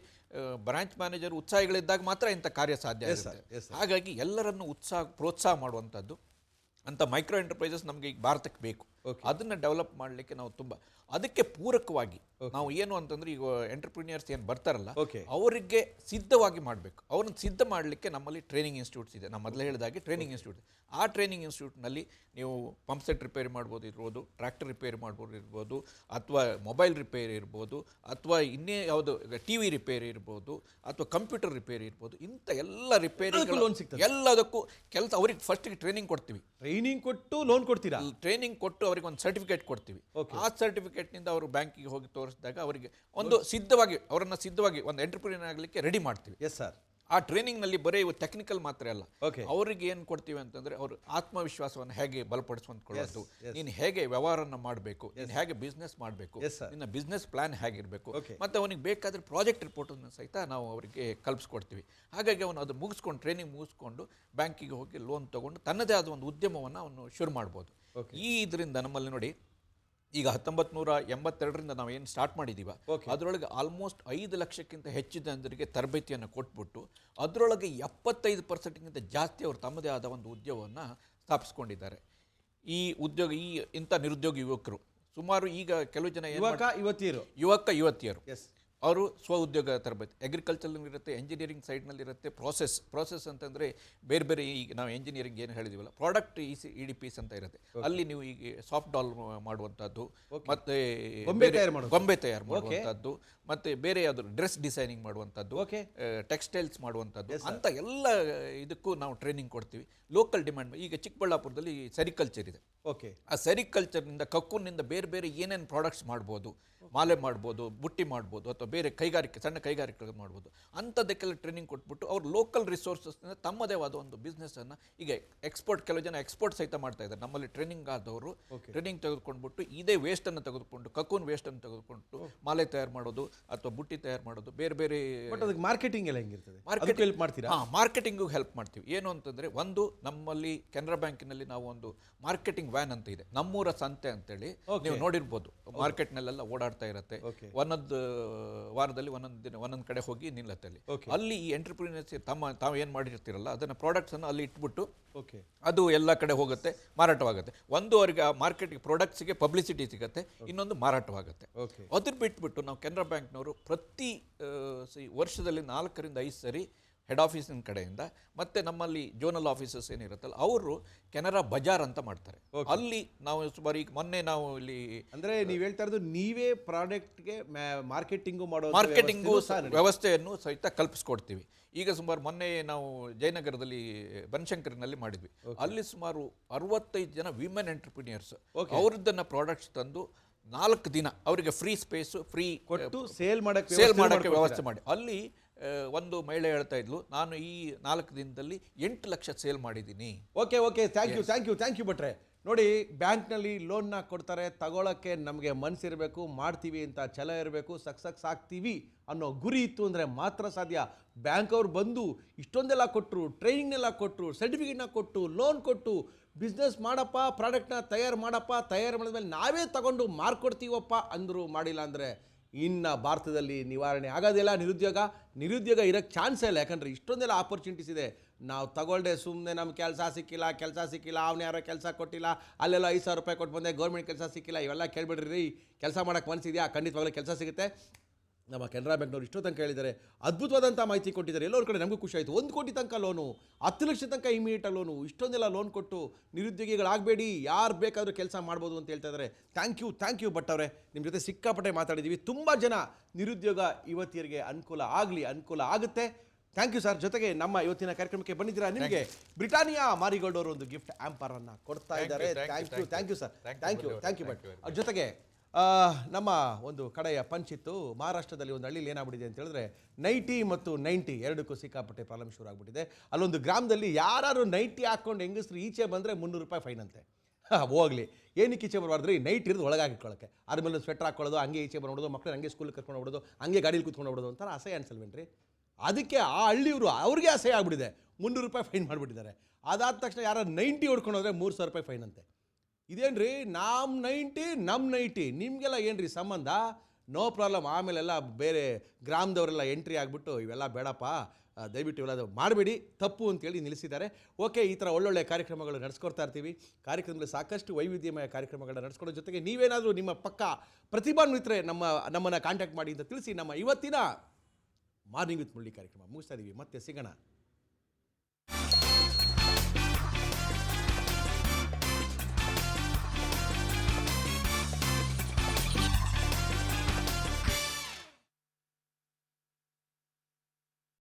ಬ್ರಾಂಚ್ ಮ್ಯಾನೇಜರ್ ಉತ್ಸಾಹಿಗಳಿದ್ದಾಗ ಮಾತ್ರ ಇಂಥ ಕಾರ್ಯ ಸಾಧ್ಯ ಆಗುತ್ತೆ. ಹಾಗಾಗಿ ಎಲ್ಲರನ್ನು ಪ್ರೋತ್ಸಾಹ ಮಾಡುವಂಥದ್ದು ಅಂತ ಮೈಕ್ರೋ ಎಂಟರ್ಪ್ರೈಸಸ್ ನಮಗೆ ಈಗ ಭಾರತಕ್ಕೆ ಬೇಕು. ಅದನ್ನು ಡೆವಲಪ್ ಮಾಡಲಿಕ್ಕೆ ನಾವು ತುಂಬ ಅದಕ್ಕೆ ಪೂರಕವಾಗಿ ನಾವು ಏನು ಅಂತಂದ್ರೆ ಈಗ ಎಂಟರ್ಪ್ರಿನಿಯರ್ಸ್ ಏನು ಬರ್ತಾರಲ್ಲ ಅವರಿಗೆ ಸಿದ್ಧವಾಗಿ ಮಾಡಬೇಕು. ಅವ್ರನ್ನ ಸಿದ್ಧ ಮಾಡಲಿಕ್ಕೆ ನಮ್ಮಲ್ಲಿ ಟ್ರೈನಿಂಗ್ ಇನ್ಸ್ಟಿಟ್ಯೂಟ್ಸ್ ಇದೆ. ನಾನು ಮೊದಲೇ ಹೇಳಿದಾಗೆ ಟ್ರೈನಿಂಗ್ ಇನ್ಸ್ಟಿಟ್ಯೂಟ್. ಆ ಟ್ರೈನಿಂಗ್ ಇನ್ಸ್ಟಿಟ್ಯೂಟ್ನಲ್ಲಿ ನೀವು ಪಂಪ್ ಸೆಟ್ ರಿಪೇರಿ ಮಾಡ್ಬೋದು ಇರ್ಬೋದು, ಟ್ರ್ಯಾಕ್ಟರ್ ರಿಪೇರಿ ಮಾಡ್ಬೋದು ಇರ್ಬೋದು, ಅಥವಾ ಮೊಬೈಲ್ ರಿಪೇರಿ ಇರ್ಬೋದು, ಅಥವಾ ಇನ್ನೇ ಯಾವುದು ಟಿ ವಿ ರಿಪೇರಿ ಇರ್ಬೋದು, ಅಥವಾ ಕಂಪ್ಯೂಟರ್ ರಿಪೇರಿ ಇರ್ಬೋದು, ಇಂಥ ಎಲ್ಲ ರಿಪೇರಿಗಳು ಎಲ್ಲದಕ್ಕೂ ಕೆಲಸ ಅವ್ರಿಗೆ ಫಸ್ಟಿಗೆ ಟ್ರೈನಿಂಗ್ ಕೊಡ್ತೀವಿ. ಟ್ರೈನಿಂಗ್ ಕೊಟ್ಟು ಲೋನ್ ಕೊಡ್ತೀರಾ? ಟ್ರೈನಿಂಗ್ ಕೊಟ್ಟು ಅವ್ರಿಗೆ ಒಂದು ಸರ್ಟಿಫಿಕೇಟ್ ಕೊಡ್ತೀವಿ. ಆ ಸರ್ಟಿಫಿಕೇಟ್ನಿಂದ ಅವರು ಬ್ಯಾಂಕಿಗೆ ಹೋಗಿ ತೋರಿಸಿದಾಗ ಅವರಿಗೆ ಒಂದು ಸಿದ್ಧವಾಗಿ ಅವರನ್ನು ಸಿದ್ಧವಾಗಿ ಒಂದು ಎಂಟರ್ಪ್ರಿನಿಯರ್ ಆಗಲಿಕ್ಕೆ ರೆಡಿ ಮಾಡ್ತೀವಿ. Yes sir. ಆ ಟ್ರೈನಿಂಗ್ನಲ್ಲಿ ಬರೀ ಟೆಕ್ನಿಕಲ್ ಮಾತ್ರ ಅಲ್ಲ, ಅವರಿಗೆ ಏನು ಕೊಡ್ತೀವಿ ಅಂತಂದರೆ ಅವರು ಆತ್ಮವಿಶ್ವಾಸವನ್ನು ಹೇಗೆ ಬಲಪಡಿಸ್ಕೊಂಡ್ಕೊಳ್ಳೋದು, ನೀನು ಹೇಗೆ ವ್ಯವಹಾರನ ಮಾಡಬೇಕು, ನೀನು ಹೇಗೆ ಬಿಸ್ನೆಸ್ ಮಾಡಬೇಕು, ನಿನ್ನ ಬಿಸ್ನೆಸ್ ಪ್ಲಾನ್ ಹೇಗಿರಬೇಕು, ಮತ್ತು ಅವನಿಗೆ ಬೇಕಾದರೆ ಪ್ರಾಜೆಕ್ಟ್ ರಿಪೋರ್ಟನ್ನು ಸಹಿತ ನಾವು ಅವರಿಗೆ ಕಲ್ಪಿಸ್ಕೊಡ್ತೀವಿ. ಹಾಗಾಗಿ ಅವನು ಅದು ಮುಗಿಸ್ಕೊಂಡು ಟ್ರೈನಿಂಗ್ ಮುಗಿಸ್ಕೊಂಡು ಬ್ಯಾಂಕಿಗೆ ಹೋಗಿ ಲೋನ್ ತೊಗೊಂಡು ತನ್ನದೇ ಆದ ಒಂದು ಉದ್ಯಮವನ್ನು ಅವನು ಶುರು ಮಾಡ್ಬೋದು. ಈ ಇದರಿಂದ ನಮ್ಮಲ್ಲಿ ನೋಡಿ ಈಗ 1982ರಿಂದ ನಾವು ಏನು ಸ್ಟಾರ್ಟ್ ಮಾಡಿದ್ದೀವ ಅದರೊಳಗೆ ಆಲ್ಮೋಸ್ಟ್ 5 ಲಕ್ಷಕ್ಕಿಂತ ಹೆಚ್ಚು ಜನರಿಗೆ ತರಬೇತಿಯನ್ನು ಕೊಟ್ಬಿಟ್ಟು ಅದರೊಳಗೆ 75%ಗಿಂತ ಜಾಸ್ತಿ ಅವರು ತಮ್ಮದೇ ಆದ ಒಂದು ಉದ್ಯೋಗವನ್ನು ಸ್ಥಾಪಿಸ್ಕೊಂಡಿದ್ದಾರೆ. ಈ ಉದ್ಯೋಗ ಇಂಥ ನಿರುದ್ಯೋಗಿ ಯುವಕರು ಸುಮಾರು ಈಗ ಕೆಲವು ಜನ ಯುವಕ ಯುವತಿಯರು ಅವರು ಸ್ವ ಉದ್ಯೋಗ ತರಬೇತಿ ಅಗ್ರಿಕಲ್ಚರ್ನಲ್ಲಿ ಇರುತ್ತೆ, ಎಂಜಿನಿಯರಿಂಗ್ ಸೈಡ್ನಲ್ಲಿ ಇರುತ್ತೆ. ಪ್ರಾಸೆಸ್ ಅಂತಂದರೆ ಬೇರೆ ಬೇರೆ ಈಗ ನಾವು ಎಂಜಿನಿಯರಿಂಗ್ ಏನು ಹೇಳಿದೀವಲ್ಲ ಪ್ರಾಡಕ್ಟ್ EDPs ಅಂತ ಇರುತ್ತೆ. ಅಲ್ಲಿ ನೀವು ಈಗ ಸಾಫ್ಟ್ ಡಾಲ್ ಮಾಡುವಂಥದ್ದು, ಮತ್ತು ಗೊಂಬೆ ತಯಾರು ಮಾಡುವಂಥದ್ದು, ಮತ್ತು ಬೇರೆ ಯಾವುದು ಡ್ರೆಸ್ ಡಿಸೈನಿಂಗ್ ಮಾಡುವಂಥದ್ದು, ಟೆಕ್ಸ್ಟೈಲ್ಸ್ ಮಾಡುವಂಥದ್ದು, ಅಂತ ಎಲ್ಲ ಇದಕ್ಕೂ ನಾವು ಟ್ರೈನಿಂಗ್ ಕೊಡ್ತೀವಿ. ಲೋಕಲ್ ಡಿಮ್ಯಾಂಡ್ ಈಗ ಚಿಕ್ಕಬಳ್ಳಾಪುರದಲ್ಲಿ ಸೆರಿಕಲ್ಚರ್ ಇದೆ. ಆ ಸೆರಿಕಲ್ಚರ್ನಿಂದ ಕಕ್ಕೂನಿಂದ ಬೇರೆ ಬೇರೆ ಏನೇನು ಪ್ರಾಡಕ್ಟ್ಸ್ ಮಾಡ್ಬೋದು, ಮಾಲೆ ಮಾಡ್ಬೋದು, ಬುಟ್ಟಿ ಮಾಡ್ಬೋದು, ಅಥವಾ ಬೇರೆ ಕೈಗಾರಿಕೆ ಸಣ್ಣ ಕೈಗಾರಿಕೆ ಮಾಡ್ಬೋದು, ಅಂಥದ್ದಕ್ಕೆಲ್ಲ ಟ್ರೈನಿಂಗ್ ಕೊಟ್ಬಿಟ್ಟು ಅವ್ರು ಲೋಕಲ್ ರಿಸೋರ್ಸಸ್ನಿಂದ ತಮ್ಮದೇ ಆದ ಒಂದು ಬಿಸ್ನೆಸ್ಸನ್ನು ಈಗ ಎಕ್ಸ್ಪೋರ್ಟ್ ಕೆಲವು ಜನ ಎಕ್ಸ್ಪೋರ್ಟ್ ಸಹಿತ ಮಾಡ್ತಾ ಇದ್ದಾರೆ. ನಮ್ಮಲ್ಲಿ ಟ್ರೈನಿಂಗ್ ಆದವರು ಟ್ರೈನಿಂಗ್ ತೆಗೆದುಕೊಂಡ್ಬಿಟ್ಟು ಇದೇ ವೇಸ್ಟನ್ನು ತೆಗೆದುಕೊಂಡು ಕಕ್ಕೂನ್ ವೇಸ್ಟನ್ನು ತೆಗೆದುಕೊಂಡು ಮಾಲೆ ತಯಾರು ಮಾಡೋದು ಅಥವಾ ಬುಟ್ಟಿ ತಯಾರು ಮಾಡೋದು, ಬೇರೆ ಬೇರೆ ಮಾರ್ಕೆಟಿಂಗ್ ಎಲ್ಲ ಹೆಂಗಿರ್ತದೆ? ಮಾರ್ಕೆಟಿಂಗು ಹೆಲ್ಪ್ ಮಾಡ್ತೀವಿ. ಏನು ಅಂತಂದರೆ ಒಂದು ನಮ್ಮಲ್ಲಿ ಕೆನರಾ ಬ್ಯಾಂಕಿನಲ್ಲಿ ನಾವು ಒಂದು ಮಾರ್ಕೆಟಿಂಗ್ ವ್ಯಾನ್ ಅಂತ ಇದೆ, ನಮ್ಮೂರ ಸಂತೆ ಅಂತೇಳಿ ನೀವು ನೋಡಿರ್ಬೋದು. ಮಾರ್ಕೆಟ್ನಲ್ಲೆಲ್ಲ ಓಡಾಡ್ತಾ ಇರುತ್ತೆ. ಒಂದೊಂದು ವಾರದಲ್ಲಿ ಒಂದೊಂದು ದಿನ ಒಂದೊಂದು ಕಡೆ ಹೋಗಿ ನಿಲ್ಲತ್ತೆ. ಅಲ್ಲಿ ಈ ಎಂಟರ್ಪ್ರಿನಿಯರ್ಸ್ ತಾವು ಏನು ಮಾಡಿರ್ತೀರಲ್ಲ ಅದನ್ನು ಪ್ರಾಡಕ್ಟ್ಸನ್ನು ಅಲ್ಲಿ ಇಟ್ಬಿಟ್ಟು ಅದು ಎಲ್ಲ ಕಡೆ ಹೋಗುತ್ತೆ, ಮಾರಾಟವಾಗುತ್ತೆ. ಒಂದು ಅವರಿಗೆ ಆ ಮಾರ್ಕೆಟಿಗೆ ಪ್ರಾಡಕ್ಟ್ಸ್ಗೆ ಪಬ್ಲಿಸಿಟಿ ಸಿಗುತ್ತೆ, ಇನ್ನೊಂದು ಮಾರಾಟವಾಗುತ್ತೆ. ಅದ್ರ ಬಿಟ್ಬಿಟ್ಟು ನಾವು ಕೆನರಾ ಬ್ಯಾಂಕ್ನವರು ಪ್ರತಿ ವರ್ಷದಲ್ಲಿ 4 ರಿಂದ 5 ಸರಿ ಹೆಡ್ ಆಫೀಸಿನ ಕಡೆಯಿಂದ ಮತ್ತು ನಮ್ಮಲ್ಲಿ ಜೋನಲ್ ಆಫೀಸಸ್ ಏನಿರುತ್ತಲ್ಲ ಅವರು ಕೆನರಾ ಬಜಾರ್ ಅಂತ ಮಾಡ್ತಾರೆ. ಅಲ್ಲಿ ನಾವು ಸುಮಾರು ಈಗ ಮೊನ್ನೆ ನಾವು ಇಲ್ಲಿ ಅಂದರೆ ನೀವು ಹೇಳ್ತಾ ಇರೋದು ನೀವೇ ಪ್ರಾಡಕ್ಟ್ಗೆ ಮಾರ್ಕೆಟಿಂಗು ವ್ಯವಸ್ಥೆಯನ್ನು ಸಹಿತ ಕಲ್ಪಿಸ್ಕೊಡ್ತೀವಿ. ಈಗ ಸುಮಾರು ಮೊನ್ನೆ ನಾವು ಜಯನಗರದಲ್ಲಿ ಬನಶಂಕರಿನಲ್ಲಿ ಮಾಡಿದ್ವಿ. ಅಲ್ಲಿ ಸುಮಾರು 65 ಜನ ವಿಮೆನ್ ಎಂಟರ್ಪ್ರಿನಿಯರ್ಸ್ ಅವ್ರದ್ದನ್ನು ಪ್ರಾಡಕ್ಟ್ಸ್ ತಂದು 4 ದಿನ ಅವರಿಗೆ ಫ್ರೀ ಸ್ಪೇಸು ಫ್ರೀ ಕೊಟ್ಟು ಸೇಲ್ ಮಾಡೋಕ್ಕೆ ವ್ಯವಸ್ಥೆ ಮಾಡಿ. ಅಲ್ಲಿ ಒಂದು ಮಹಿಳೆ ಹೇಳ್ತಾ ಇದ್ಲು, ನಾನು ಈ 4 ದಿನದಲ್ಲಿ 8 ಲಕ್ಷ ಸೇಲ್ ಮಾಡಿದ್ದೀನಿ. ಓಕೆ ಥ್ಯಾಂಕ್ ಯು ಭಟ್ರೆ. ನೋಡಿ, ಬ್ಯಾಂಕ್ನಲ್ಲಿ ಲೋನ್ನ ಕೊಡ್ತಾರೆ, ತಗೊಳ್ಳೋಕ್ಕೆ ನಮಗೆ ಮನಸ್ಸಿರಬೇಕು, ಮಾಡ್ತೀವಿ ಅಂತ ಛಲ ಇರಬೇಕು, ಸಕ್ಸಸ್ ಆಗ್ತೀವಿ ಅನ್ನೋ ಗುರಿ ಇತ್ತು ಅಂದರೆ ಮಾತ್ರ ಸಾಧ್ಯ. ಬ್ಯಾಂಕ್ ಅವ್ರು ಬಂದು ಇಷ್ಟೊಂದೆಲ್ಲ ಕೊಟ್ಟರು, ಟ್ರೈನಿಂಗ್ನೆಲ್ಲ ಕೊಟ್ಟರು, ಸರ್ಟಿಫಿಕೇಟ್ನ ಕೊಟ್ಟು, ಲೋನ್ ಕೊಟ್ಟು, ಬಿಸ್ನೆಸ್ ಮಾಡಪ್ಪ, ಪ್ರಾಡಕ್ಟ್ನ ತಯಾರು ಮಾಡಪ್ಪ, ತಯಾರು ಮಾಡಿದ್ಮೇಲೆ ನಾವೇ ತಗೊಂಡು ಮಾರ್ಕೊಡ್ತೀವಪ್ಪ ಅಂದರು ಮಾಡಿಲ್ಲ ಅಂದರೆ ಇನ್ನು ಭಾರತದಲ್ಲಿ ನಿವಾರಣೆ ಆಗೋದಿಲ್ಲ. ನಿರುದ್ಯೋಗ ಇರೋಕ್ಕೆ ಚಾನ್ಸೇ ಇಲ್ಲ. ಯಾಕಂದರೆ ಇಷ್ಟೊಂದೆಲ್ಲ ಆಪರ್ಚುನಿಟೀಸ್ ಇದೆ. ನಾವು ತಗೊಳ್ದೆ ಸುಮ್ಮನೆ ನಮ್ಗೆ ಕೆಲಸ ಸಿಕ್ಕಿಲ್ಲ, ಅವನು ಯಾರೋ ಕೆಲಸ ಕೊಟ್ಟಿಲ್ಲ, ಅಲ್ಲೆಲ್ಲ 5,000 ರೂಪಾಯಿ ಕೊಟ್ಟು ಬಂದೆ, ಗೌರ್ಮೆಂಟ್ ಕೆಲಸ ಸಿಕ್ಕಿಲ್ಲ, ಇವೆಲ್ಲ ಕೇಳ್ಬಿಡ್ರಿ. ಕೆಲಸ ಮಾಡೋಕ್ಕೆ ಮನಸ್ಸಿದೆಯಾ? ಖಂಡಿತವಾಗ್ಲೂ ಕೆಲಸ ಸಿಗುತ್ತೆ. ನಮ್ಮ ಕೆನರಾ ಬ್ಯಾಂಕ್ನವ್ರು ಇಷ್ಟೋ ತನಕ ಹೇಳಿದ್ದಾರೆ, ಅದ್ಭುತವಾದಂಥ ಮಾಹಿತಿ ಕೊಟ್ಟಿದ್ದಾರೆ. ಎಲ್ಲರ ಕಡೆ ನಮಗೂ ಖುಷಿ ಆಯಿತು. 1 ಕೋಟಿ ತನಕ ಲೋನು, 10 ಲಕ್ಷ ತನಕ ಇಮಿಡಿಯೇಟ್ ಲೋನು, ಇಷ್ಟೊಂದೆಲ್ಲ ಲೋನ್ ಕೊಟ್ಟು ನಿರುದ್ಯೋಗಿಗಳಾಗಬೇಡಿ, ಯಾರು ಬೇಕಾದರೂ ಕೆಲಸ ಮಾಡ್ಬೋದು ಅಂತ ಹೇಳ್ತಾ ಇದ್ದಾರೆ. ಥ್ಯಾಂಕ್ ಯು ಭಟ್ ಅವರೇ. ನಿಮ್ಮ ಜೊತೆ ಸಿಕ್ಕಾಪಟ್ಟೆ ಮಾತಾಡಿದ್ದೀವಿ. ತುಂಬ ಜನ ನಿರುದ್ಯೋಗ ಯುವತಿಯರಿಗೆ ಅನುಕೂಲ ಆಗುತ್ತೆ. Thank you sir. ಜೊತೆಗೆ ನಮ್ಮ ಇವತ್ತಿನ ಕಾರ್ಯಕ್ರಮಕ್ಕೆ ಬಂದಿದ್ದೀರಾ. ನಿಮಗೆ ಬ್ರಿಟಾನಿಯಾ ಮಾರಿಗೋಲ್ಡ್ ಅವರು ಒಂದು ಗಿಫ್ಟ್ ಆ್ಯಂಪರನ್ನು ಕೊಡ್ತಾ ಇದ್ದಾರೆ. Thank you sir. Thank you Bhat. ಅವ್ರ ಜೊತೆಗೆ ನಮ್ಮ ಒಂದು ಕಡೆಯ ಪಂಚಿತ್ತು, ಮಹಾರಾಷ್ಟ್ರದಲ್ಲಿ ಒಂದು ಹಳ್ಳಿಲಿ ಏನಾಗ್ಬಿಟ್ಟಿದೆ ಅಂತ ಹೇಳಿದ್ರೆ ನೈಟಿ ಮತ್ತು 90 ಎರಡಕ್ಕೂ ಸಿಕ್ಕಾಪಟ್ಟೆ ಪ್ರಾಬ್ಲಮ್ ಶುರು ಆಗಿಬಿಟ್ಟಿದೆ. ಅಲ್ಲೊಂದು ಗ್ರಾಮದಲ್ಲಿ ಯಾರು ನೈಟಿ ಹಾಕ್ಕೊಂಡು ಹೆಂಗಸ್ರು ಈಚೆ ಬಂದರೆ 300 ರೂಪಾಯಿ ಫೈನ್ ಅಂತೆ. ಹೋಗಲಿ, ಏನಕ್ಕೆ ಈಚೆ ಬರಬಾರ್ದ್ರಿ? ನೈಟ್ ಇರೋದು ಒಳಗಾಗಿಟ್ಕೊಳ್ಳೋಕ್ಕೆ, ಅದ್ರ ಮೇಲೆ ಸ್ವೆಟರ್ ಹಾಕೊಳ್ಳೋದು, ಹಂಗೆ ಈಚೆ ಬಂದ್ಬಿಡೋದು, ಮಕ್ಕಳು ಹಂಗೆ ಸ್ಕೂಲಿಗೆ ಕರ್ಕೊಂಡು ಹೋಗೋದು, ಹಂಗೆ ಗಾಡೀಲಿ ಕೂತ್ಕೊಂಡು ಹೋಗೋದು ಅಂತಾರೆ. ಅಸಹ್ಯ ಅನ್ಸಲ್ವೇನ್ರಿ? ಅದಕ್ಕೆ ಆ ಹಳ್ಳಿಯವರು ಅವ್ರಿಗೆ ಅಸಹ್ಯ ಆಗ್ಬಿಟ್ಟಿದೆ, 300 ರೂಪಾಯಿ ಫೈನ್ ಮಾಡಿಬಿಟ್ಟಿದ್ದಾರೆ. ಅದಾದ ತಕ್ಷಣ ಯಾರು 90 ಹೊಡ್ಕೊಂಡು ಹೋದರೆ 3,000 ರೂಪಾಯಿ ಫೈನ್ ಅಂತೆ. ಇದೇನ್ರಿ ನಮ್ಮ 90 ನಿಮಗೆಲ್ಲ ಏನ್ರಿ ಸಂಬಂಧ? No problem. ಆಮೇಲೆಲ್ಲ ಬೇರೆ ಗ್ರಾಮದವರೆಲ್ಲ ಎಂಟ್ರಿ ಆಗಿಬಿಟ್ಟು ಇವೆಲ್ಲ ಬೇಡಪ್ಪ, ದಯವಿಟ್ಟು ಇವೆಲ್ಲ ಮಾಡಬೇಡಿ, ತಪ್ಪು ಅಂತೇಳಿ ನಿಲ್ಲಿಸಿದ್ದಾರೆ. ಓಕೆ, ಈ ಥರ ಒಳ್ಳೊಳ್ಳೆ ಕಾರ್ಯಕ್ರಮಗಳು ನಡೆಸ್ಕೊಡ್ತಾ ಇರ್ತೀವಿ. ಕಾರ್ಯಕ್ರಮದಲ್ಲಿ ಸಾಕಷ್ಟು ವೈವಿಧ್ಯಮಯ ಕಾರ್ಯಕ್ರಮಗಳನ್ನ ನಡೆಸ್ಕೊಡೋ ಜೊತೆಗೆ ನೀವೇನಾದರೂ ನಿಮ್ಮ ಪಕ್ಕ ಪ್ರತಿಭಾನ್ವಿತರೆ ನಮ್ಮನ್ನು ಕಾಂಟ್ಯಾಕ್ಟ್ ಮಾಡಿ ಅಂತ ತಿಳಿಸಿ ನಮ್ಮ ಇವತ್ತಿನ ಮಾರ್ನಿಂಗ್ ವಿತ್ ಮುರಳಿ ಕಾರ್ಯಕ್ರಮ ಮುಗಿಸ್ತಾ ಇದ್ದೀವಿ. ಮತ್ತೆ ಸಿಗೋಣ.